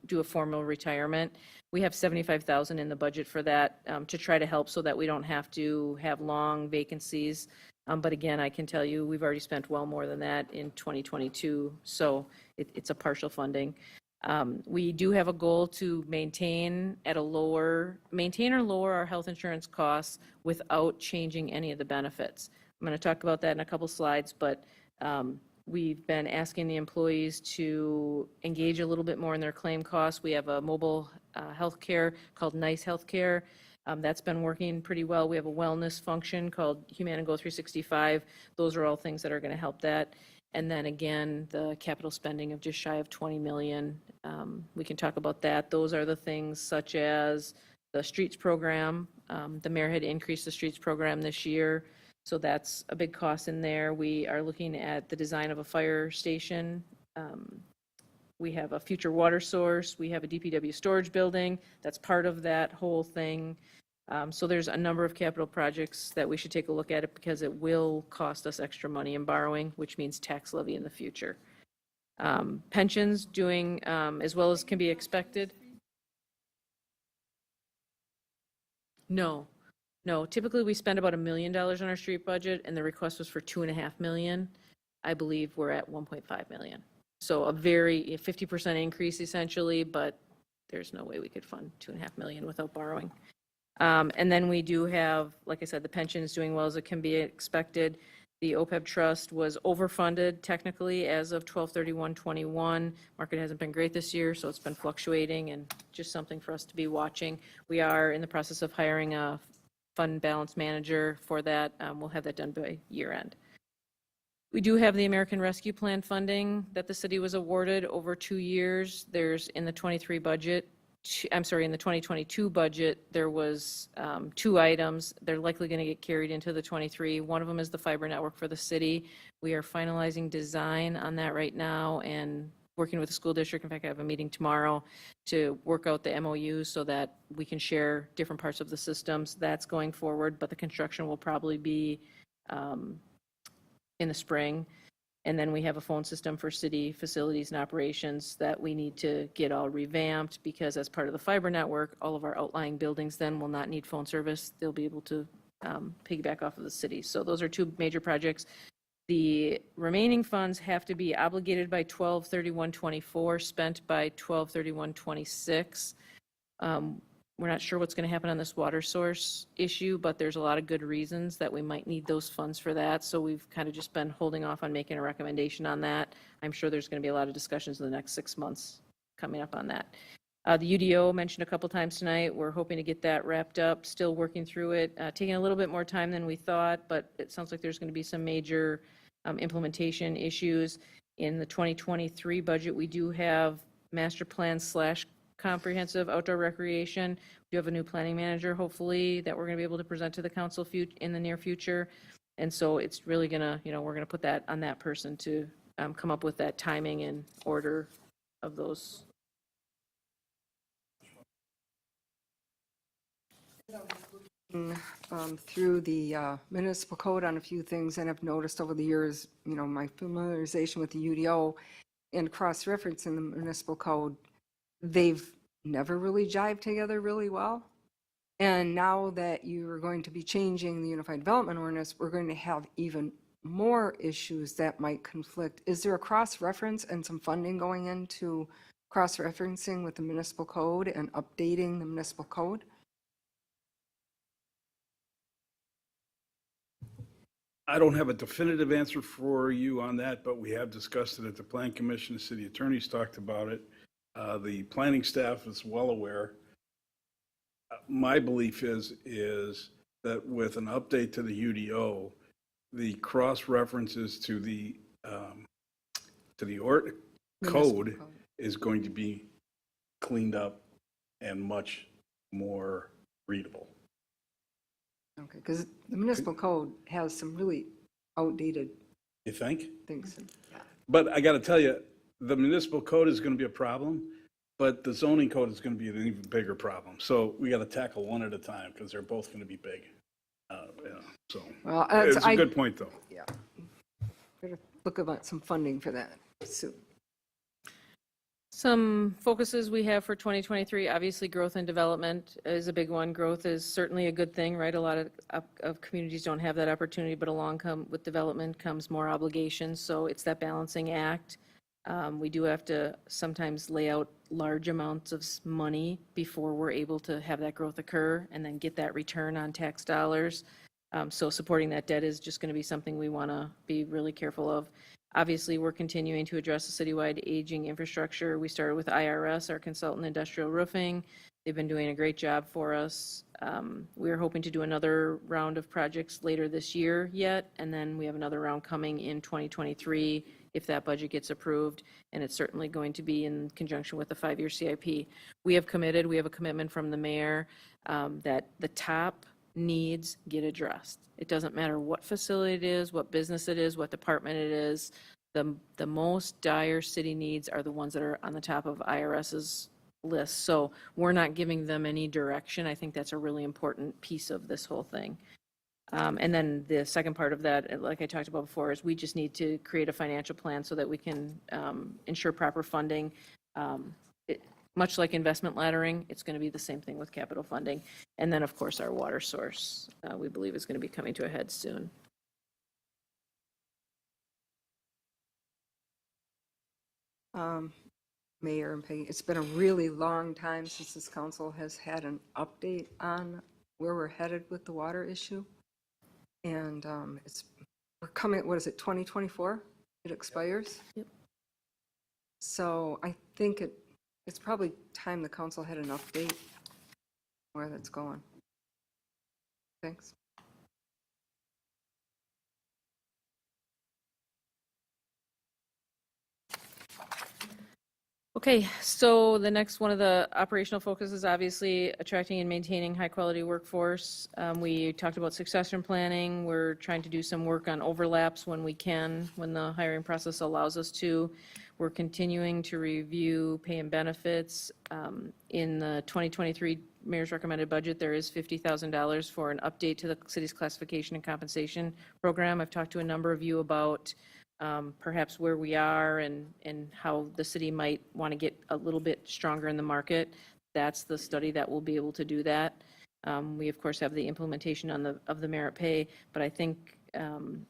do a formal retirement. We have $75,000 in the budget for that to try to help so that we don't have to have long vacancies. But again, I can tell you, we've already spent well more than that in 2022, so it's a partial funding. We do have a goal to maintain or lower our health insurance costs without changing any of the benefits. I'm going to talk about that in a couple slides, but we've been asking the employees to engage a little bit more in their claim costs. We have a mobile health care called Nice Healthcare. That's been working pretty well. We have a wellness function called Humana Go 365. Those are all things that are going to help that. And then again, the capital spending of just shy of 20 million. We can talk about that. Those are the things such as the streets program. The mayor had increased the streets program this year, so that's a big cost in there. We are looking at the design of a fire station. We have a future water source. We have a DPW storage building. That's part of that whole thing. So there's a number of capital projects that we should take a look at it because it will cost us extra money in borrowing, which means tax levy in the future. Pensions doing as well as can be expected. No. Typically we spend about $1 million on our street budget, and the request was for $2.5 million. I believe we're at $1.5 million. So a 50% increase essentially, but there's no way we could fund $2.5 million without borrowing. And then we do have, like I said, the pension is doing well as it can be expected. The OPEB trust was overfunded technically as of 12/31/21. Market hasn't been great this year, so it's been fluctuating and just something for us to be watching. We are in the process of hiring a fund balance manager for that. We'll have that done by year end. We do have the American Rescue Plan funding that the city was awarded over 2 years. There's in the 23 budget. In the 2022 budget, there was 2 items. They're likely going to get carried into the 23. One of them is the fiber network for the city. We are finalizing design on that right now and working with the school district. In fact, I have a meeting tomorrow to work out the MOUs so that we can share different parts of the systems. That's going forward, but the construction will probably be in the spring. And then we have a phone system for city facilities and operations that we need to get all revamped because as part of the fiber network, all of our outlying buildings then will not need phone service. They'll be able to piggyback off of the city. So those are 2 major projects. The remaining funds have to be obligated by 12/31/24, spent by 12/31/26. We're not sure what's going to happen on this water source issue, but there's a lot of good reasons that we might need those funds for that. So we've kind of just been holding off on making a recommendation on that. I'm sure there's going to be a lot of discussions in the next 6 months coming up on that. The UDO mentioned a couple times tonight. We're hoping to get that wrapped up, still working through it, taking a little bit more time than we thought, but it sounds like there's going to be some major implementation issues. In the 2023 budget, we do have master plan / comprehensive outdoor recreation. We do have a new planning manager, hopefully, that we're going to be able to present to the council in the near future. And so it's really going to, we're going to put that on that person to come up with that timing and order of those. Through the municipal code on a few things, and I've noticed over the years, my familiarization with the UDO and cross-referencing the municipal code, they've never really jived together really well. And now that you are going to be changing the Unified Development Ordinance, we're going to have even more issues that might conflict. Is there a cross-reference and some funding going into cross-referencing with the municipal code and updating the municipal code? I don't have a definitive answer for you on that, but we have discussed it at the Plan Commission. The city attorneys talked about it. The planning staff is well aware. My belief is that with an update to the UDO, the cross references to the code is going to be cleaned up and much more readable. Okay, because the municipal code has some really outdated You think? things. But I got to tell you, the municipal code is going to be a problem but the zoning code is going to be an even bigger problem. So we got to tackle one at a time because they're both going to be big. So Well, it's a good point, though. Yeah. Better look about some funding for that soon. Some focuses we have for 2023, obviously growth and development is a big one. Growth is certainly a good thing, right? A lot of communities don't have that opportunity, but with development comes more obligations. So it's that balancing act. We do have to sometimes lay out large amounts of money before we're able to have that growth occur and then get that return on tax dollars. So supporting that debt is just going to be something we want to be really careful of. Obviously, we're continuing to address the citywide aging infrastructure. We started with IRS, our consultant industrial roofing. They've been doing a great job for us. We're hoping to do another round of projects later this year yet, and then we have another round coming in 2023 if that budget gets approved, and it's certainly going to be in conjunction with the 5-year CIP. We have a commitment from the mayor that the top needs get addressed. It doesn't matter what facility it is, what business it is, what department it is. The most dire city needs are the ones that are on the top of IRS's list. So we're not giving them any direction. I think that's a really important piece of this whole thing. And then the second part of that, like I talked about before, is we just need to create a financial plan so that we can ensure proper funding. Much like investment laddering, it's going to be the same thing with capital funding. And then, of course, our water source, we believe, is going to be coming to a head soon. Mayor and Peggy, it's been a really long time since this council has had an update on where we're headed with the water issue. And we're coming, what is it, 2024? It expires? Yep. So I think it's probably time the council had an update where that's going. Thanks. Okay, so the next one of the operational focus is obviously attracting and maintaining high-quality workforce. We talked about succession planning. We're trying to do some work on overlaps when we can, when the hiring process allows us to. We're continuing to review pay and benefits. In the 2023 Mayor's recommended budget, there is $50,000 for an update to the city's classification and compensation program. I've talked to a number of you about perhaps where we are and how the city might want to get a little bit stronger in the market. That's the study that will be able to do that. We, of course, have the implementation of the merit pay, but I think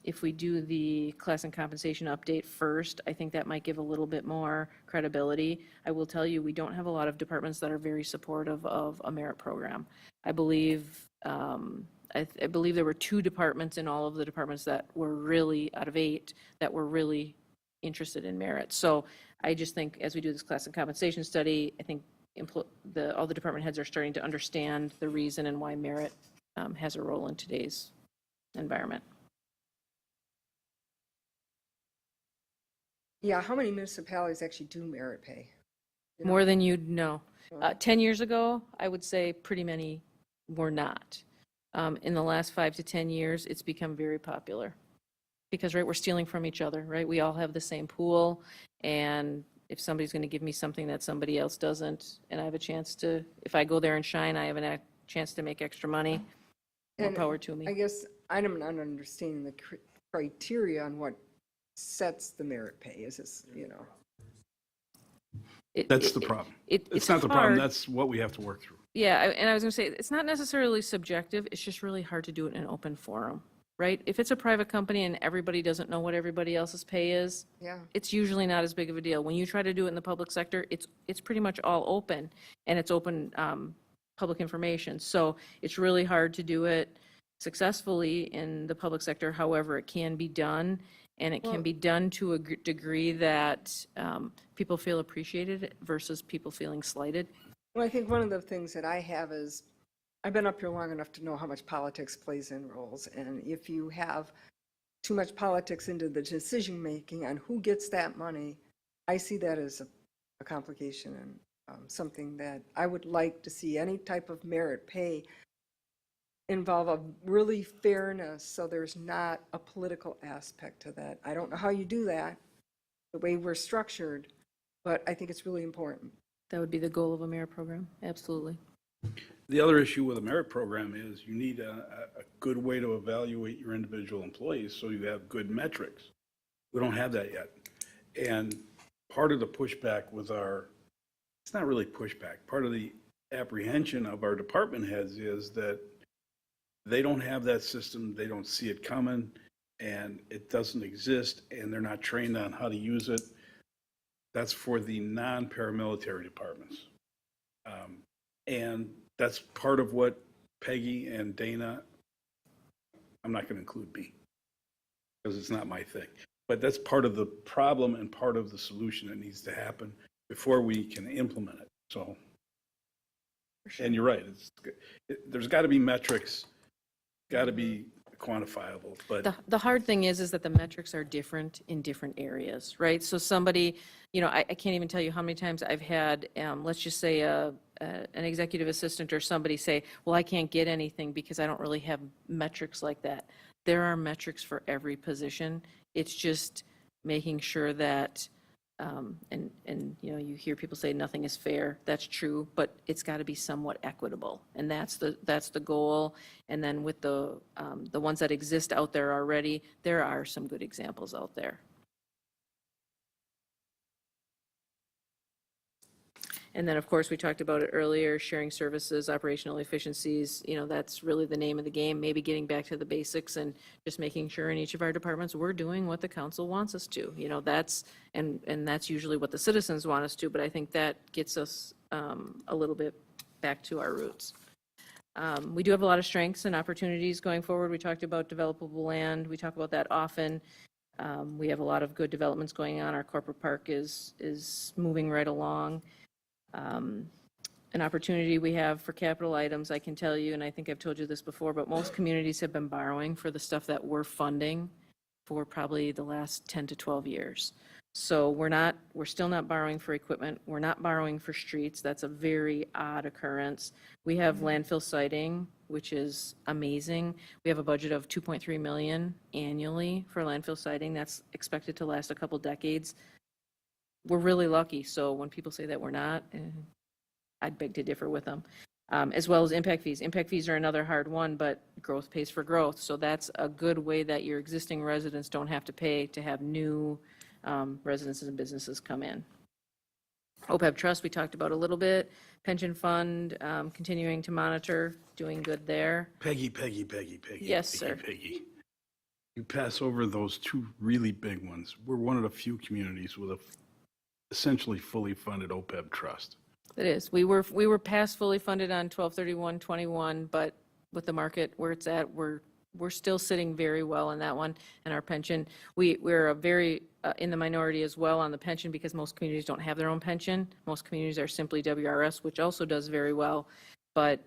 if we do the class and compensation update first, I think that might give a little bit more credibility. I will tell you, we don't have a lot of departments that are very supportive of a merit program. I believe I believe there were 2 departments in all of the departments that were really, out of 8, that were really interested in merit. So I just think as we do this class and compensation study, I think all the department heads are starting to understand the reason and why merit has a role in today's environment. Yeah, how many municipalities actually do merit pay? You know? More than you'd know. 10 years ago, I would say pretty many were not. In the last 5 to 10 years, it's become very popular because, right, we're stealing from each other, right? We all have the same pool, and if somebody's going to give me something that somebody else doesn't, and I have a chance to, if I go there and shine, I have a chance to make extra money, more power to me. I guess I'm not understanding the criteria on what sets the merit pay. Is this, you know? That's the problem. It's not the problem. That's what we have to work through. Yeah, and I was going to say, it's not necessarily subjective. It's just really hard to do it in an open forum, right? If it's a private company and everybody doesn't know what everybody else's pay is, Yeah. it's usually not as big of a deal. When you try to do it in the public sector, it's pretty much all open, and it's open public information. So it's really hard to do it successfully in the public sector. However, it can be done, and it can be done to a degree that people feel appreciated versus people feeling slighted. Well, I think one of the things that I have is, I've been up here long enough to know how much politics plays in roles. And if you have too much politics into the decision-making on who gets that money, I see that as a complication and something that I would like to see any type of merit pay involve a really fairness, so there's not a political aspect to that. I don't know how you do that, the way we're structured, but I think it's really important. That would be the goal of a merit program, absolutely. The other issue with a merit program is you need a good way to evaluate your individual employees so you have good metrics. We don't have that yet. And part of the pushback with it's not really pushback, part of the apprehension of our department heads is that they don't have that system, they don't see it coming, and it doesn't exist, and they're not trained on how to use it. That's for the non-paramilitary departments. And that's part of what Peggy and Dana, I'm not going to include me, because it's not my thing, but that's part of the problem and part of the solution that needs to happen before we can implement it. So, and you're right, there's got to be metrics, got to be quantifiable, but The hard thing is that the metrics are different in different areas, right? So somebody, I can't even tell you how many times I've had, let's just say an executive assistant or somebody say, well, I can't get anything because I don't really have metrics like that. There are metrics for every position. It's just making sure that, you hear people say nothing is fair. That's true, but it's got to be somewhat equitable, and that's the goal. And then with the ones that exist out there already, there are some good examples out there. And then, of course, we talked about it earlier, sharing services, operational efficiencies, that's really the name of the game, maybe getting back to the basics and just making sure in each of our departments, we're doing what the council wants us to. That's usually what the citizens want us to, but I think that gets us a little bit back to our roots. We do have a lot of strengths and opportunities going forward. We talked about developable land. We talk about that often. We have a lot of good developments going on. Our corporate park is moving right along. An opportunity we have for capital items, I can tell you, and I think I've told you this before, but most communities have been borrowing for the stuff that we're funding for probably the last 10 to 12 years. So we're still not borrowing for equipment. We're not borrowing for streets. That's a very odd occurrence. We have landfill siting, which is amazing. We have a budget of $2.3 million annually for landfill siting. That's expected to last a couple decades. We're really lucky. So when people say that we're not, I'd beg to differ with them. As well as impact fees. Impact fees are another hard one, but growth pays for growth. So that's a good way that your existing residents don't have to pay to have new residences and businesses come in. OPEB trust, we talked about a little bit. Pension fund, continuing to monitor, doing good there. Peggy. Yes, sir. Peggy. You pass over those two really big ones. We're one of the few communities with a essentially fully funded OPEB trust. It is. We were past fully funded on 12/31/21, but with the market where it's at, we're still sitting very well in that one. And our pension, we're a very in the minority as well on the pension because most communities don't have their own pension. Most communities are simply WRS, which also does very well. But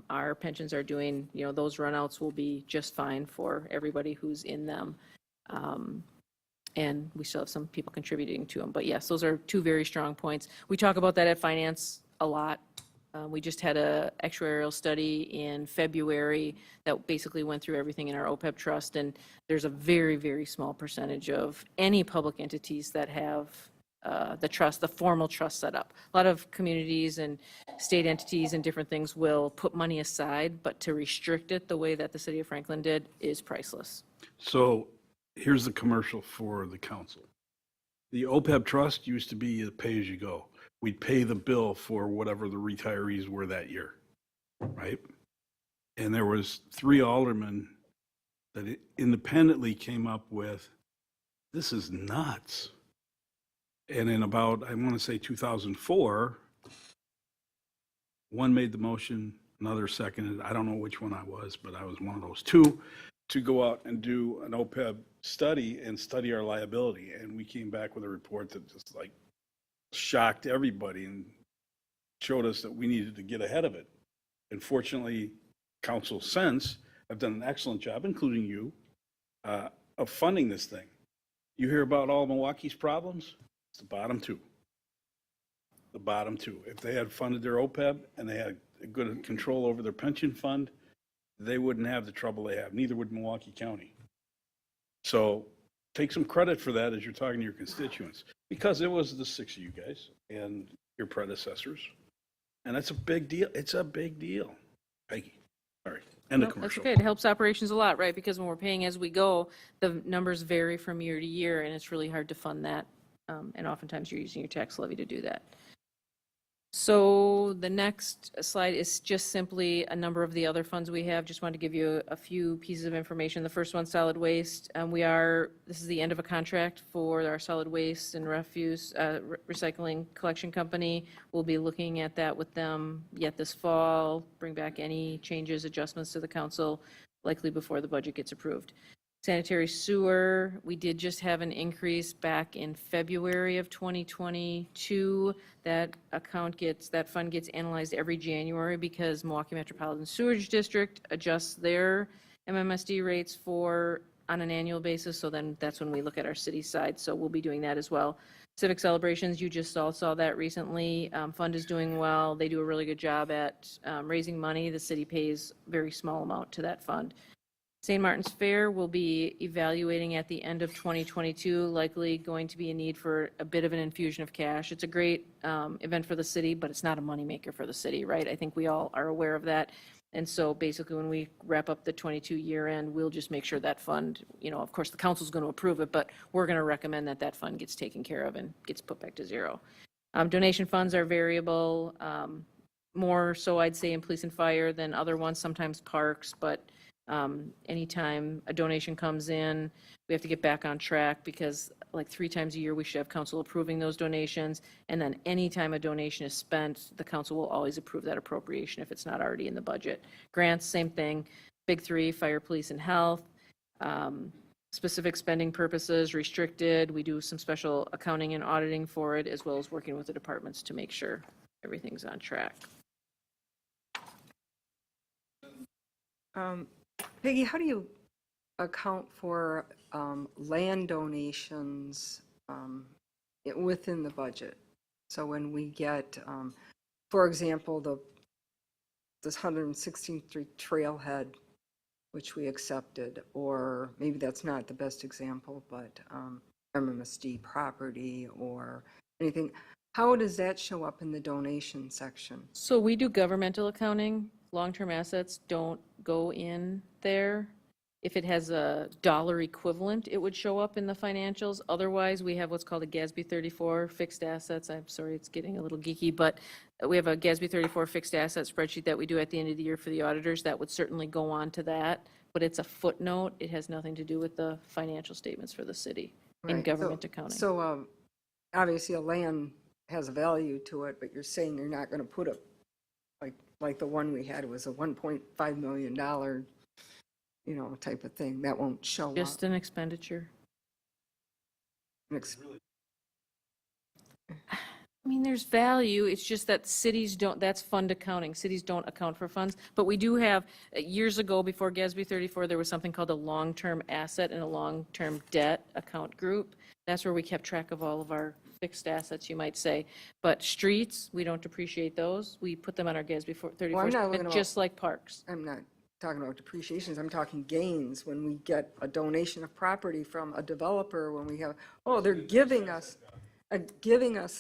our pensions are doing, those runouts will be just fine for everybody who's in them. And we still have some people contributing to them. But yes, those are two very strong points. We talk about that at finance a lot. We just had a actuarial study in February that basically went through everything in our OPEB trust, and there's a very, very small percentage of any public entities that have the formal trust set up. A lot of communities and state entities and different things will put money aside, but to restrict it the way that the city of Franklin did is priceless. So here's the commercial for the council. The OPEB trust used to be a pay-as-you-go. We'd pay the bill for whatever the retirees were that year, right? And there was 3 aldermen that independently came up with, this is nuts. And in about, I want to say 2004, one made the motion, another seconded. I don't know which one I was, but I was one of those two, to go out and do an OPEB study and study our liability. And we came back with a report that just shocked everybody and showed us that we needed to get ahead of it. And fortunately, council since have done an excellent job, including you, of funding this thing. You hear about all Milwaukee's problems? It's the bottom two. The bottom two. If they had funded their OPEB and they had good control over their pension fund, they wouldn't have the trouble they have. Neither would Milwaukee County. So take some credit for that as you're talking to your constituents, because it was the 6 of you guys, and your predecessors. And that's a big deal. It's a big deal. Peggy, sorry. And the Nope, that's commercial. okay. It helps operations a lot, right? Because when we're paying as we go, the numbers vary from year to year, and it's really hard to fund that. And oftentimes you're using your tax levy to do that. So the next slide is just simply a number of the other funds we have. Just wanted to give you a few pieces of information. The first one, solid waste. This is the end of a contract for our solid waste and refuse recycling collection company. We'll be looking at that with them yet this fall, bring back any changes, adjustments to the council, likely before the budget gets approved. Sanitary sewer, we did just have an increase back in February of 2022. That fund gets analyzed every January because Milwaukee Metropolitan Sewerage District adjusts their MMSD rates on an annual basis. So then that's when we look at our city side. So we'll be doing that as well. Civic celebrations, you just all saw that recently. Fund is doing well. They do a really good job at raising money. The city pays a very small amount to that fund. St. Martin's Fair will be evaluating at the end of 2022, likely going to be a need for a bit of an infusion of cash. It's a great event for the city, but it's not a moneymaker for the city, right? I think we all are aware of that. And so basically when we wrap up the 22 year end, we'll just make sure that fund, of course the council's going to approve it, but we're going to recommend that that fund gets taken care of and gets put back to zero. Donation funds are variable, more so I'd say in police and fire than other ones, sometimes parks, but anytime a donation comes in, we have to get back on track because like 3 times a year we should have council approving those donations. And then anytime a donation is spent, the council will always approve that appropriation if it's not already in the budget. Grants, same thing. Big 3, fire, police, and health. Specific spending purposes, restricted. We do some special accounting and auditing for it, as well as working with the departments to make sure everything's on track. Peggy, how do you account for land donations within the budget? So when we get, for example, this 116th Street trailhead, which we accepted, or maybe that's not the best example, but MMSD property or anything, how does that show up in the donation section? So we do governmental accounting. Long-term assets don't go in there. If it has a dollar equivalent, it would show up in the financials. Otherwise, we have what's called a GASB 34 fixed assets. I'm sorry, it's getting a little geeky, but we have a GASB 34 fixed asset spreadsheet that we do at the end of the year for the auditors. That would certainly go on to that, but it's a footnote. It has nothing to do with the financial statements for the city in Right. government accounting. So obviously a land has a value to it, but you're saying you're not going to put like the one we had was a $1.5 million, type of thing. That won't show up. Just an expenditure. I mean, there's value. It's just that cities don't, that's fund accounting. Cities don't account for funds. But we do have, years ago, before GASB 34, there was something called a long-term asset and a long-term debt account group. That's where we kept track of all of our fixed assets, you might say. But streets, we don't depreciate those. We put them on our GASB 34, Well, just like parks. I'm not talking about depreciations. I'm talking gains. When we get a donation of property from a developer, when we have, they're giving us a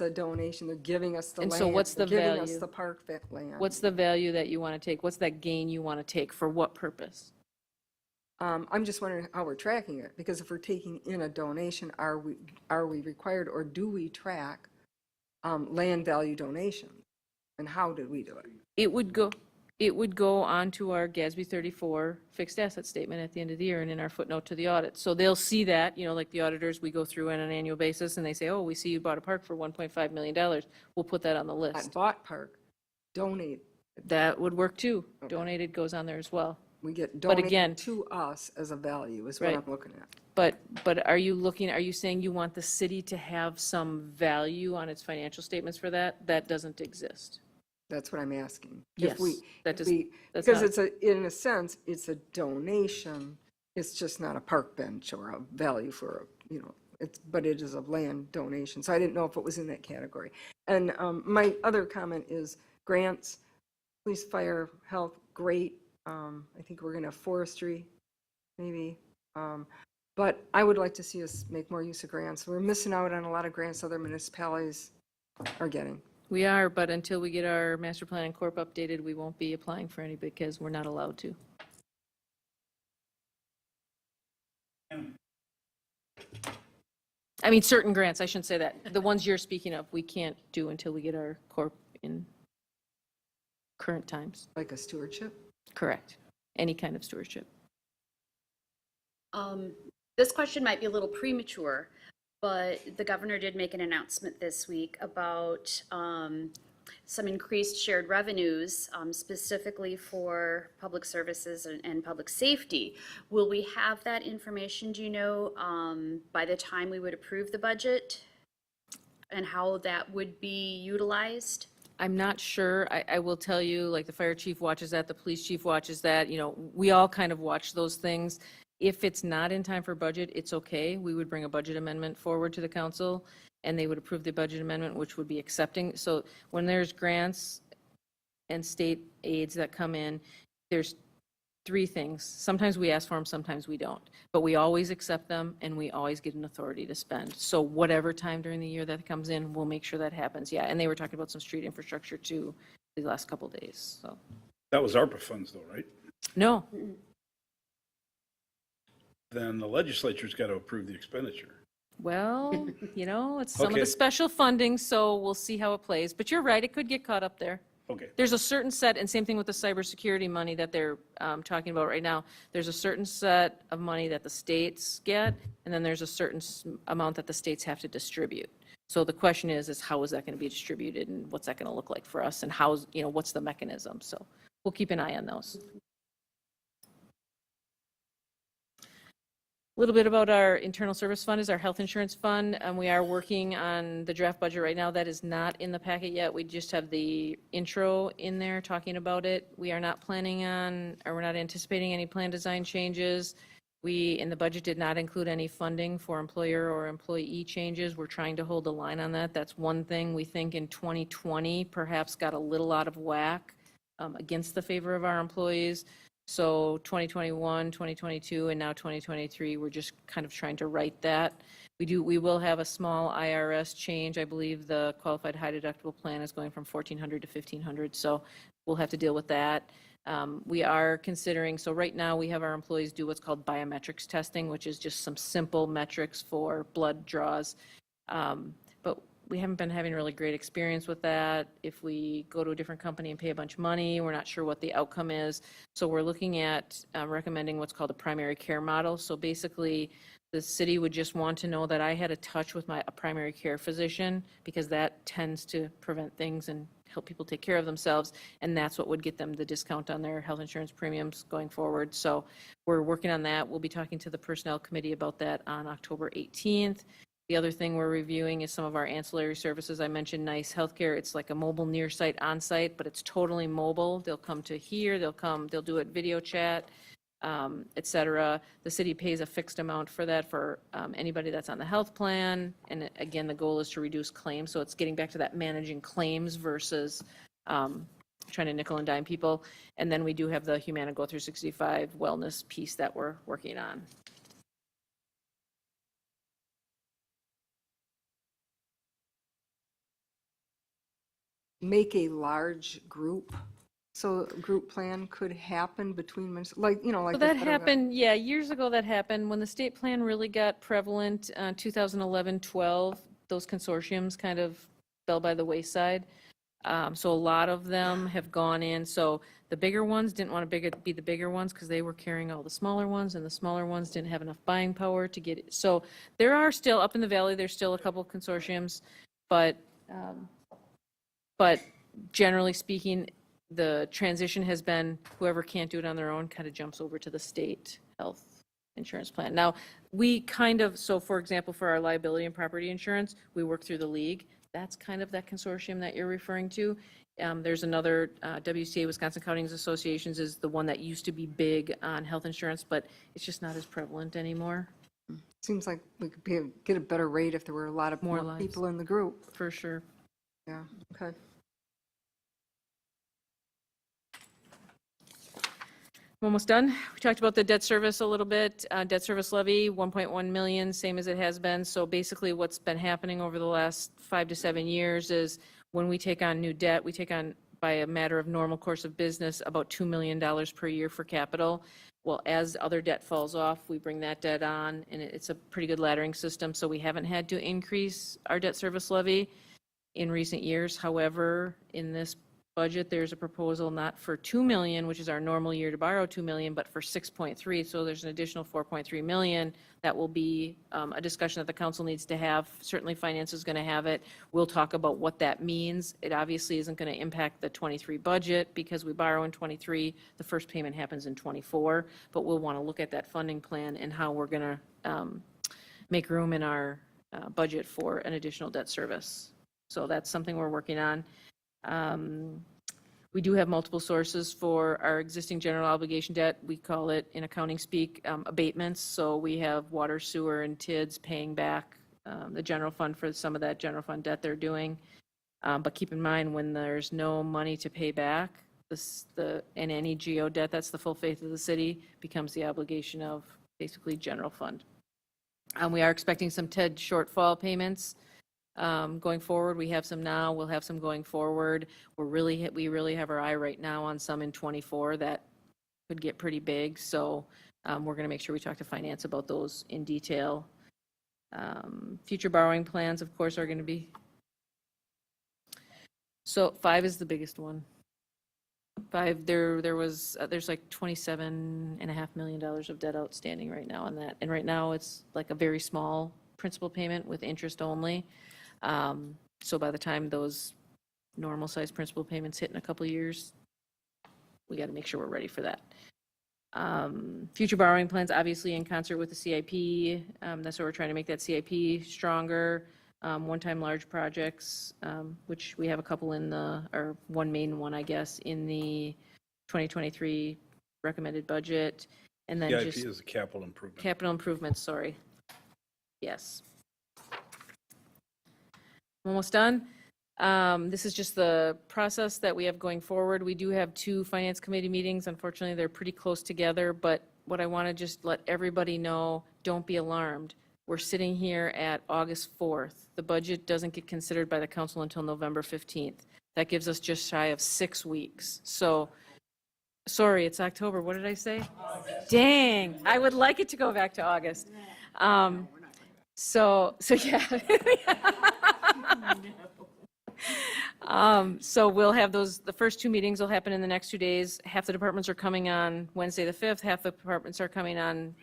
donation, they're giving us the land. And so what's the they're giving value? us the park land. What's the value that you want to take? What's that gain you want to take? For what purpose? I'm just wondering how we're tracking it, because if we're taking in a donation, are we required, or do we track land value donations? And how do we do it? It would go onto our GASB 34 fixed asset statement at the end of the year and in our footnote to the audit. So they'll see that, like the auditors, we go through on an annual basis and they say, we see you bought a park for $1.5 million. We'll put that on the list. Not bought park, donate. That would work too. Okay. Donated goes on there as well. We get But again, donated to us as a value is what Right. I'm looking at. But are you saying you want the city to have some value on its financial statements for that? That doesn't exist. That's what I'm asking. Yes, Because not- it's in a sense, it's a donation. It's just not a park bench or a value for but it is a land donation. So I didn't know if it was in that category. And my other comment is grants, police, fire, health, great. I think we're going to have forestry, maybe. But I would like to see us make more use of grants. We're missing out on a lot of grants other municipalities are getting. We are, but until we get our master plan and corp updated, we won't be applying for any because we're not allowed to. I mean, certain grants, I shouldn't say that. The ones you're speaking of, we can't do until we get our corp in current times. Like a stewardship? Correct. Any kind of stewardship. This question might be a little premature, but the governor did make an announcement this week about some increased shared revenues, specifically for public services and public safety. Will we have that information, do you know, by the time we would approve the budget, and how that would be utilized? I'm not sure. I will tell you, like, the fire chief watches that, the police chief watches that, you know, we all kind of watch those things. If it's not in time for budget, it's okay. We would bring a budget amendment forward to the council, and they would approve the budget amendment, which would be accepting. So when there's grants and state aids that come in, there's three things. Sometimes we ask for them, sometimes we don't. But we always accept them, and we always get an authority to spend. So whatever time during the year that comes in, we'll make sure that happens. Yeah, and they were talking about some street infrastructure too the last couple of days, so. That was ARPA funds though, right? No. Then the legislature's got to approve the expenditure. Well, you know, it's some of Okay. the special funding, so we'll see how it plays. But you're right, it could get caught up there. Okay. There's a certain set, and same thing with the cybersecurity money that they're talking about right now. There's a certain set of money that the states get, and then there's a certain amount that the states have to distribute. So the question is how is that going to be distributed, and what's that going to look like for us, and how's, you know, what's the mechanism? So we'll keep an eye on those. A little bit about our internal service fund is our health insurance fund. We are working on the draft budget right now. That is not in the packet yet. We just have the intro in there talking about it. We are not planning on, or we're not anticipating any plan design changes. We, in the budget, did not include any funding for employer or employee changes. We're trying to hold the line on that. That's one thing we think in 2020 perhaps got a little out of whack against the favor of our employees. So 2021, 2022, and now 2023, we're just kind of trying to right that. We will have a small IRS change. I believe the qualified high deductible plan is going from $1,400 to $1,500, so we'll have to deal with that. We are considering, so right now we have our employees do what's called biometrics testing, which is just some simple metrics for blood draws. But we haven't been having a really great experience with that. If we go to a different company and pay a bunch of money, we're not sure what the outcome is. So we're looking at recommending what's called a primary care model. So basically, the city would just want to know that I had a touch with a primary care physician, because that tends to prevent things and help people take care of themselves, and that's what would get them the discount on their health insurance premiums going forward. So we're working on that. We'll be talking to the Personnel Committee about that on October 18th. The other thing we're reviewing is some of our ancillary services. I mentioned Nice Healthcare. It's like a mobile near site on site, but it's totally mobile. They'll come to here, they'll do it video chat, et cetera. The city pays a fixed amount for that for anybody that's on the health plan. And again, the goal is to reduce claims. So it's getting back to that managing claims versus trying to nickel and dime people. And then we do have the Humana Go Through 65 wellness piece that we're working on. Make a large group, so a group plan could happen between, like, you know, like. So that happened, yeah, years ago that happened. When the state plan really got prevalent, 2011-12, those consortiums kind of fell by the wayside. So a lot of them have gone in. So the bigger ones didn't want to be the bigger ones because they were carrying all the smaller ones, and the smaller ones didn't have enough buying power to get it. So there are still, up in the valley, there's still a couple of consortiums, but generally speaking, the transition has been whoever can't do it on their own kind of jumps over to the state health insurance plan. Now, we kind of, so for example, for our liability and property insurance, we work through the league. That's kind of that consortium that you're referring to. There's another, WCA, Wisconsin Counties Associations, is the one that used to be big on health insurance, but it's just not as prevalent anymore. Seems like we could get a better rate if there were a lot of more lives. people in the group. For sure. Yeah, okay. I'm almost done. We talked about the debt service a little bit. Debt service levy, 1.1 million, same as it has been. So basically what's been happening over the last 5 to 7 years is When we take on new debt, we take on, by a matter of normal course of business, about $2 million per year for capital. Well, as other debt falls off, we bring that debt on, and it's a pretty good laddering system, so we haven't had to increase our debt service levy in recent years. However, in this budget, there's a proposal not for 2 million, which is our normal year to borrow 2 million, but for 6.3. So there's an additional 4.3 million. That will be a discussion that the council needs to have. Certainly finance is going to have it. We'll talk about what that means. It obviously isn't going to impact the 23 budget because we borrow in 23. The first payment happens in 24, but we'll want to look at that funding plan and how we're going to make room in our budget for an additional debt service. So that's something we're working on. We do have multiple sources for our existing general obligation debt. We call it, in accounting speak, abatements. So we have water, sewer, and TIDS paying back the general fund for some of that general fund debt they're doing. But keep in mind, when there's no money to pay back, and any GO debt, that's the full faith of the city, becomes the obligation of basically general fund. We are expecting some TID shortfall payments. Going forward, we have some now, we'll have some going forward. We really have our eye right now on some in 24 that could get pretty big. So we're going to make sure we talk to finance about those in detail. Future borrowing plans, of course, are going to be. So 5 is the biggest one. 5, there's like $27.5 million of debt outstanding right now on that. And right now it's like a very small principal payment with interest only. So by the time those normal size principal payments hit in a couple of years, we got to make sure we're ready for that. Future borrowing plans, obviously in concert with the CIP. That's why we're trying to make that CIP stronger. One-time large projects, which we have a couple or one main one, I guess, in the 2023 recommended budget. And then CIP just is a capital improvement. Capital improvements, sorry. Yes. Almost done. This is just the process that we have going forward. We do have 2 finance committee meetings. Unfortunately, they're pretty close together, but what I want to just let everybody know, don't be alarmed. We're sitting here at August 4th. The budget doesn't get considered by the council until November 15th. That gives us just shy of 6 weeks. So, sorry, it's October. What did I say? Dang, I would like it to go back to August. So yeah. So we'll have the first 2 meetings will happen in the next 2 days. Half the departments are coming on Wednesday the 5th. Half the departments are coming on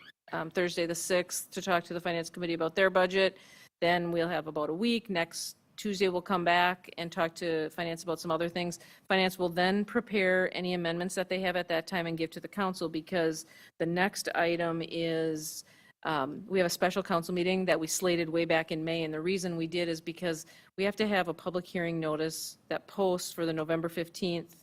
Thursday the 6th to talk to the finance committee about their budget. Then we'll have about a week. Next Tuesday we'll come back and talk to finance about some other things. Finance will then prepare any amendments that they have at that time and give to the council, because the next item is we have a special council meeting that we slated way back in May, and the reason we did is because we have to have a public hearing notice that posts for the November 15th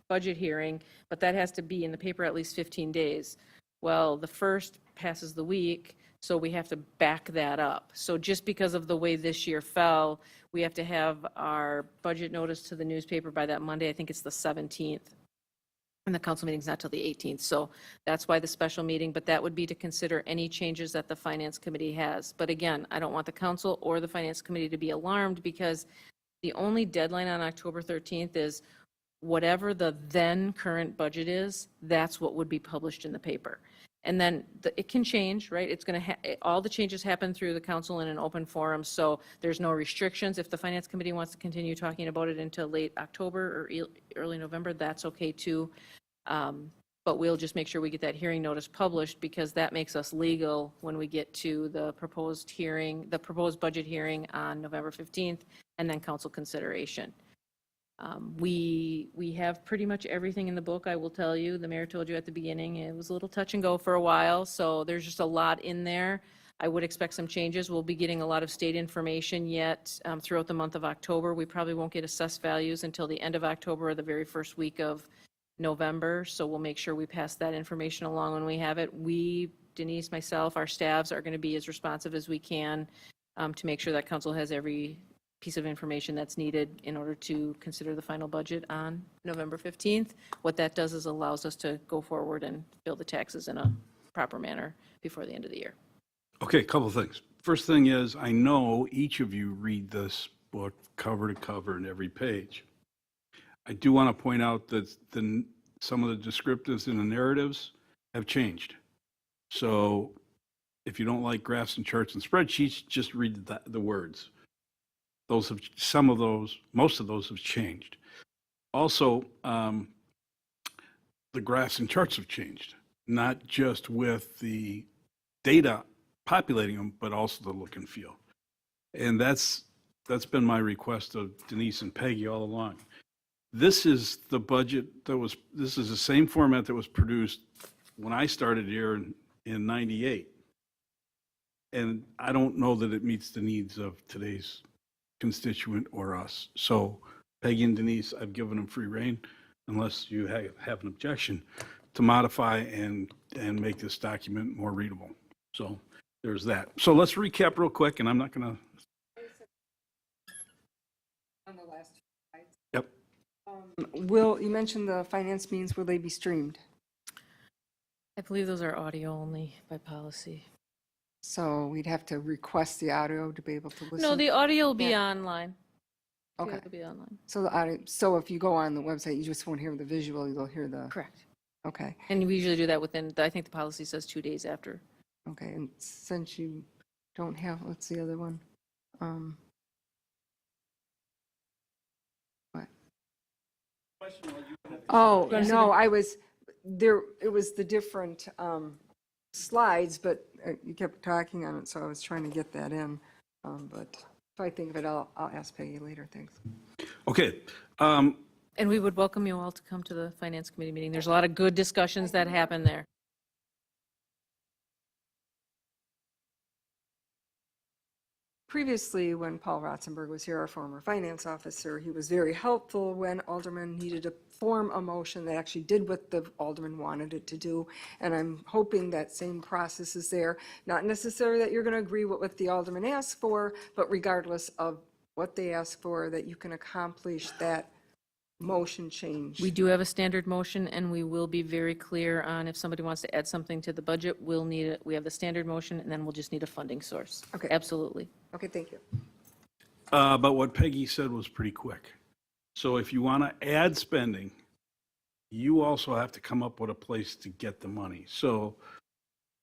budget hearing, but that has to be in the paper at least 15 days. Well, the first passes the week, so we have to back that up. So just because of the way this year fell, we have to have our budget notice to the newspaper by that Monday. I think it's the 17th. And the council meeting's not till the 18th. So that's why the special meeting, but that would be to consider any changes that the finance committee has. But again, I don't want the council or the finance committee to be alarmed, because the only deadline on October 13th is whatever the then current budget is, that's what would be published in the paper. And then it can change, right? It's going to all the changes happen through the council in an open forum, so there's no restrictions. If the finance committee wants to continue talking about it until late October or early November, that's okay too. But we'll just make sure we get that hearing notice published, because that makes us legal when we get to the proposed hearing, the proposed budget hearing on November 15th, and then council consideration. We have pretty much everything in the book, I will tell you. The mayor told you at the beginning, it was a little touch and go for a while, so there's just a lot in there. I would expect some changes. We'll be getting a lot of state information yet throughout the month of October. We probably won't get assessed values until the end of October or the very first week of November, so we'll make sure we pass that information along when we have it. We, Denise, myself, our staffs are going to be as responsive as we can to make sure that council has every piece of information that's needed in order to consider the final budget on November 15th. What that does is allows us to go forward and bill the taxes in a proper manner before the end of the year. Okay, a couple of things. First thing is, I know each of you read this book, cover to cover, in every page. I do want to point out that some of the descriptives in the narratives have changed. So if you don't like graphs and charts and spreadsheets, just read the words. Most of those have changed. Also, the graphs and charts have changed, not just with the data populating them, but also the look and feel. And that's been my request of Denise and Peggy all along. This is the budget this is the same format that was produced when I started here in 98. And I don't know that it meets the needs of today's constituent or us. So Peggy and Denise, I've given them free rein, unless you have an objection, to modify and make this document more readable. So there's that. So let's recap real quick, and I'm not going to. On the last two slides. Yep. You mentioned the finance meetings, will they be streamed? I believe those are audio only by policy. So we'd have to request the audio to be able to listen? No, the audio will be Yeah. online. The Okay. audio will be online. So the audio, so if you go on the website, you just won't hear the visual, you'll hear the. Correct. Okay. And we usually do that within, I think the policy says 2 days after. Okay, and since you don't have, what's the other one? What? Oh, no, I was, there, it was the different slides, but you kept talking on it, so I was trying to get that in. But if I think of it, I'll ask Peggy later, thanks. Okay. And we would welcome you all to come to the Finance Committee meeting. There's a lot of good discussions that happen there. Previously, when Paul Rotzenberg was here, our former finance officer, he was very helpful when aldermen needed to form a motion that actually did what the alderman wanted it to do. And I'm hoping that same process is there. Not necessarily that you're going to agree with what the alderman asked for, but regardless of what they ask for, that you can accomplish that motion change. We do have a standard motion, and we will be very clear on if somebody wants to add something to the budget, we'll need it. We have the standard motion, and then we'll just need a funding source. Okay. Absolutely. Okay, thank you. But what Peggy said was pretty quick. So if you want to add spending, you also have to come up with a place to get the money. So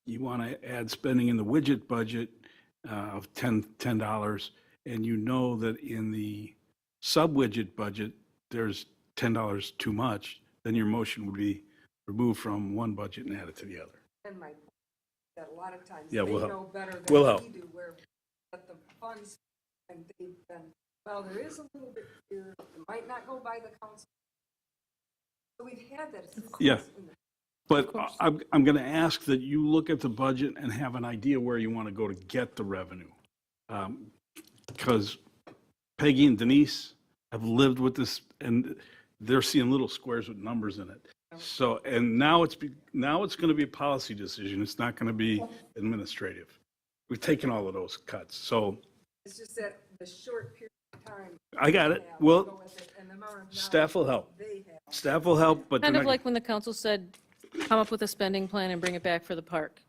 you want to add spending in the widget budget of $10, and you know that in the sub-widget budget, there's $10 too much, then your motion would be removed from one budget and add it to the other. And my, that a lot of times Yeah, they we'll help. know better We'll than help. we do where that the funds, and they've been, well, there is a little bit here, it might not go by the council. So we've had that assistance. Yeah. in the- But I'm going to ask that you look at the budget and have an idea where you want to go to get the revenue. Because Peggy and Denise have lived with this, and they're seeing little squares with numbers in it. So, and now it's going to be a policy decision. It's not going to be administrative. We've taken all of those cuts. So It's just that the short period of time. I got it. they have, Well, go with it, and the amount of staff will knowledge help. they have. Staff will help, but they're Kind of not- like when the council said, come up with a spending plan and bring it back for the park.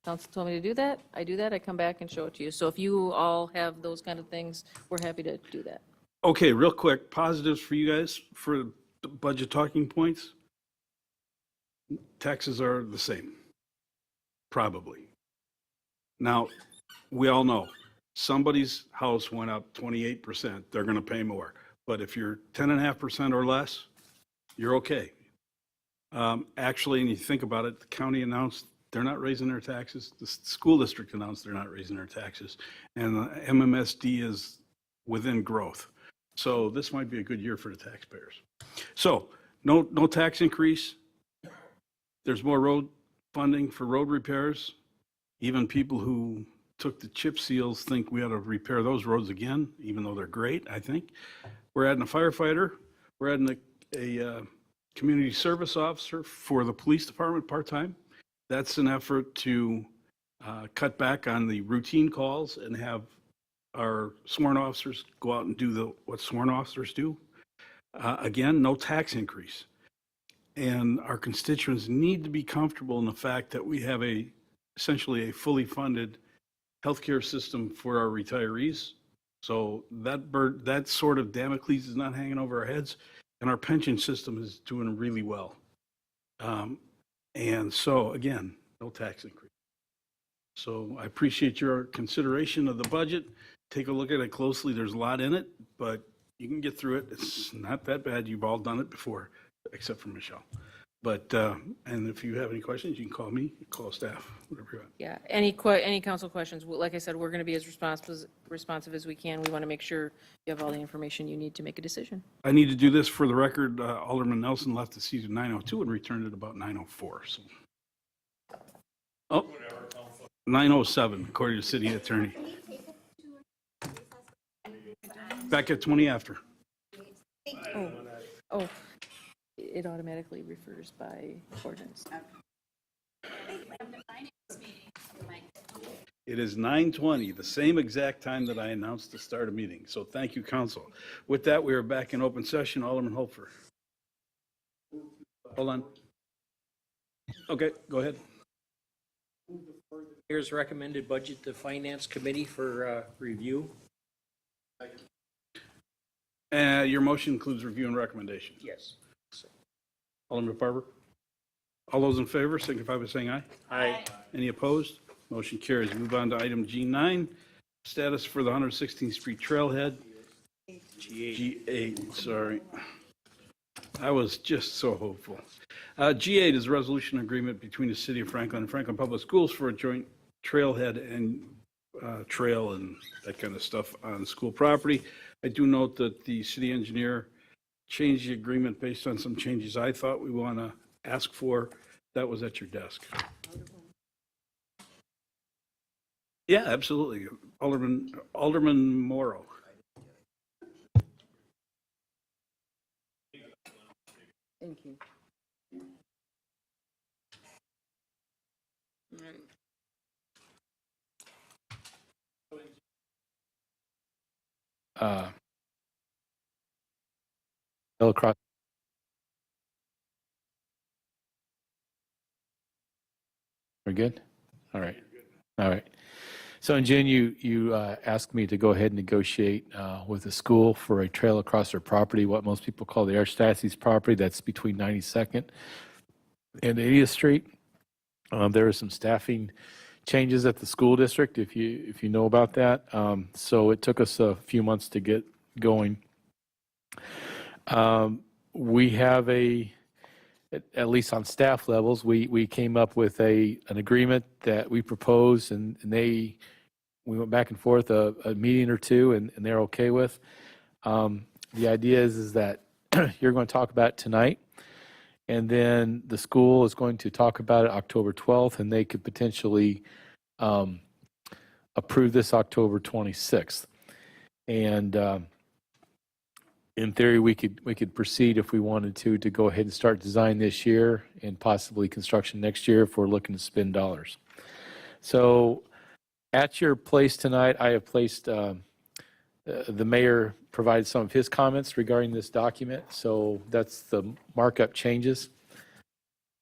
Council told me to do that, I do that, I come back and show it to you. So if you all have those kind of things, we're happy to do that. Okay, real quick, positives for you guys for the budget talking points. Taxes are the same, probably. Now, we all know, somebody's house went up 28%, they're gonna pay more. But if you're 10.5% or less, you're okay. Actually, and you think about it, the county announced they're not raising their taxes. The school district announced they're not raising their taxes. And the MMSD is within growth. So this might be a good year for the taxpayers. So no tax increase. There's more road funding for road repairs. Even people who took the chip seals think we ought to repair those roads again, even though they're great, I think. We're adding a firefighter. We're adding a community service officer for the police department part-time. That's an effort to cut back on the routine calls and have our sworn officers go out and do what sworn officers do. Again, no tax increase. And our constituents need to be comfortable in the fact that we have essentially a fully funded healthcare system for our retirees So that sort of Damocles is not hanging over our heads, and our pension system is doing really well. And so, again, no tax increase. So I appreciate your consideration of the budget. Take a look at it closely. There's a lot in it, but you can get through it. It's not that bad. You've all done it before, except for Michelle. But, and if you have any questions, you can call me, call staff, whatever you want. Yeah, any council questions? Like I said, we're going to be as responsive as we can. We want to make sure you have all the information you need to make a decision. I need to do this for the record. Alderman Nelson left the seat at 9:02 and returned at about 9:04. So, oh, 9:07, according to city attorney. Back at 20 after. Oh, it automatically refers by ordinance. It is 9:20, the same exact time that I announced the start of meeting. So thank you, council. With that, we are back in open session. Alderman Holfer. Hold on. Okay, go ahead. Mayor's recommended budget to Finance Committee for review. Your motion includes review and recommendation. Yes. Alderman Barber. All those in favor signify by saying aye. Aye. Any opposed? Motion carries. Move on to item G9, status for the 116th Street Trailhead. G8, sorry. I was just so hopeful. G8 is a resolution agreement between the City of Franklin and Franklin Public Schools for a joint trailhead and trail and that kind of stuff on school property. I do note that the city engineer changed the agreement based on some changes I thought we want to ask for. That was at your desk. Yeah, absolutely. Alderman Morrow. Thank you. All right. Across. We're good? All right. All right. So in June, you asked me to go ahead and negotiate with the school for a trail across their property, what most people call the Archdiocese property. That's between 92nd and 80th Street. There are some staffing changes at the school district, if you know about that. So it took us a few months to get going. We have at least on staff levels, we came up with an agreement that we proposed, and we went back and forth a meeting or two, and they're okay with. The idea is that you're going to talk about it tonight, and then the school is going to talk about it October 12th, and they could potentially approve this October 26th. And in theory, we could proceed if we wanted to go ahead and start design this year and possibly construction next year if we're looking to spend dollars. So at your place tonight, I have placed, the mayor provided some of his comments regarding this document. So that's the markup changes.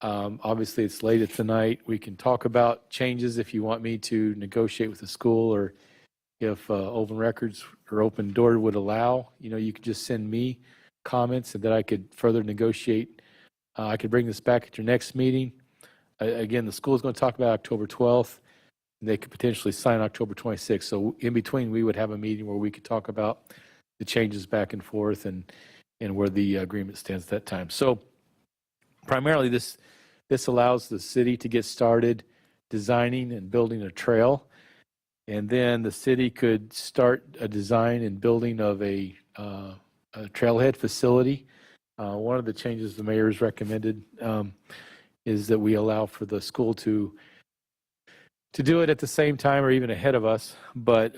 Obviously, it's late at tonight. We can talk about changes if you want me to negotiate with the school, or if Open Records or Open Door would allow, you could just send me comments and that I could further negotiate. I could bring this back at your next meeting. Again, the school is going to talk about October 12th, and they could potentially sign October 26th. So in between, we would have a meeting where we could talk about the changes back and forth and where the agreement stands at that time. So primarily, this allows the city to get started designing and building a trail. And then the city could start a design and building of a trailhead facility. One of the changes the mayor has recommended is that we allow for the school to do it at the same time or even ahead of us. But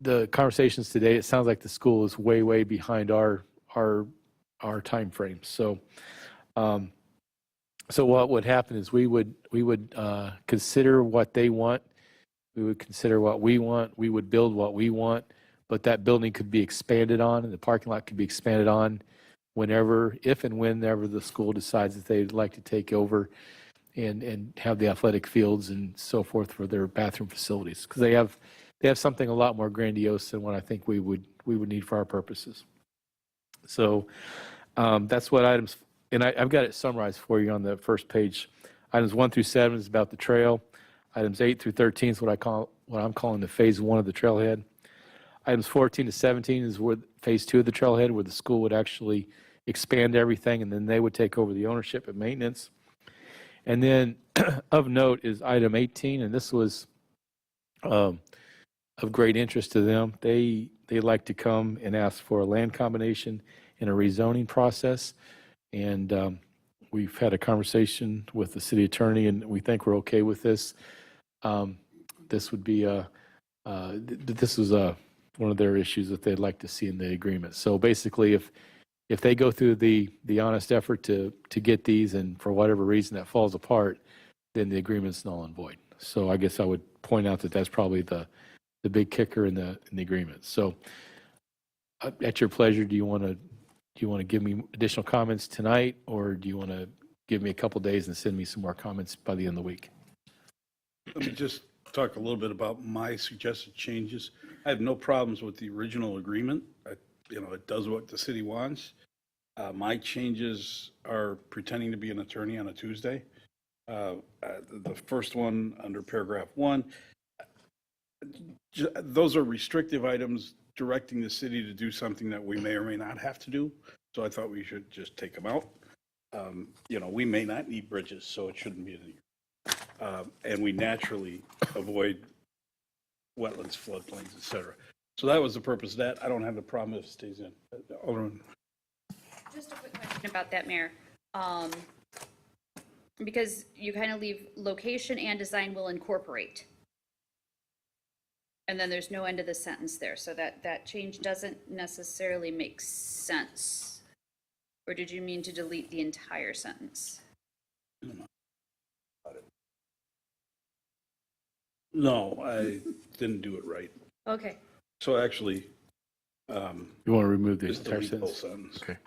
the conversations today, it sounds like the school is way behind our time frame. So what would happen is we would consider what they want, we would consider what we want, we would build what we want, but that building could be expanded on, and the parking lot could be expanded on if and whenever the school decides that they'd like to take over and have the athletic fields and so forth for their bathroom facilities, because they have they have something a lot more grandiose than what I think we would need for our purposes. So that's what items, and I've got it summarized for you on the first page. Items 1 through 7 is about the trail. Items 8 through 13 is what I'm calling the phase 1 of the trailhead. Items 14 to 17 is where phase 2 of the trailhead, where the school would actually expand everything, and then they would take over the ownership and maintenance. And then of note is item 18, and this was of great interest to them. They like to come and ask for a land combination in a rezoning process, and we've had a conversation with the city attorney, and we think we're okay with this. This would be this is one of their issues that they'd like to see in the agreement. So basically, if they go through the honest effort to get these, and for whatever reason that falls apart, then the agreement's null and void. So I guess I would point out that that's probably the big kicker in the agreement. So at your pleasure, do you want to give me additional comments tonight, or do you want to give me a couple days and send me some more comments by the end of the week? Let me just talk a little bit about my suggested changes. I have no problems with the original agreement. It does what the city wants. My changes are pretending to be an attorney on a Tuesday. The first one under paragraph 1, those are restrictive items directing the city to do something that we may or may not have to do. So I thought we should just take them out. We may not need bridges, so it shouldn't be in here. And we naturally avoid wetlands, floodplains, et cetera. So that was the purpose of that. I don't have a problem if it stays in. Alderman. Just a quick question about that, Mayor. Because you kind of leave location and design will incorporate. And then there's no end of the sentence there, so that change doesn't necessarily make sense. Or did you mean to delete the entire sentence? No, I didn't do it right. Okay. So actually, You want to remove the just entire delete the whole sentence? sentence. Okay.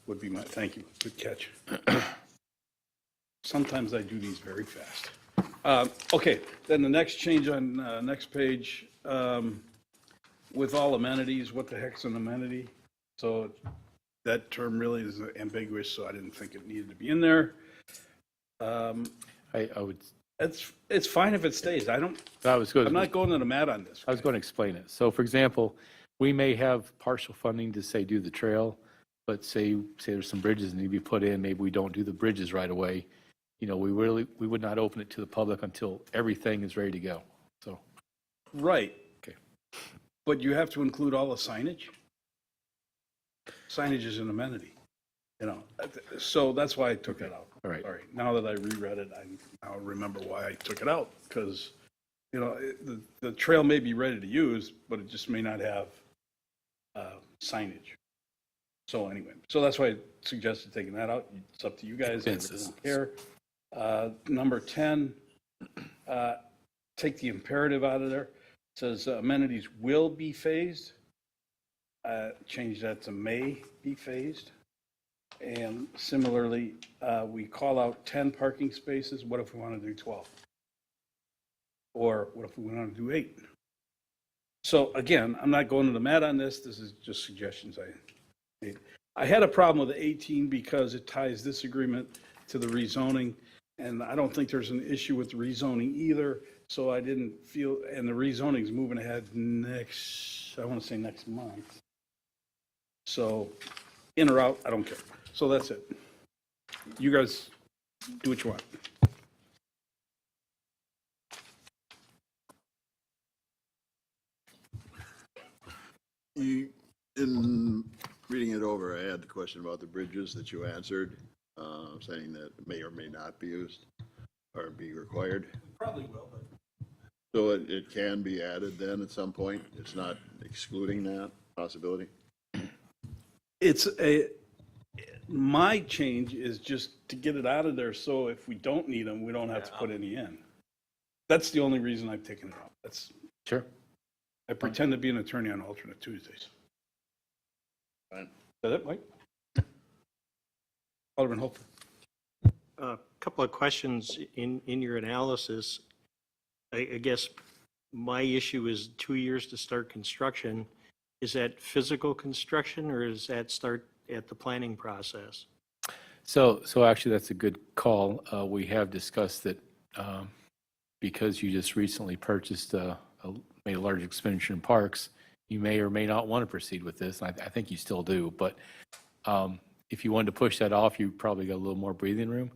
Would be my, thank you, good catch. Sometimes I do these very fast. Okay, then the next change on next page, with all amenities, what the heck's an amenity? So that term really is ambiguous, so I didn't think it needed to be in there. I would. It's fine if it stays. I'm not going to the mat on this. I was going to explain it. So for example, we may have partial funding to say do the trail, but say there's some bridges that need to be put in, maybe we don't do the bridges right away. We would not open it to the public until everything is ready to go. So. Right. Okay. But you have to include all the signage. Signage is an amenity, so that's why I took it out. All right. Sorry. Now that I reread it, I now remember why I took it out, because, the trail may be ready to use, but it just may not have signage. So anyway, so that's why I suggested taking that out. It's up to you guys. I don't care. Number 10, take the imperative out of there. It says amenities will be phased. Change that to may be phased. And similarly, we call out 10 parking spaces. What if we want to do 12? Or what if we want to do 8? So again, I'm not going to the mat on this. This is just suggestions I made. I had a problem with 18 because it ties this agreement to the rezoning, and I don't think there's an issue with the rezoning either. So I didn't feel, and the rezoning is moving ahead next month. So in or out, I don't care. So that's it. You guys do what you want. In reading it over, I had the question about the bridges that you answered, saying that may or may not be used or be required. Probably will, but. So it can be added then at some point? It's not excluding that possibility? My change is just to get it out of there, so if we don't need them, we don't have to put any in. That's the only reason I've taken it out. That's. Sure. I pretend to be an attorney on alternate Tuesdays. Fine. Is that it, Mike? Alderman Hofer. A couple of questions in your analysis. I guess my issue is 2 years to start construction. Is that physical construction or is that start at the planning process? So actually, that's a good call. We have discussed that because you just recently purchased made a large expenditure in parks, you may or may not want to proceed with this. And I think you still do, but if you wanted to push that off, you probably got a little more breathing room.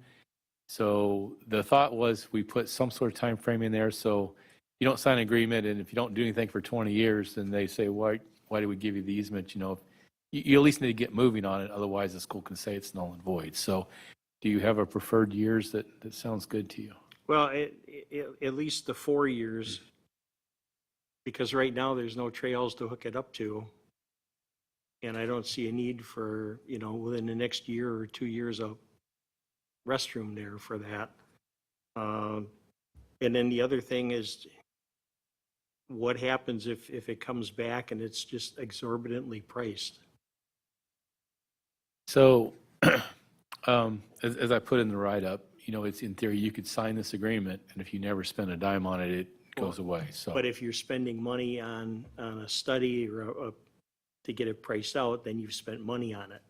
So the thought was we put some sort of time frame in there, so you don't sign an agreement, and if you don't do anything for 20 years, then they say, why do we give you the easement? You know, you at least need to get moving on it, otherwise the school can say it's null and void. So do you have a preferred years that sounds good to you? Well, at least the 4 years, because right now there's no trails to hook it up to. And I don't see a need for, you know, within the next year or 2 years, a restroom there for that. And then the other thing is, what happens if it comes back and it's just exorbitantly priced? So as I put in the write-up, you know, it's in theory, you could sign this agreement, and if you never spend a dime on it, it goes away. So, But if you're spending money on a study or to get it priced out, then you've spent money on it.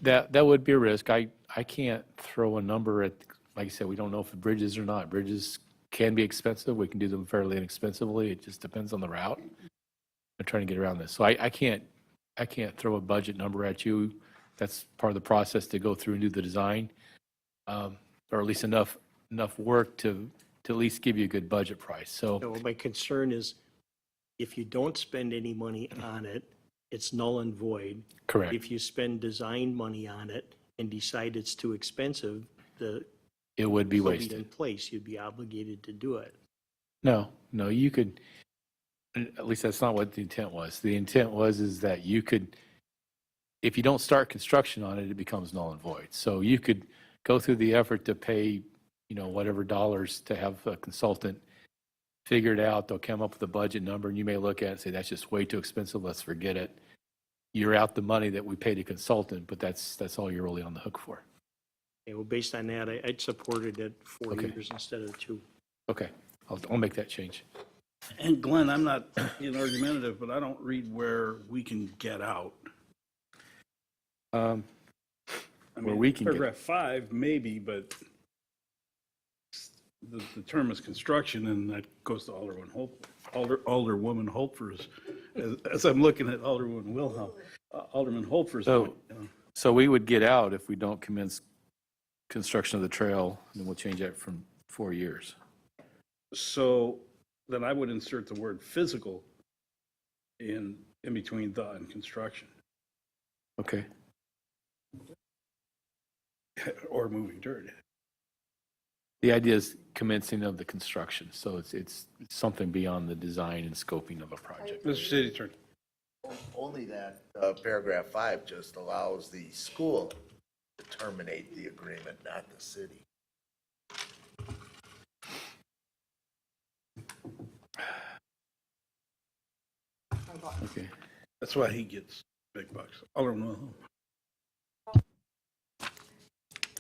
that would be a risk. I can't throw a number at, like I said, we don't know if the bridges or not. Bridges can be expensive. We can do them fairly inexpensively. It just depends on the route. I'm trying to get around this. So I can't throw a budget number at you. That's part of the process to go through and do the design, or at least enough work to at least give you a good budget price. So My concern is if you don't spend any money on it, it's null and void. Correct. If you spend design money on it and decide it's too expensive, it would be still wasted. in place, you'd be obligated to do it. No, you could, at least that's not what the intent was. The intent is that you could, if you don't start construction on it, it becomes null and void. So you could go through the effort to pay, you know, whatever dollars to have a consultant figure it out. They'll come up with a budget number, and you may look at it and say, that's just way too expensive, let's forget it. You're out the money that we paid a consultant, but that's all you're really on the hook for. Okay, well, based on that, I'd supported it 4 Okay. years instead of 2. Okay, I'll make that change. And Glenn, I'm not being argumentative, but I don't read where we can get out. Where mean, we can get- Paragraph 5, maybe, but the term is construction, and that goes to Alderwoman Holfer's, as I'm looking at Alderwoman Alderman Holfer's point. So we would get out if we don't commence construction of the trail, and then we'll change that from 4 years. So then I would insert the word physical in between the and construction, Okay. or moving dirt. The idea is commencing of the construction, so it's something beyond the design and scoping of a project. Mr. City Attorney. Only that paragraph 5 just allows the school to terminate the agreement, not the city. Okay. That's why he gets big bucks. Alderman Wilhelm.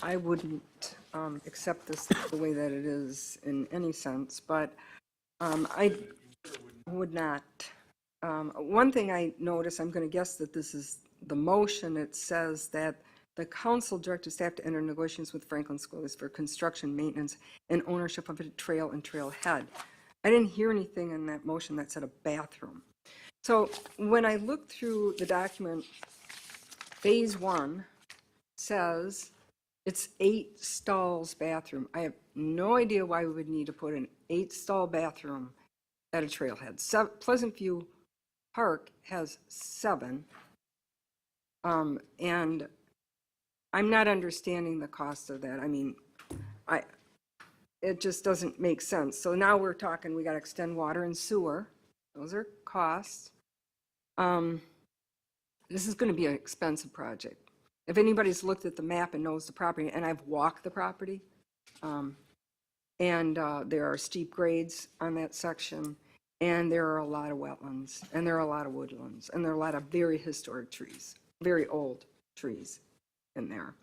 I wouldn't accept this the way that it is in any sense, but I would not. One thing I notice, I'm going to guess that this is the motion. It says that the council directed staff to enter negotiations with Franklin Schools for construction, maintenance, and ownership of a trail and trailhead. I didn't hear anything in that motion that said a bathroom. So when I look through the document, phase 1 says it's 8 stalls bathroom. I have no idea why we would need to put an 8-stall bathroom at a trailhead. Pleasant View Park has 7. And I'm not understanding the cost of that. I mean, it just doesn't make sense. So now we're talking, we got to extend water and sewer. Those are costs. This is going to be an expensive project. If anybody's looked at the map and knows the property, and I've walked the property, and there are steep grades on that section, and there are a lot of wetlands, and there are a lot of woodlands, and there are a lot of very historic trees, very old trees in there.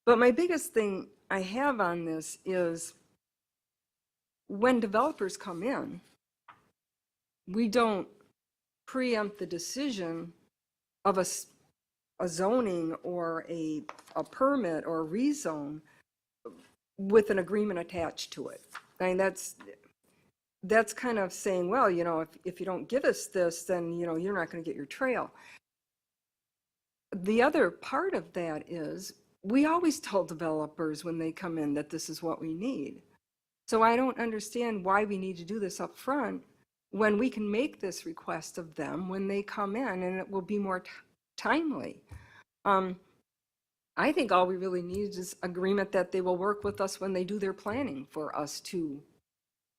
But my biggest thing I have on this is when developers come in, we don't preempt the decision of a zoning or a permit or a rezone with an agreement attached to it. I mean, that's kind of saying, well, you know, if you don't give us this, then, you know, you're not going to get your trail. The other part of that is we always tell developers when they come in that this is what we need. So I don't understand why we need to do this up front when we can make this request of them when they come in, and it will be more timely. I think all we really need is agreement that they will work with us when they do their planning for us to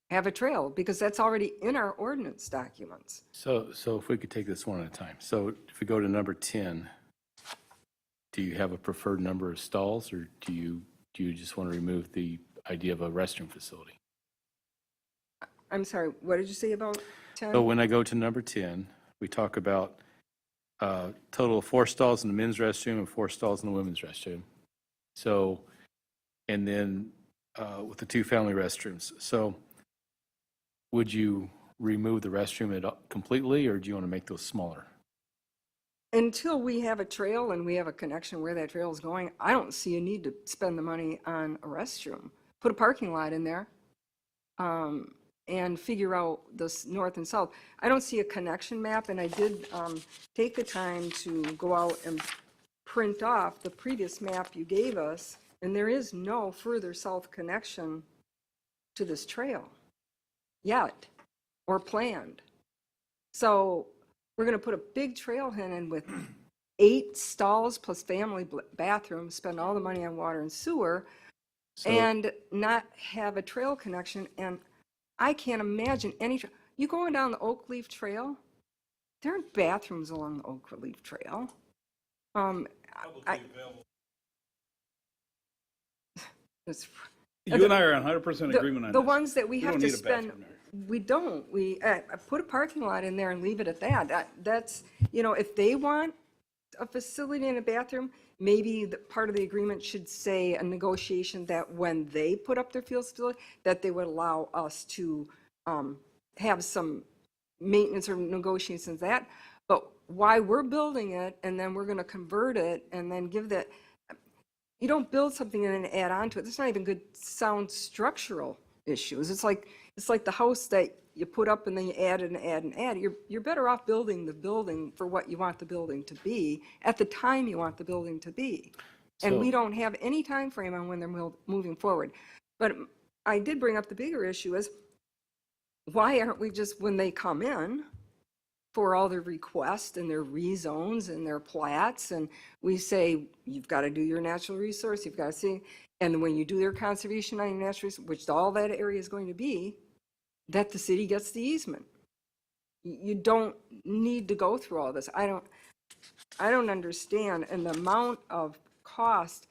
have a trail, because that's already in our ordinance documents. So if we could take this one at a time. So if we go to number 10, do you have a preferred number of stalls, or do you just want to remove the idea of a restroom facility? I'm sorry, what did you say about 10? So when I go to number 10, we talk about total of 4 stalls in the men's restroom and 4 stalls in the women's restroom. So, and then with the 2 family restrooms. So would you remove the restroom completely, or do you want to make those smaller? Until we have a trail and we have a connection where that trail is going, I don't see a need to spend the money on a restroom. Put a parking lot in there and figure out this north and south. I don't see a connection map, and I did take the time to go out and print off the previous map you gave us, and there is no further south connection to this trail yet or planned. So we're going to put a big trailhead in with 8 stalls plus family bathrooms, spend all the money on water and sewer, and not have a trail connection. And I can't imagine any, you going down the Oak Leaf Trail, there aren't bathrooms along the Oak Leaf Trail. You and I are in 100% agreement on The this. ones that we have don't to need a spend, bathroom there. we don't. We put a parking lot in there and leave it at that. That's, you know, if they want a facility and a bathroom, maybe the part of the agreement should say a negotiation that when they put up their field facility, that they would allow us to have some maintenance or negotiations that. But why we're building it and then we're going to convert it and then give that, you don't build something and then add on to it. That's not even good sound structural issues. It's like the house that you put up and then you add and add and add. You're better off building the building for what you want the building to be at the time you want the building to be. And we don't have any time frame on when they're moving forward. But I did bring up the bigger issue is, why aren't we just, when they come in for all their requests and their rezones and their plats, and we say, you've got to do your natural resource, you've got to see, and when you do their conservation on your natural resource, which all that area is going to be, that the city gets the easement. You don't need to go through all this. I don't understand, and the amount of cost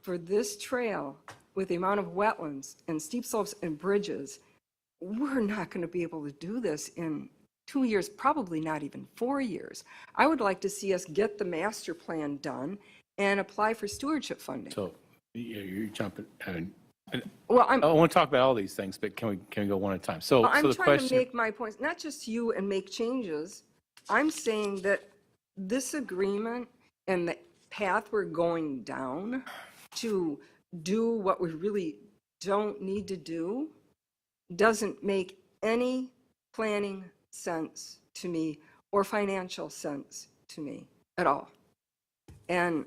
for this trail with the amount of wetlands and steep slopes and bridges, we're not going to be able to do this in 2 years, probably not even 4 years. I would like to see us get the master plan done and apply for stewardship funding. So you're jumping. Well, I want to talk about all these things, but can we go one at a time? So, I'm the trying question, to make my points, not just you and make changes. I'm saying that this agreement and the path we're going down to do what we really don't need to do doesn't make any planning sense to me or financial sense to me at all. And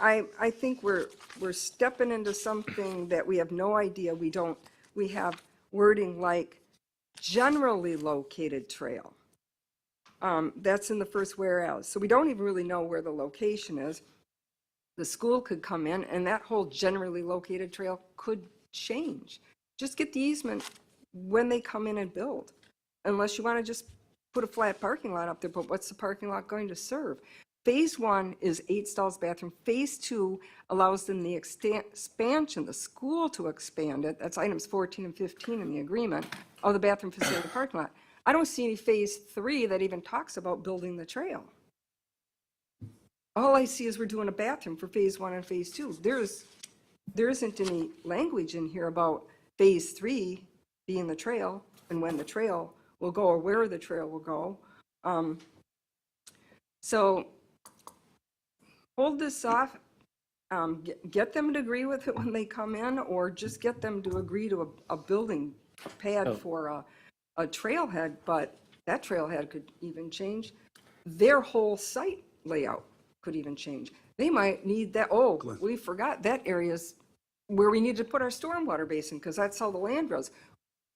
I think we're stepping into something that we have no idea. We have wording like generally located trail. That's in the first whereas. So we don't even really know where the location is. The school could come in and that whole generally located trail could change. Just get the easement when they come in and build. Unless you want to just put a flat parking lot up there, but what's the parking lot going to serve? Phase 1 is 8 stalls bathroom. Phase 2 allows them the expansion, the school to expand it. That's items 14 and 15 in the agreement of the bathroom facility parking lot. I don't see any phase 3 that even talks about building the trail. All I see is we're doing a bathroom for phase 1 and phase 2. There isn't any language in here about phase 3 being the trail and when the trail will go or where the trail will go. So hold this off, get them to agree with it when they come in, or just get them to agree to a building pad for a trailhead, but that trailhead could even change. Their whole site layout could even change. They might need that, we forgot that area's where we need to put our stormwater basin, because that's how the land grows.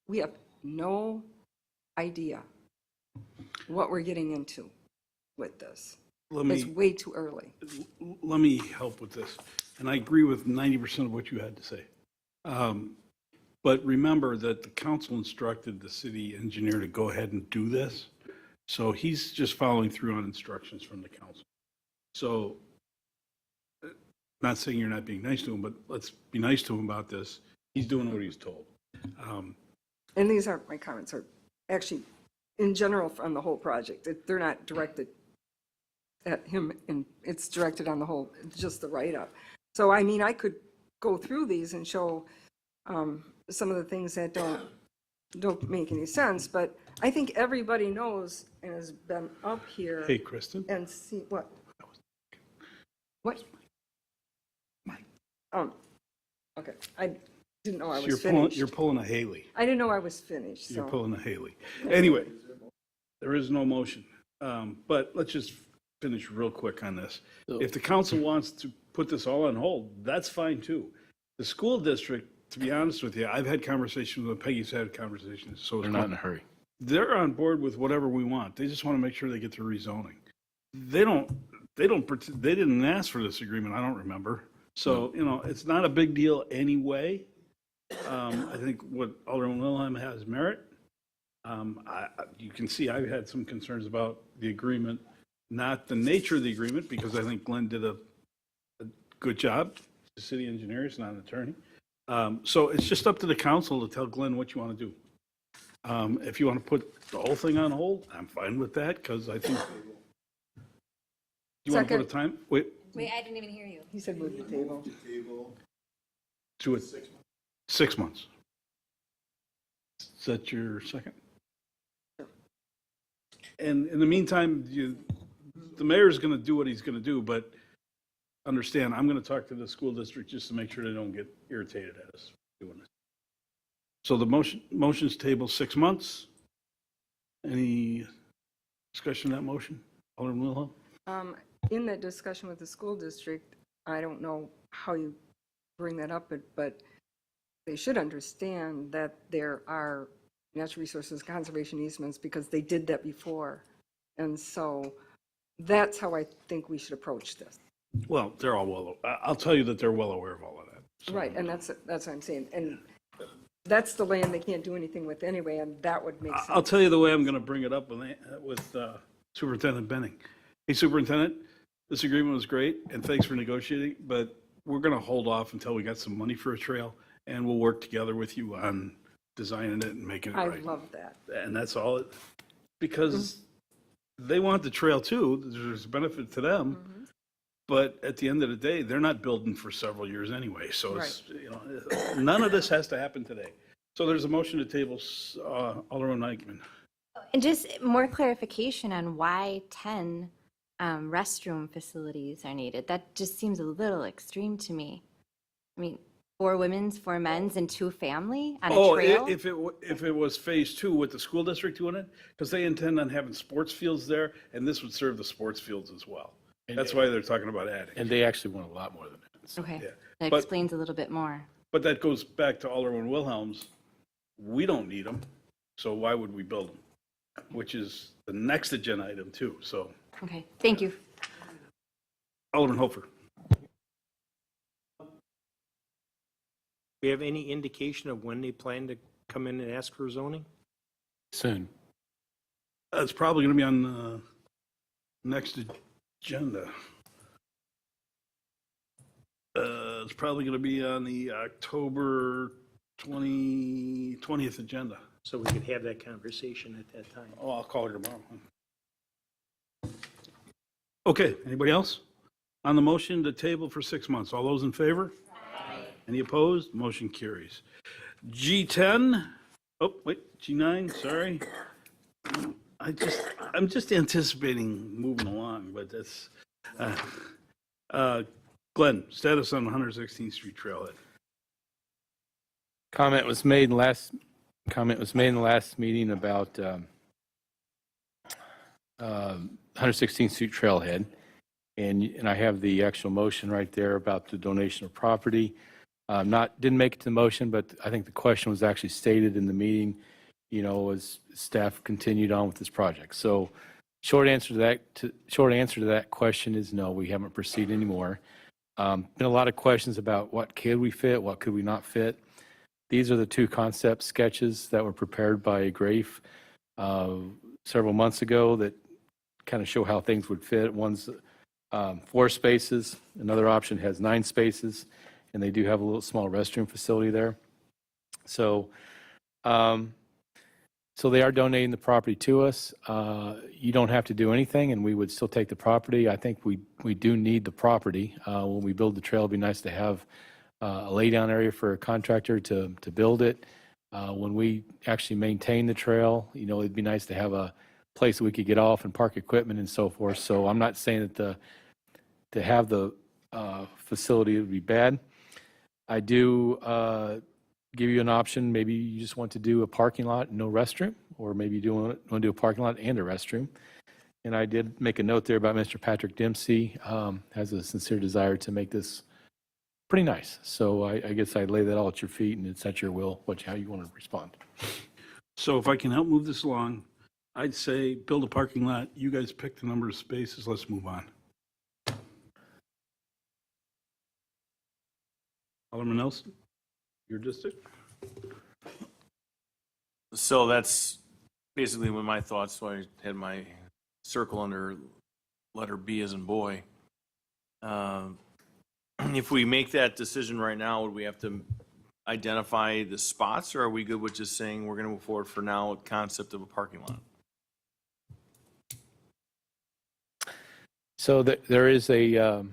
We have no idea what we're getting into with this. It's way too early. Let me help with this. And I agree with 90% of what you had to say. But remember that the council instructed the city engineer to go ahead and do this. So he's just following through on instructions from the council. So, not saying you're not being nice to him, but let's be nice to him about this. He's doing what he's told. And these aren't, my comments are actually in general on the whole project. They're not directed at him, and it's directed on the whole, just the write-up. So, I mean, I could go through these and show some of the things that don't make any sense, but I think everybody knows and has been up here. Hey, Kristen. And see, what? Okay, I didn't know I was finished. You're pulling a Haley. I didn't know I was finished, so. You're pulling a Haley. Anyway, there is no motion. But let's just finish real quick on this. If the council wants to put this all on hold, that's fine too. The school district, to be honest with you, I've had conversations with Peggy's had conversations. So They're not in a hurry. They're on board with whatever we want. They just want to make sure they get their rezoning. They didn't ask for this agreement. I don't remember. So, it's not a big deal anyway. I think what Alderman Wilhelm has merit. You can see I've had some concerns about the agreement, not the nature of the agreement, because I think Glenn did a good job. The city engineer is not an attorney. So it's just up to the council to tell Glenn what you want to do. If you want to put the whole thing on hold, I'm fine with that, because I think. You want to put a time? Wait, I didn't even hear you. He said move the table. to it. 6 months. Is that your second? And in the meantime, the mayor's going to do what he's going to do, but understand, I'm going to talk to the school district just to make sure they don't get irritated at us doing this. So the motion's table 6 months. Any discussion of that motion? Alderman Wilhelm? In that discussion with the school district, I don't know how you bring that up, but they should understand that there are natural resources conservation easements because they did that before. And so that's how I think we should approach this. Well, they're all I'll tell you that they're well aware of all of that. So. Right, and that's what I'm saying. And that's the land they can't do anything with anyway, and that would make sense. I'll tell you the way I'm going to bring it up with Superintendent Benning. Hey, Superintendent, this agreement was great, and thanks for negotiating, but we're going to hold off until we got some money for a trail, and we'll work together with you on designing it and making it right. I love that. And that's all because they want the trail too. There's a benefit to them, but at the end of the day, they're not building for several years anyway. So it's, none of this has to happen today. So there's a motion to table, Alderman Eichman. And just more clarification on why 10 restroom facilities are needed. That just seems a little extreme to me. I mean, 4 women's, 4 men's, and 2 family on a trail? If it was phase 2 with the school district doing it, because they intend on having sports fields there, and this would serve the sports fields as well. That's why they're talking about adding. And they actually want a lot more than that. So. Okay, Yeah. that explains a little bit more. But that goes back to Alderman Wilhelm's. We don't need them, so why would we build them? Which is the next agenda item too, so. Okay, thank you. Alderman Hofer. We have any indication of when they plan to come in and ask for zoning? Soon. It's probably going to be on the next agenda. It's probably going to be on the October 20th agenda. So we could have that conversation at that time. Oh, I'll call her tomorrow. Okay, anybody else? On the motion to table for 6 months, all those in favor? Aye. Any opposed? Motion carries. G10, oh, wait, G9, sorry. I'm just anticipating moving along, but that's, Glenn, status on 116th Street Trailhead. Comment was made in the last meeting about 116th Street Trailhead, and I have the actual motion right there about the donation of property. Didn't make it to the motion, but I think the question was actually stated in the meeting, as staff continued on with this project. So short answer to that question is no, we haven't proceeded anymore. Been a lot of questions about what could we fit, what could we not fit. These are the two concept sketches that were prepared by Grafe several months ago that kind of show how things would fit. One's 4 spaces, another option has 9 spaces, and they do have a little small restroom facility there. So, so they are donating the property to us. You don't have to do anything, and we would still take the property. I think we do need the property. When we build the trail, it'd be nice to have a laydown area for a contractor to build it. When we actually maintain the trail, it'd be nice to have a place that we could get off and park equipment and so forth. So I'm not saying that to have the facility would be bad. I do give you an option. Maybe you just want to do a parking lot, no restroom, or maybe you want to do a parking lot and a restroom. And I did make a note there about Mr. Patrick Dempsey, has a sincere desire to make this pretty nice. So I guess I'd lay that all at your feet, and it's at your will how you want to respond. So if I can help move this along, I'd say build a parking lot. You guys pick the number of spaces. Let's move on. Alderman Nelson, your district? So that's basically what my thoughts, so I had my circle under letter B as in boy. If we make that decision right now, would we have to identify the spots, or are we good with just saying we're going to move forward for now with concept of a parking lot? So there is a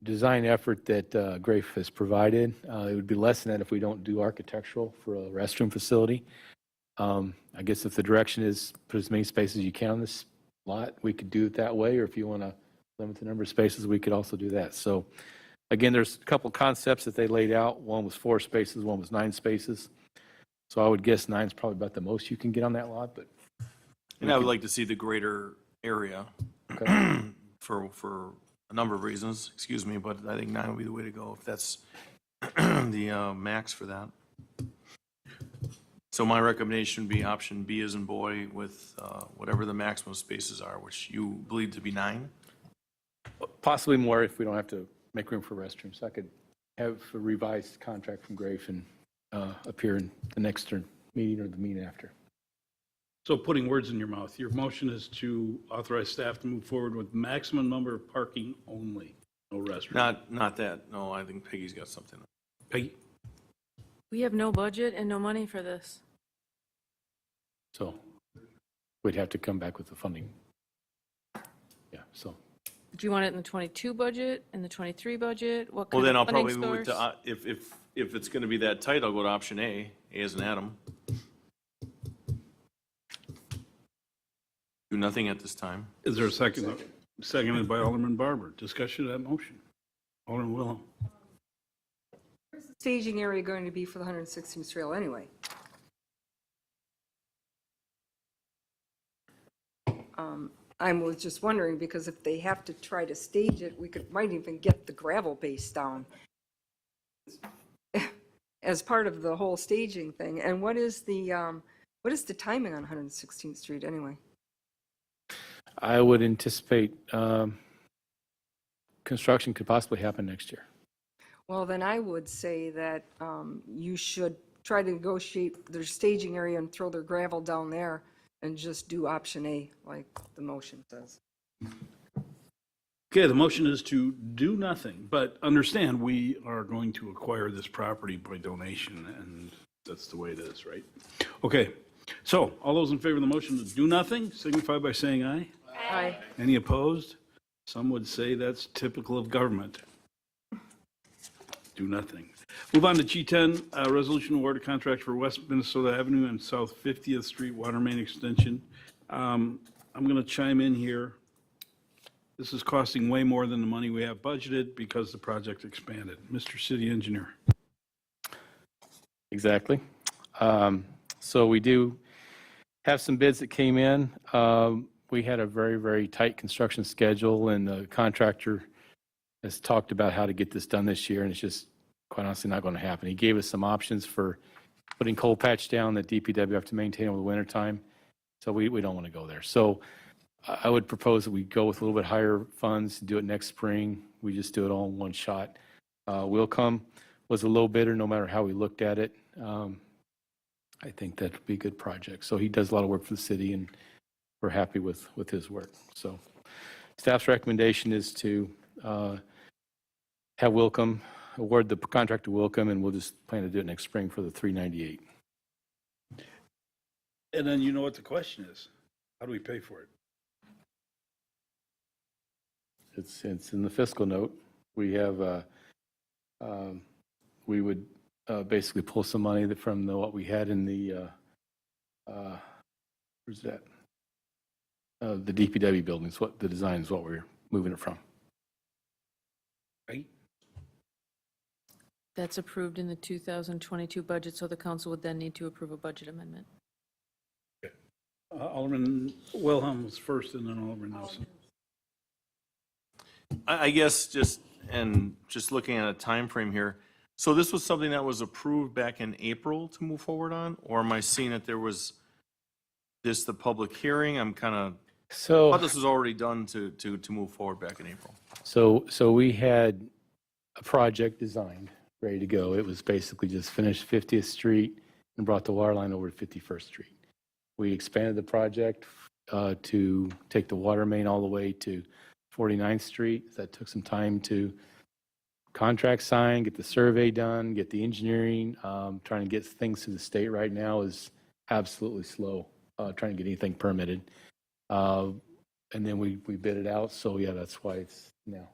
design effort that Grafe has provided. It would be less than that if we don't do architectural for a restroom facility. I guess if the direction is put as many spaces as you can on this lot, we could do it that way, or if you want to limit the number of spaces, we could also do that. So again, there's a couple concepts that they laid out. One was 4 spaces, one was 9 spaces. So I would guess 9 is probably about the most you can get on that lot. But And I would like to see the greater area okay. for a number of reasons, excuse me, but I think 9 would be the way to go if that's the max for that. So my recommendation would be option B as in boy with whatever the maximum spaces are, which you believe to be 9? Possibly more if we don't have to make room for restrooms. I could have a revised contract from Grafe and appear in the next meeting or the meeting after. So putting words in your mouth, your motion is to authorize staff to move forward with maximum number of parking only, no restroom. Not that. No, I think Peggy's got something. Peggy? We have no budget and no money for this. So we'd have to come back with the funding. Yeah, so. Do you want it in the 22 budget, in the 23 budget? What Well, kind then I'll of funding probably move it source? to, if it's going to be that tight, I'll go to option A as in Adam. Do nothing at this time. Is there a second? Seconded by Alderman Barber. Discussion of that motion. Alderman Wilhelm. Where's the staging area going to be for the 116th Trail anyway? I was just wondering, because if they have to try to stage it, might even get the gravel base down as part of the whole staging thing. And what is the timing on 116th Street anyway? I would anticipate construction could possibly happen next year. Well, then I would say that you should try to negotiate their staging area and throw their gravel down there and just do option A, like the motion says. Okay, the motion is to do nothing, but understand we are going to acquire this property by donation, and that's the way it is, right? Okay, so all those in favor of the motion to do nothing, signify by saying aye. Aye. Any opposed? Some would say that's typical of government. do nothing. Move on to G10, resolution award a contract for West Minnesota Avenue and South 50th Street water main extension. I'm going to chime in here. This is costing way more than the money we have budgeted because the project expanded. Mr. City Engineer. Exactly. So we do have some bids that came in. We had a very, very tight construction schedule, and the contractor has talked about how to get this done this year, and it's just quite honestly not going to happen. He gave us some options for putting coal patch down that DPW have to maintain over the winter time. So we don't want to go there. So I would propose that we go with a little bit higher funds, do it next spring. We just do it all in one shot. Wilcom was a low bidder no matter how we looked at it. I think that would be a good project. So he does a lot of work for the city, and we're happy with his work. So staff's recommendation is to have Wilcom award the contract to Wilcom, and we'll just plan to do it next spring for the 398. And then you know what the question is. How do we pay for it? It's in the fiscal note. We have, we would basically pull some money from what we had in the, where's that? The DPW buildings, what the design is what we're moving it from. Right? That's approved in the 2022 budget, so the council would then need to approve a budget amendment. Alderman Wilhelm was first, and then Alderman Nelson. I guess just looking at a time frame here, so this was something that was approved back in April to move forward on, or am I seeing that there was the public hearing? I'm kind of, I thought this was already done to move forward back in April. So we had a project designed, ready to go. It was basically just finished 50th Street and brought the water line over to 51st Street. We expanded the project to take the water main all the way to 49th Street. That took some time to contract signed, get the survey done, get the engineering. Trying to get things to the state right now is absolutely slow, trying to get anything permitted. And then we bid it out. So yeah, that's why it's now.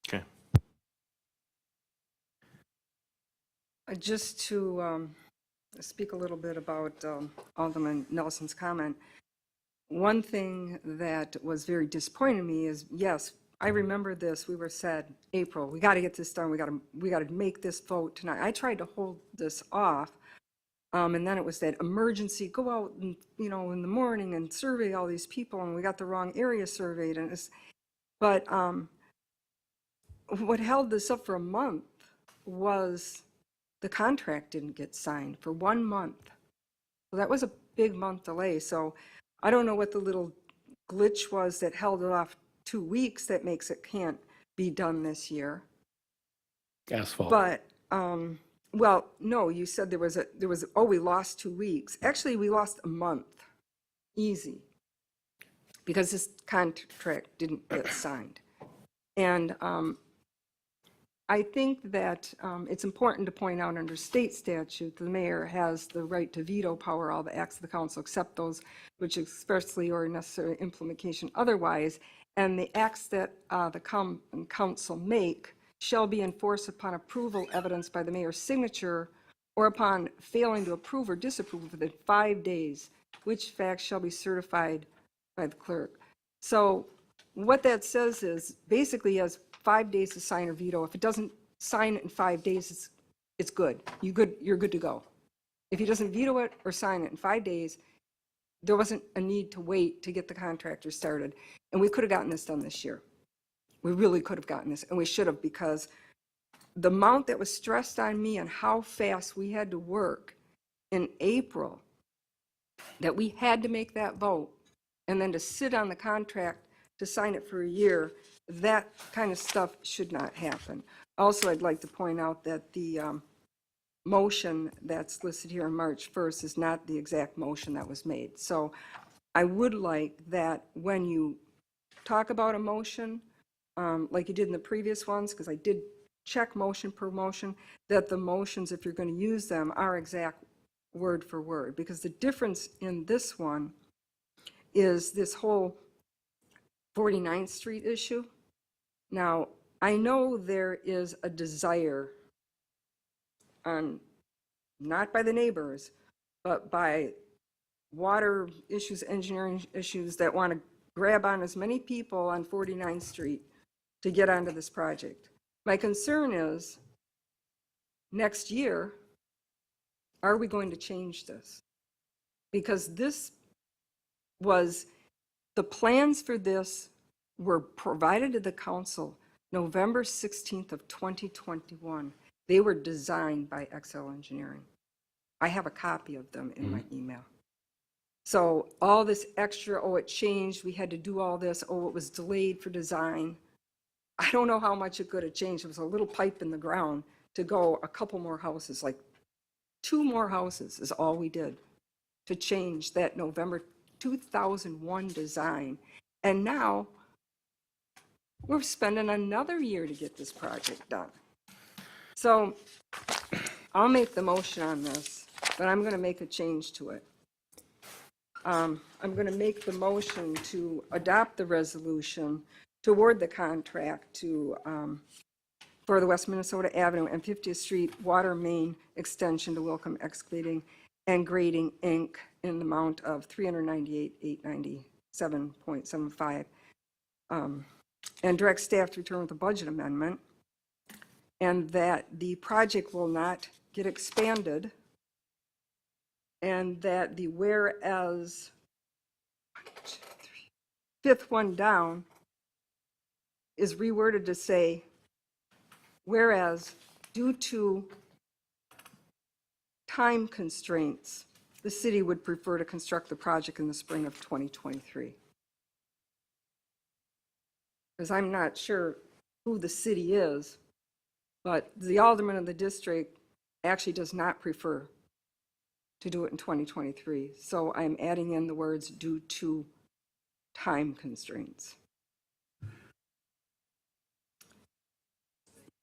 Okay. Just to speak a little bit about Alderman Nelson's comment, one thing that was very disappointing to me is, yes, I remember this. We were said, April, we got to get this done. We got to make this vote tonight. I tried to hold this off, and then it was that emergency. Go out and in the morning and survey all these people, and we got the wrong area surveyed. But what held this up for a month was the contract didn't get signed for 1 month. So that was a big month delay. So I don't know what the little glitch was that held it off 2 weeks that makes it can't be done this year. Asphalt. But, well, no, you said we lost 2 weeks. Actually, we lost a month, easy, because this contract didn't get signed. And I think that it's important to point out under state statute, the mayor has the right to veto power all the acts of the council except those which expressly or necessary implementation otherwise, and the acts that the council make shall be enforced upon approval evidenced by the mayor's signature or upon failing to approve or disapprove within 5 days, which facts shall be certified by the clerk. So what that says is basically he has 5 days to sign or veto. If it doesn't sign it in 5 days, it's good. You're good to go. If he doesn't veto it or sign it in 5 days, there wasn't a need to wait to get the contractor started. And we could have gotten this done this year. We really could have gotten this, and we should have, because the amount that was stressed on me and how fast we had to work in April, that we had to make that vote, and then to sit on the contract to sign it for a year, that kind of stuff should not happen. Also, I'd like to point out that the motion that's listed here on March 1st is not the exact motion that was made. So I would like that when you talk about a motion, like you did in the previous ones, because I did check motion per motion, that the motions, if you're going to use them, are exact word for word. Because the difference in this one is this whole 49th Street issue. Now, I know there is a desire on, not by the neighbors, but by water issues, engineering issues that want to grab on as many people on 49th Street to get onto this project. My concern is, next year, are we going to change this? Because this was, the plans for this were provided to the council November 16th of 2021. They were designed by XL Engineering. I have a copy of them in my email. So all this extra, oh, it changed, we had to do all this, oh, it was delayed for design. I don't know how much it could have changed. It was a little pipe in the ground to go a couple more houses, like 2 more houses is all we did to change that November 2001 design. And now we're spending another year to get this project done. So I'll make the motion on this, but I'm going to make a change to it. I'm going to make the motion to adopt the resolution to award the contract to, for the West Minnesota Avenue and 50th Street water main extension to Wilcom Excavating and Grading, Inc. in the amount of $398,897.75. And direct staff to return with a budget amendment, and that the project will not get expanded, and that the whereas, 5th one down, is reworded to say, whereas due to time constraints, the city would prefer to construct the project in the spring of 2023. Because I'm not sure who the city is, but the alderman of the district actually does not prefer to do it in 2023. So I'm adding in the words due to time constraints.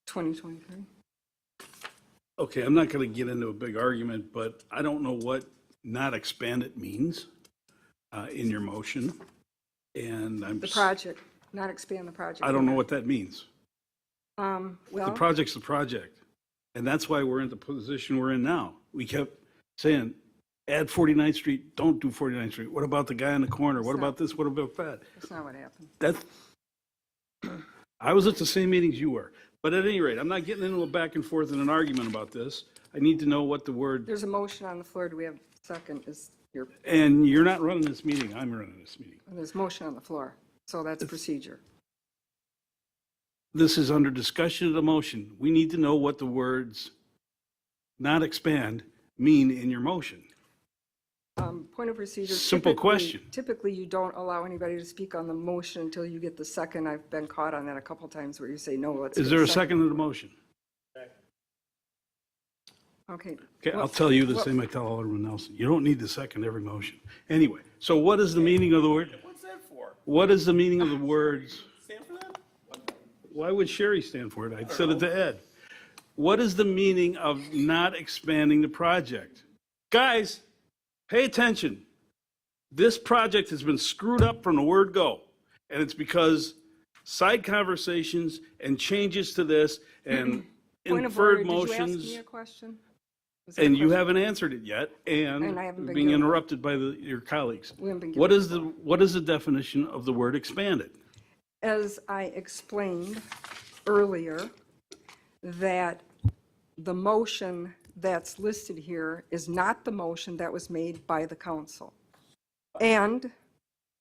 2023. Okay, I'm not going to get into a big argument, but I don't know what not expand it means in your motion. And The project, not expand the project. I don't know what that means. The Well, project's the project. And that's why we're in the position we're in now. We kept saying, add 49th Street, don't do 49th Street. What about the guy in the corner? What about this? What about that? that's not what happened. I was at the same meetings you were. But at any rate, I'm not getting into a back and forth in an argument about this. I need to know what the word, There's a motion on the floor. Do we have a second? Is your, and you're not running this meeting, I'm running this meeting. there's motion on the floor. So that's procedure. This is under discussion of the motion. We need to know what the words not expand mean in your motion. Point of procedure. Simple question. Typically, you don't allow anybody to speak on the motion until you get the second. I've been caught on that a couple times where you say, no, let's. Is get there a second to the motion? Okay. Okay, I'll tell you the same I tell Alderman Nelson. You don't need to second every motion. Anyway, so what is the meaning of the word? What's that for? What is the meaning of the words? Stand for that? Why would Sherry stand for it? I said it to Ed. What is the meaning of not expanding the project? Guys, pay attention. This project has been screwed up from the word go. And it's because side conversations and changes to this and Point of order. inferred Did you ask motions. me a question? Was that a And you question? haven't answered it yet, And I haven't been being given one. interrupted by your colleagues. We haven't been What given is the definition of the word expanded? As I explained earlier, that the motion that's listed here is not the motion that was made by the council. And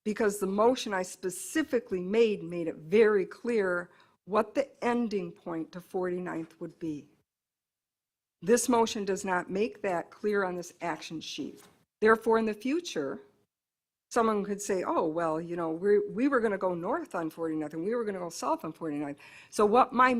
because the motion I specifically made it very clear what the ending point to 49th would be. This motion does not make that clear on this action sheet. Therefore, in the future, someone could say, oh, well, you know, we were going to go north on 49th and we were going to go south on 49th. So what my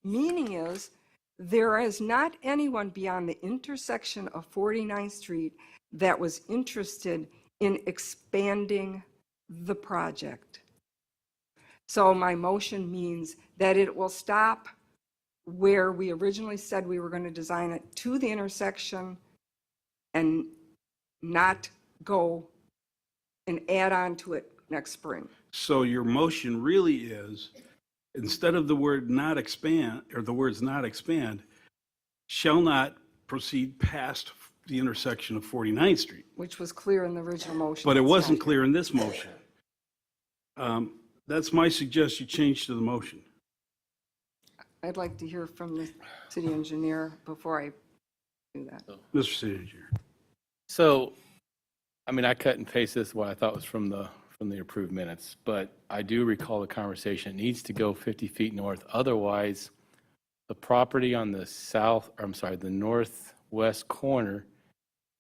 meaning is, there is not anyone beyond the intersection of 49th Street that was interested in expanding the project. So my motion means that it will stop where we originally said we were going to design it to the intersection and not go and add on to it next spring. So your motion really is instead of the word not expand, or the words not expand, shall not proceed past the intersection of 49th Street. Which was clear in the original motion. But it That's wasn't not clear in this motion. That's my suggestion, change to the motion. here. I'd like to hear from the city engineer before I do that. Mr. City Engineer. So, I mean, I cut and paste this, what I thought was from the approved minutes, but I do recall the conversation. It needs to go 50 feet north. Otherwise, the property on the the northwest corner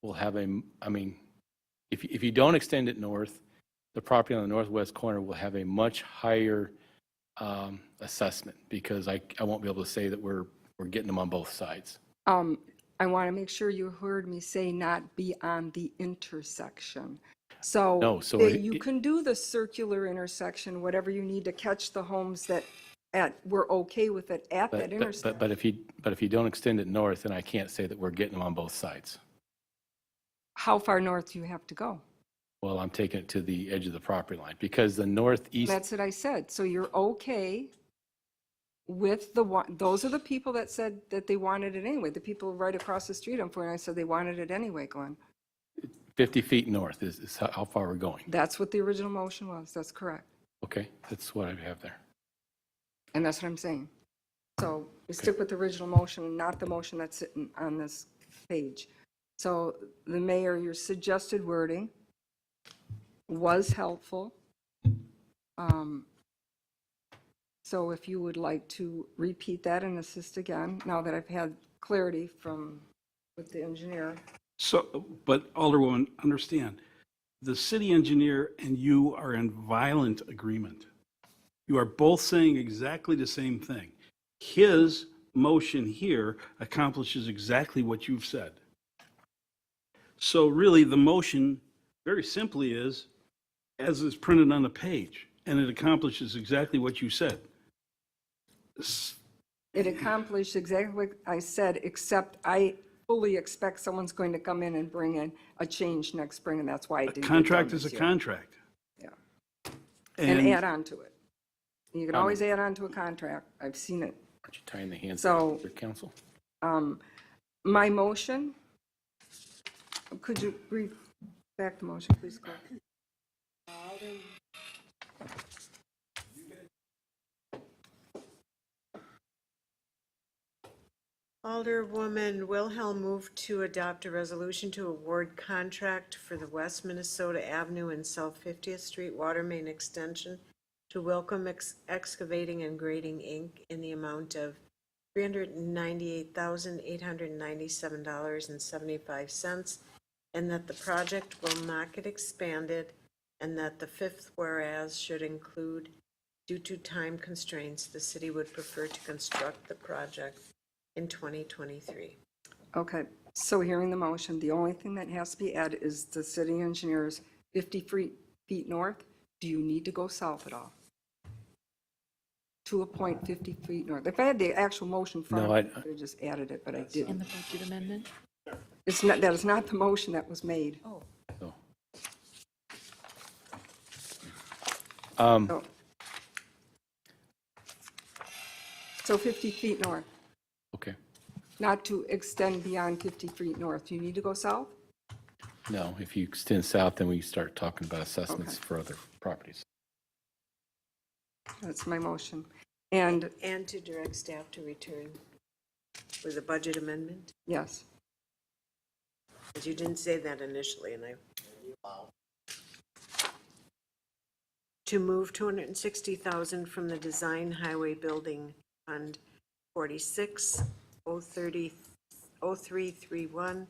will have if you don't extend it north, the property on the northwest corner will have a much higher assessment, because I won't be able to say that we're getting them on both sides. I want to make sure you heard me say not be on the intersection. So, No, so you can do the circular intersection, whatever you need to catch the homes that we're okay with it at that intersection. But if you don't extend it north, then I can't say that we're getting them on both sides. How far north do you have to go? Well, I'm taking it to the edge of the property line, because the northeast. That's what I said. So you're okay with those are the people that said that they wanted it anyway. The people right across the street on 49 said they wanted it anyway, Glenn. 50 feet north is how far we're going. That's what the original motion was. That's correct. Okay, that's what I have there. And that's what I'm saying. So we stick with the original motion and not the motion that's sitting on this page. So the mayor, your suggested wording was helpful. So if you would like to repeat that and assist again, now that I've had clarity with the engineer. So, but Alderwoman, understand, the city engineer and you are in violent agreement. You are both saying exactly the same thing. His motion here accomplishes exactly what you've said. So really, the motion, very simply, is as is printed on the page, and it accomplishes exactly what you said. It accomplished exactly what I said, except I fully expect someone's going to come in and bring in a change next spring, and that's why I didn't. A contract is a contract. Yeah. And add on to it. You can always add on to a contract. I've seen it. Aren't you tying the hands So- of the council? My motion, could you read back the motion, please, Clark? Alderwoman Wilhelm moved to adopt a resolution to award contract for the West Minnesota Avenue and South 50th Street water main extension to Welcome Excavating and Grading, Inc. in the amount of $398,897.75, and that the project will not get expanded, and that the fifth whereas should include, due to time constraints, the city would prefer to construct the project in 2023. Okay, so hearing the motion, the only thing that has to be added is the city engineer's 50 feet north. Do you need to go south at all? To a point 50 feet north. If I had the actual motion from, No, I would have just added it, but I In didn't. the budget amendment? It's not, that is not the motion that was made. Oh. So- So 50 feet north, Okay. not to extend beyond 50 feet north. Do you need to go south? No, if you extend south, then we start talking about assessments for other properties. That's my motion. And And to direct staff to return with a budget amendment? yes, Because you didn't say that initially, and to move $260,000 from the Design Highway Building Fund 46-0331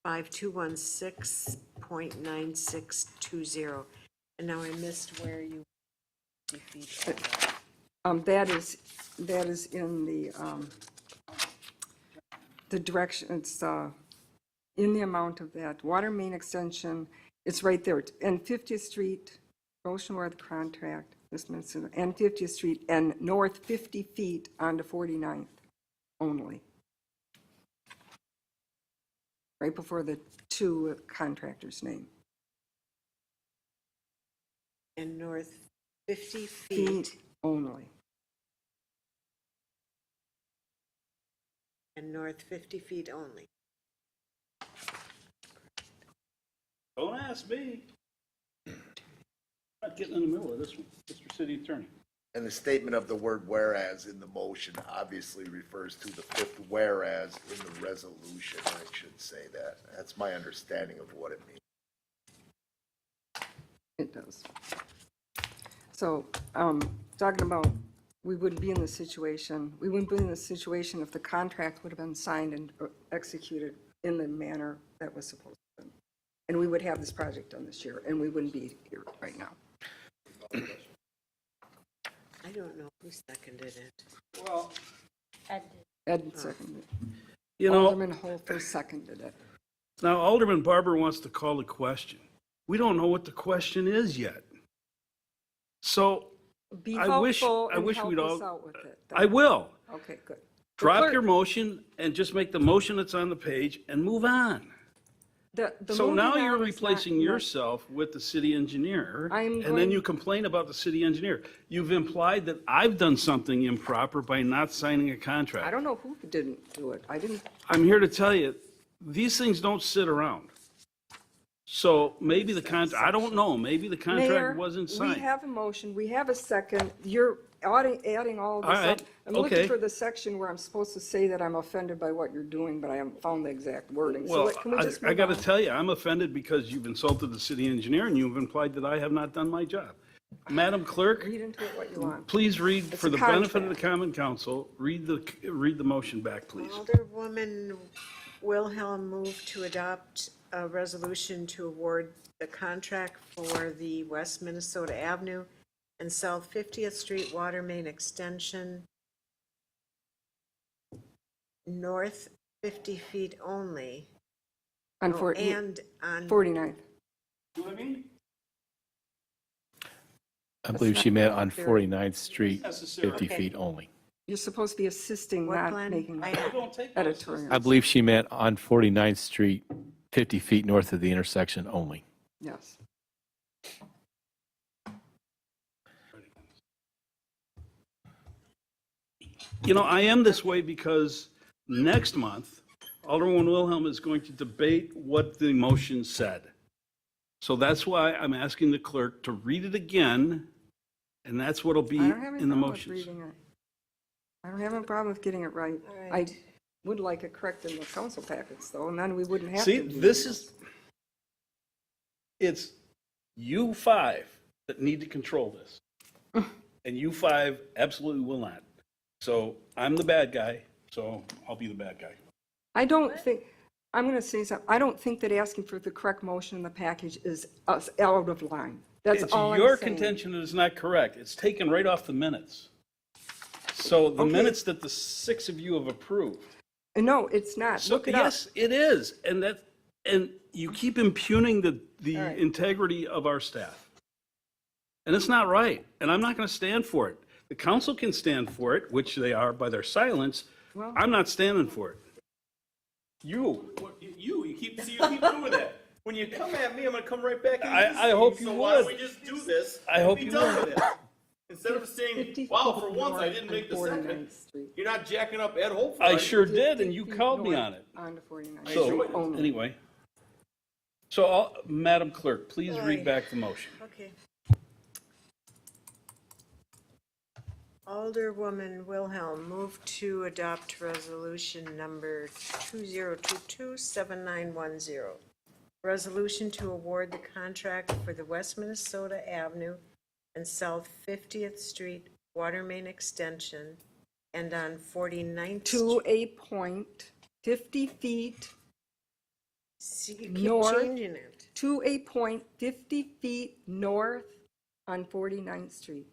5216.9620. And now I missed where you defeat that. that is in the direction, it's in the amount of that. Water main extension, it's right there. And 50th Street, Ocean North contract, this Minnesota, and 50th Street, and north 50 feet onto 49th only. Right before the two contractors' name. And north 50 feet Feet only. and north 50 feet only. Don't ask me. I'm not getting in the middle of this one, Mr. City Attorney. And the statement of the word whereas in the motion obviously refers to the fifth whereas in the resolution. It should say that. That's my understanding of what it means. It does. So, talking about, we wouldn't be in this situation, if the contract would have been signed and executed in the manner that was supposed to be. And we would have this project done this year, and we wouldn't be here right now. I don't know who seconded it. Well, Ed seconded it. you know, Alderman Holfer seconded it. now Alderman Barber wants to call the question. We don't know what the question is yet. So Be I wish helpful and we'd help all. us out with it. I will. Okay, good. Drop clerk- your motion and just make the motion that's on the page and move on. The So now moving you're on is replacing not- yourself with the city engineer, I'm and then going- you complain about the city engineer. You've implied that I've done something improper by not signing a I contract. don't know who didn't do it. I didn't. I'm here to tell you, these things don't sit around. So maybe the contract, I don't know, maybe the Mayor, contract wasn't we signed. have a motion, we have a second, you're adding all this All up. right, I'm looking okay. for the section where I'm supposed to say that I'm offended by what you're doing, but I haven't found the exact wording. So Well, can we just I move gotta on? tell you, I'm offended because you've insulted the city engineer and you've implied that I have not done my job. Madam Clerk, Read into it what you want. please read, It's for a the benefit of the contract. common council, read the motion back, please. Alderwoman Wilhelm moved to adopt a resolution to award the contract for the West Minnesota Avenue and South 50th Street water main extension north 50 feet only. On Oh, 40 and on 49th. See what I mean? I believe she meant on very- 49th Street, Necessary. 50 Okay. feet only. You're supposed to be assisting, what not plan? making I Don't take no editorial. I believe she meant on 49th Street, 50 feet north of the intersection only. Yes. You know, I am this way because next month, Alderman Wilhelm is going to debate what the motion said. So that's why I'm asking the clerk to read it again, and that's what'll be I don't have any in the problem with motions. reading it. I don't have a problem with getting it right. All I right. would like it correct in the council packets, though, and then we wouldn't have See, to do this is, it's you five that need to control this. And you five absolutely will not. So I'm the bad guy, so I'll be the bad guy. I don't think, I'm going to say something. I don't think that asking for the correct motion in the package is out of line. That's It's all I'm your saying. contention that it's not correct. It's taken right off the minutes. So the Okay. minutes that the six of you have approved. No, it's not. So, Look it up. yes, it is. And you keep impugning the All right. integrity of our staff. And it's not right. And I'm not going to stand for it. The council can stand for it, which they are by their silence. Well- I'm not standing for it. You keep doing that. When you come at me, I'm gonna come right back at you. I hope you So why don't would. we just do this? I and hope be you done would. with it? Instead of saying, 50 wow, feet for once I north didn't on make the 49th second. Street. You're not jacking up Ed Holford. I sure did, and you 50 feet called me north on it. On to 49th. So, Only. anyway. So, Madam Clerk, please read Aye. back the motion. Okay. Alderwoman Wilhelm moved to adopt resolution number 2022-7910. Resolution to award the contract for the West Minnesota Avenue and South 50th Street water main extension and on 49th To Street. a point, 50 feet See, you keep north. changing it. To a point 50 feet north on 49th Street.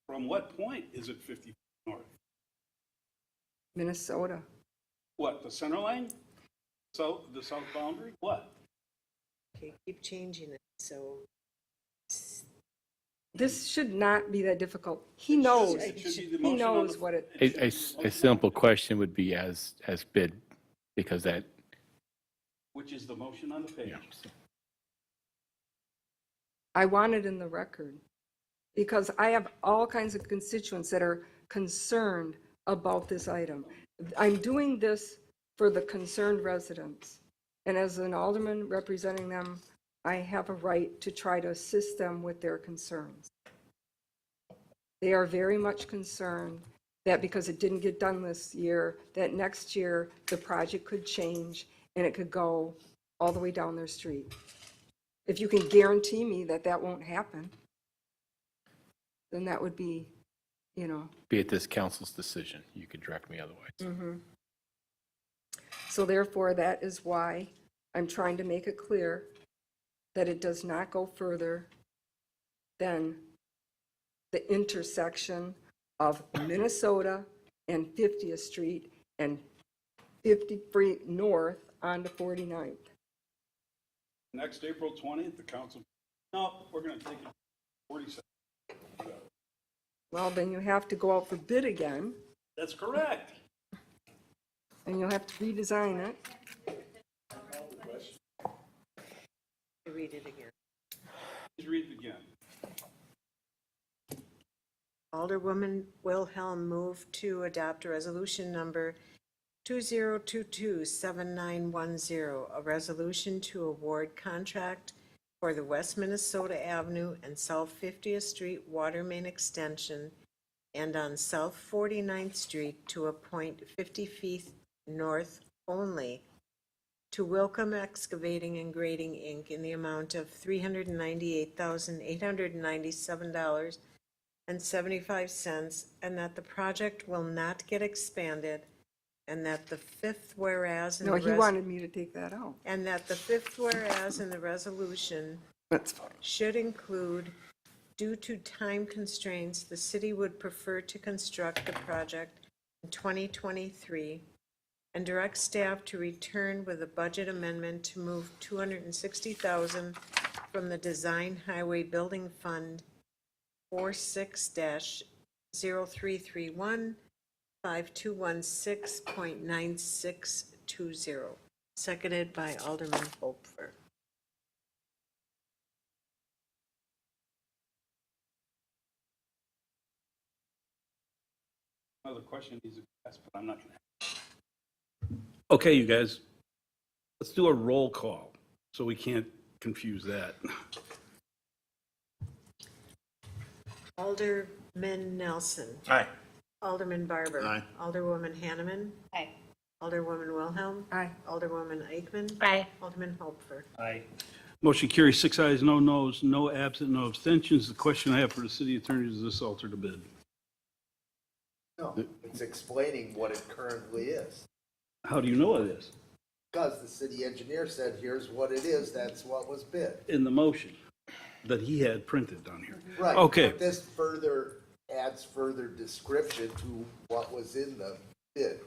From what point is it 50 feet north? Minnesota. What, the center line? So, the south boundary? What? Okay, keep changing it, so. This should not be that difficult. He knows. It should be the He motion on knows the- what it, A simple question would be as bid, because that, Which is the motion on the page. I want it in the record. Because I have all kinds of constituents that are concerned about this item. I'm doing this for the concerned residents. And as an alderman representing them, I have a right to try to assist them with their concerns. They are very much concerned that because it didn't get done this year, that next year the project could change and it could go all the way down their street. If you can guarantee me that that won't happen, then that would be, you know. Be it this council's decision. You could direct me otherwise. So therefore, that is why I'm trying to make it clear that it does not go further than the intersection of Minnesota and 50th Street and 50th Street North onto 49th. Next April 20th, the council, no, we're going to take it 40 seconds. Well, then you have to go out for bid again, That's correct. and you'll have to redesign it. Read it again. Please read it again. Alderwoman Wilhelm moved to adopt a resolution number 2022-7910, a resolution to award contract for the West Minnesota Avenue and South 50th Street water main extension and on South 49th Street to a point 50 feet north only to Wilcom Excavating and Grading, Inc. in the amount of $398,897.75, and that the project will not get expanded, and that the fifth whereas in No, the he wanted me to take that out. and that the fifth whereas in the resolution That's fine. should include, due to time constraints, the city would prefer to construct the project in 2023 and direct staff to return with a budget amendment to move $260,000 from the Design Highway Building Fund 46-0331 5216.9620, seconded by Alderman Hopfer. Another question needs to be asked, but I'm not going to. Okay, you guys, let's do a roll call so we can't confuse that. Alderman Nelson. Aye. Alderman Barber. Aye. Alderwoman Hanneman. Aye. Alderwoman Wilhelm. Aye. Alderwoman Eichman. Aye. Alderman Hopfer. Aye. Motion carries 6 ayes, no noes, no absent, no abstentions. The question I have for the city attorney is this alter to bid. No, it's explaining what it currently is. How do you know it is? Because the city engineer said, here's what it is, that's what was bid. In the motion that he had printed down here. Right. Okay. But this further adds further description to what was in the bid,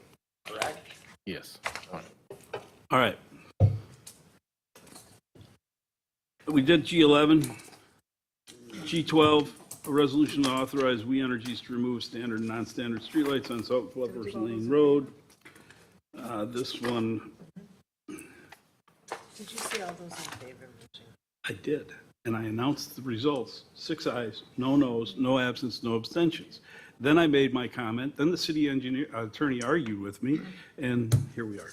correct? Yes. All right. We did G11. G12, a resolution to authorize We Energies to remove standard and non-standard streetlights on South Lovers Lane Road. This one, Did you see all those in favor, Richard? I did, and I announced the results. 6 ayes, no noes, no absence, no abstentions. Then I made my comment, then the city attorney argued with me, and here we are.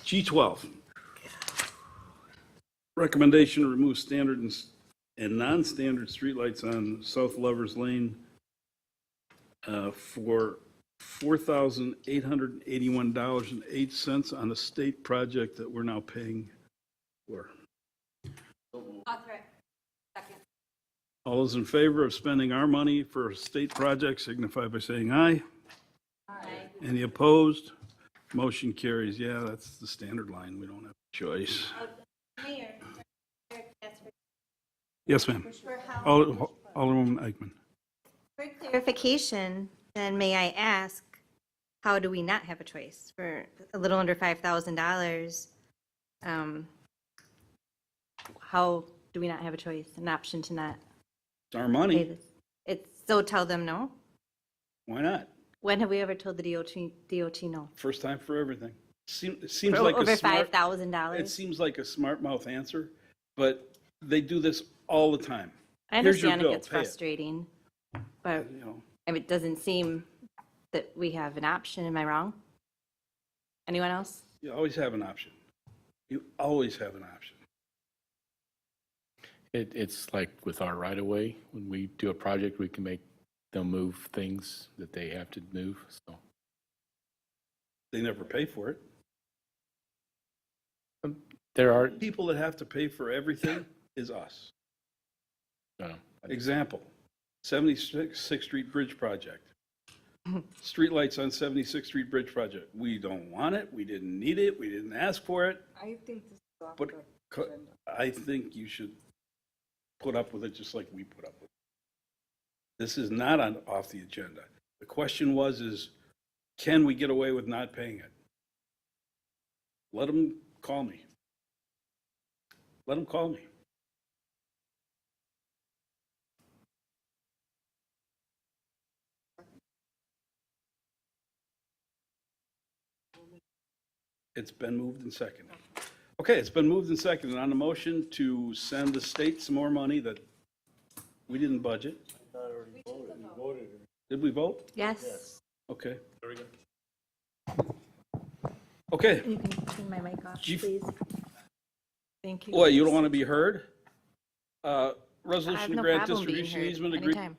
G12. Recommendation to remove standard and non-standard streetlights on South Lovers Lane for $4,881.08 on a state project that we're now paying for. All those in favor of spending our money for a state project signify by saying aye. Aye. Any opposed? Motion carries. Yeah, that's the standard line. We don't have a choice. Mayor. Yes, ma'am. Alderwoman Eichman. For clarification, then may I ask, how do we not have a choice for a little under $5,000? How do we not have a choice, an option to not It's our pay money. this? It's, so tell them no? Why not? When have we ever told the DOT no? First time for everything. It seems For like over a smart, $5,000? it seems like a smart mouth answer, but they do this all the time. I Here's your understand it bill, gets pay it. frustrating, but You know, I mean, it doesn't seem that we have an option. Am I wrong? Anyone else? You always have an option. You always have an option. It's like with our right of way, when we do a project, we can make them move things that they have to move, so. They never pay for it. There are, People that have to pay for everything is us. no, Example, 76th Street Bridge Project. Streetlights on 76th Street Bridge Project. We don't want it, we didn't need it, we didn't ask for it, I think this is off but the agenda. I think you should put up with it just like we put up with it. This is not off the agenda. The question is, can we get away with not paying it? Let them call me. Let them call me. It's been moved and seconded. Okay, it's been moved and seconded on the motion to send the state some more money that we didn't budget. Did we vote? Yes. Okay. Okay. You can turn my mic off, G- please. Thank you. What, you don't want to be heard? I have Resolution to no grant problem being distribution heard easement agreement. anytime.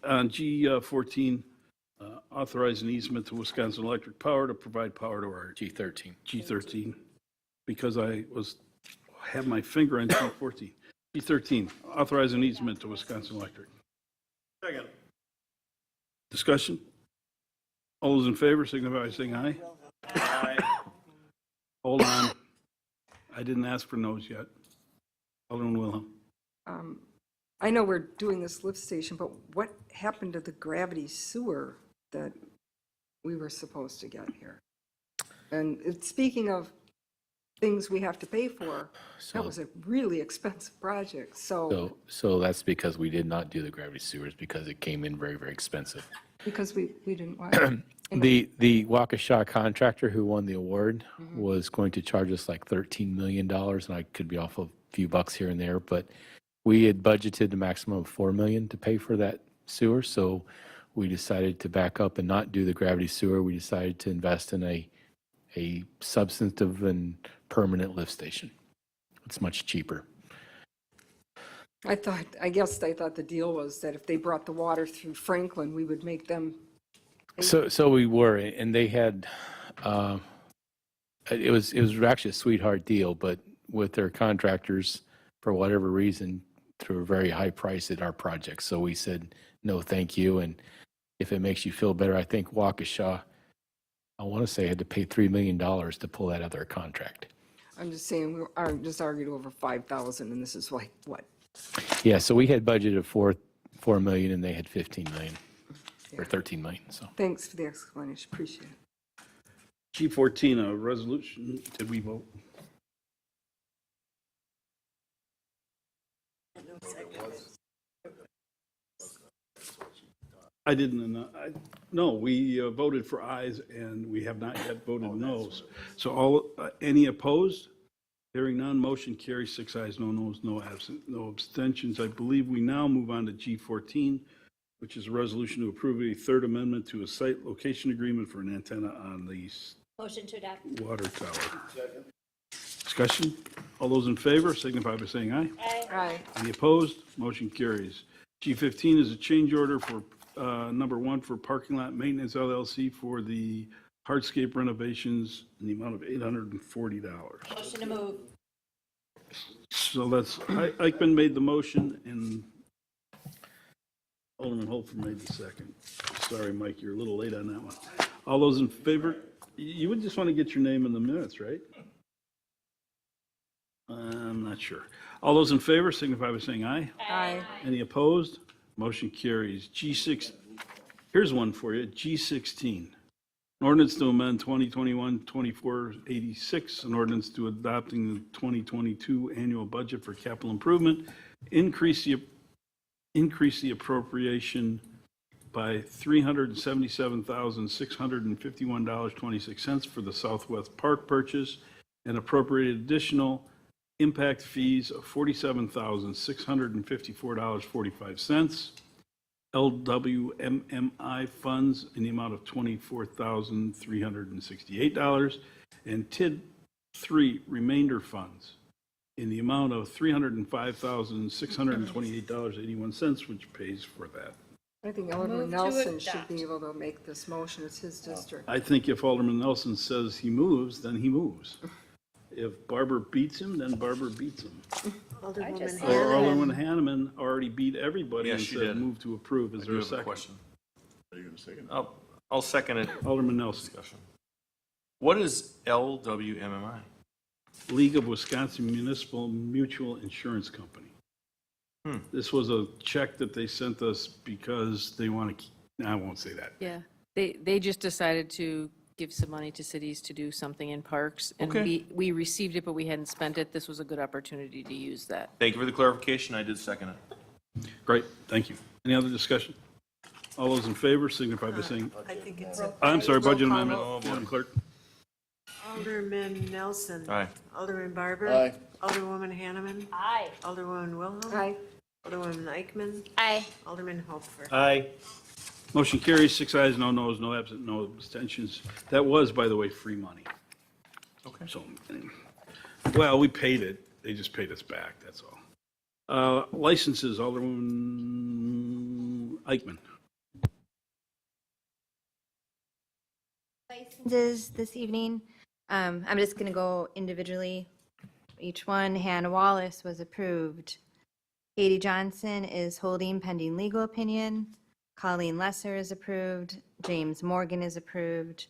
On G14, authorize an easement to Wisconsin Electric Power to provide power to our G13. G13, because I have my finger on G14. G13, authorize an easement to Wisconsin Electric. Second. Discussion? All those in favor signify by saying aye. Aye. Hold on. I didn't ask for no's yet. Alderman Wilhelm. I know we're doing this lift station, but what happened to the gravity sewer that we were supposed to get here? And speaking of things we have to pay for, So- that was a really expensive project, so, So that's because we did not do the gravity sewers, because it came in very, very expensive. because we didn't want. The Waukesha contractor who won the award was going to charge us like $13 million, and I could be off a few bucks here and there, but we had budgeted a maximum of $4 million to pay for that sewer, so we decided to back up and not do the gravity sewer. We decided to invest in a substantive and permanent lift station. It's much cheaper. I guess I thought the deal was that if they brought the water through Franklin, we would make them. So we were, and they had, it was actually a sweetheart deal, but with their contractors, for whatever reason, threw a very high price at our project. So we said, no, thank you. And if it makes you feel better, I think Waukesha, I want to say, had to pay $3 million to pull that out of their contract. I'm just saying, we just argued over 5,000, and this is like, what? Yeah, so we had budgeted $4 million, and they had $15 million, or $13 million, so. Thanks for the explanation, appreciate it. G14, a resolution. Did we vote? I didn't, no, we voted for ayes and we have not yet voted noes. So any opposed? Hearing none, motion carries 6 ayes, no noes, no absent, no abstentions. I believe we now move on to G14, which is a resolution to approve a third amendment to a site location agreement for an antenna on the Motion to adopt. water tower. Discussion? All those in favor signify by saying aye. Aye. Any opposed? Motion carries. G15 is a change order for number 1 for parking lot maintenance LLC for the hardscape renovations in the amount of $840. Motion to move. So that's, Eichmann made the motion and Alderman Holford made the second. Sorry, Mike, you're a little late on that one. All those in favor, you would just want to get your name in the minutes, right? I'm not sure. All those in favor signify by saying aye. Aye. Any opposed? Motion carries. G6, here's one for you, G16. An ordinance to amend 2021-2486, an ordinance to adopting the 2022 annual budget for capital improvement, increase the appropriation by $377,651.26 for the Southwest Park purchase, and appropriated additional impact fees of $47,654.45 LWMMI funds in the amount of $24,368, and TID 3 remainder funds in the amount of $305,628.81, which pays for that. I think Alderman Nelson should be able to make this motion. It's his district. I think if Alderman Nelson says he moves, then he moves. If Barber beats him, then Barber beats him. Alderwoman Or Alderman Hanneman. Hanneman already beat everybody Yeah, and she said did. move to approve. Is I there do a have a second? question. Are you going to second? I'll second it. Alderman Nelson. Discussion. What is LWMMI? League of Wisconsin Municipal Mutual Insurance Company. This was a check that they sent us because they want to, I won't say that. Yeah, they just decided to give some money to cities to do something in parks. And Okay. we received it, but we hadn't spent it. This was a good opportunity to use that. Thank you for the clarification. I did second it. Great, thank you. Any other discussion? All those in favor signify by saying, I think it's a. I'm sorry, budget Roll amendment. call. Madam Clerk. Alderman Nelson. Aye. Alderman Barber. Aye. Alderwoman Hanneman. Aye. Alderwoman Wilhelm. Aye. Alderwoman Eichman. Aye. Alderman Hopfer. Aye. Motion carries, 6 ayes, no noes, no absent, no abstentions. That was, by the way, free money. Okay. So, well, we paid it. They just paid us back, that's all. Licenses, Alderman Eichman. Licenses this evening. I'm just going to go individually. Each one, Hannah Wallace was approved. Katie Johnson is holding pending legal opinion. Colleen Lesser is approved. James Morgan is approved.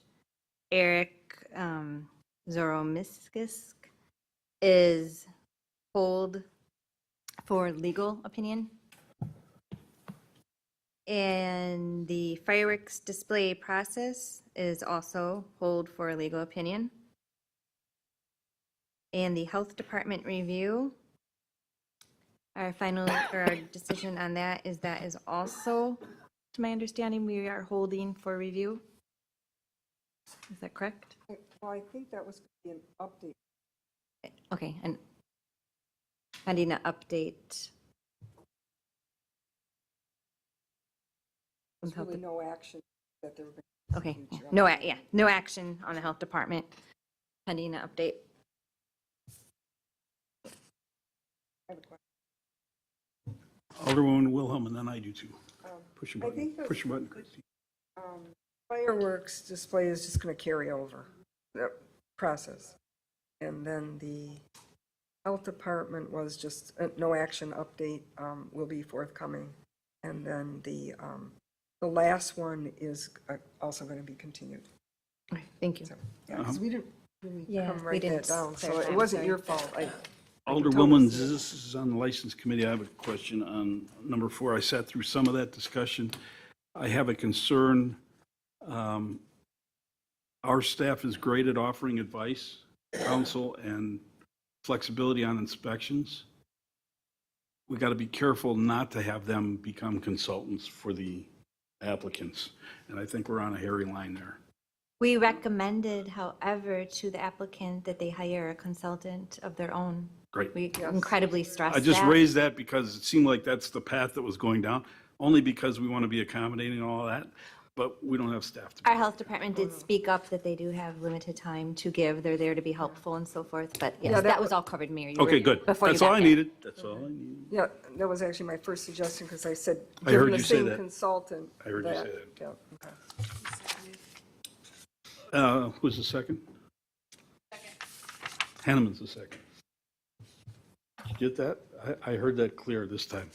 Eric Zoromiskis is hold for legal opinion. And the fireworks display process is also hold for a legal opinion. And the health department review, our final, or our decision on that is also, to my understanding, we are holding for review. Is that correct? Well, I think that was an update. Okay, and pending an update. There's really no action that there. Okay, yeah. No, no action on the health department pending an update. I have a question. Alderwoman Wilhelm, and then I do too. Push your I button, think that- push your button, Christie. Fireworks display is just going to carry over the process. And then the health department was just, no action update will be forthcoming. And then the last one is also going to be continued. Okay, thank you. So, yeah, because we didn't really Yeah, come we right didn't that down, so clarify, it I'm wasn't sorry. your fault. I can Alderwoman, totally see it. this is on the license committee. I have a question on number 4. I sat through some of that discussion. I have a concern. Our staff is great at offering advice, counsel, and flexibility on inspections. We got to be careful not to have them become consultants for the applicants. And I think we're on a hairy line there. We recommended, however, to the applicant that they hire a consultant of their own. Great. We incredibly stressed I just that. raised that because it seemed like that's the path that was going down, only because we want to be accommodating and all that, but we don't have staff to. Our health department did speak up that they do have limited time to give. They're there to be helpful and so forth, but yes, Yeah, that was all covered, Mayor. You Okay, were- good. before you That's all got I there. needed. That's all I needed. Yeah, that was actually my first suggestion, because I said, I give heard them the you say same that. consultant. I heard you say that. Yeah, okay. Who's the second? Hanneman's the second. Did you get that? I heard that clear this time.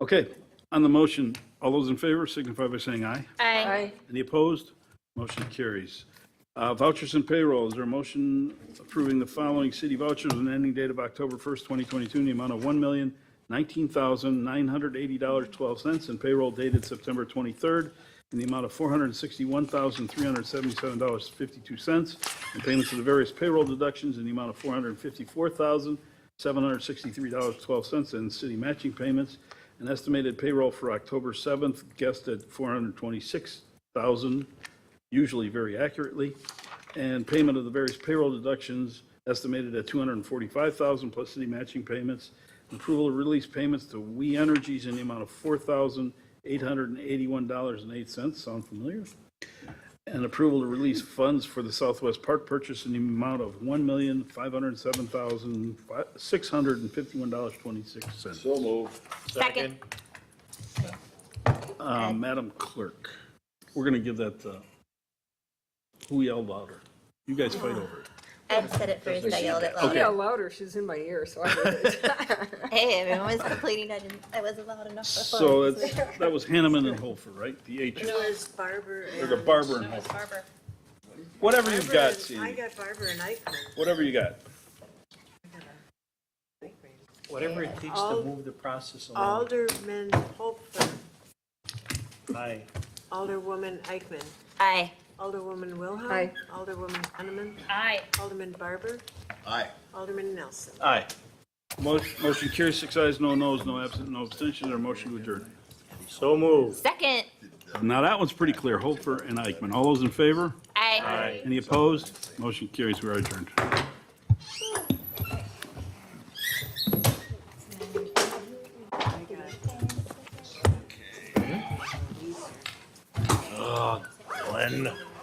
Okay, on the motion, all those in favor signify by saying aye. Aye. Any opposed? Motion carries. Vouchers and payroll, is there a motion approving the following city vouchers with an ending date of October 1st, 2022, in the amount of $1,019,980.12, and payroll dated September 23rd in the amount of $461,377.52, and payments of the various payroll deductions in the amount of $454,763.12, and city matching payments. An estimated payroll for October 7th, guessed at $426,000, usually very accurately, and payment of the various payroll deductions estimated at $245,000 plus city matching payments. Approval of release payments to We Energies in the amount of $4,800 $881.08. Sound familiar? And approval to release funds for the Southwest Park purchase in the amount of $1,507,651.26. So moved. Second. Madam Clerk, we're going to give that, who yelled louder? You guys fight over it. Ed said it first, I yelled it She louder. yelled louder, she's in my ear, so I heard it. Hey, everyone was complaining I wasn't loud enough. So that was Hanneman and Holfer, right? The H, It was Barber or the and. Barber and Holfer. Whatever you've got, I Sandy. got Barber and Eichmann. Whatever you got. Whatever it takes to Al- move the process along. Alderman Holfer, Aye. Alderwoman Eichmann, Aye. Alderwoman Wilhelm. Aye. Alderwoman Henneman, Aye. Alderman Barber, Aye. Alderman Nelson. Aye. Motion carries, 6 ayes, no noes, no absent, no abstentions, or motion to adjourn. So moved. Second. Now that one's pretty clear, Holfer and Eichmann. All those in favor? Aye. Any opposed? Motion carries, we are adjourned. Oh, Glenn.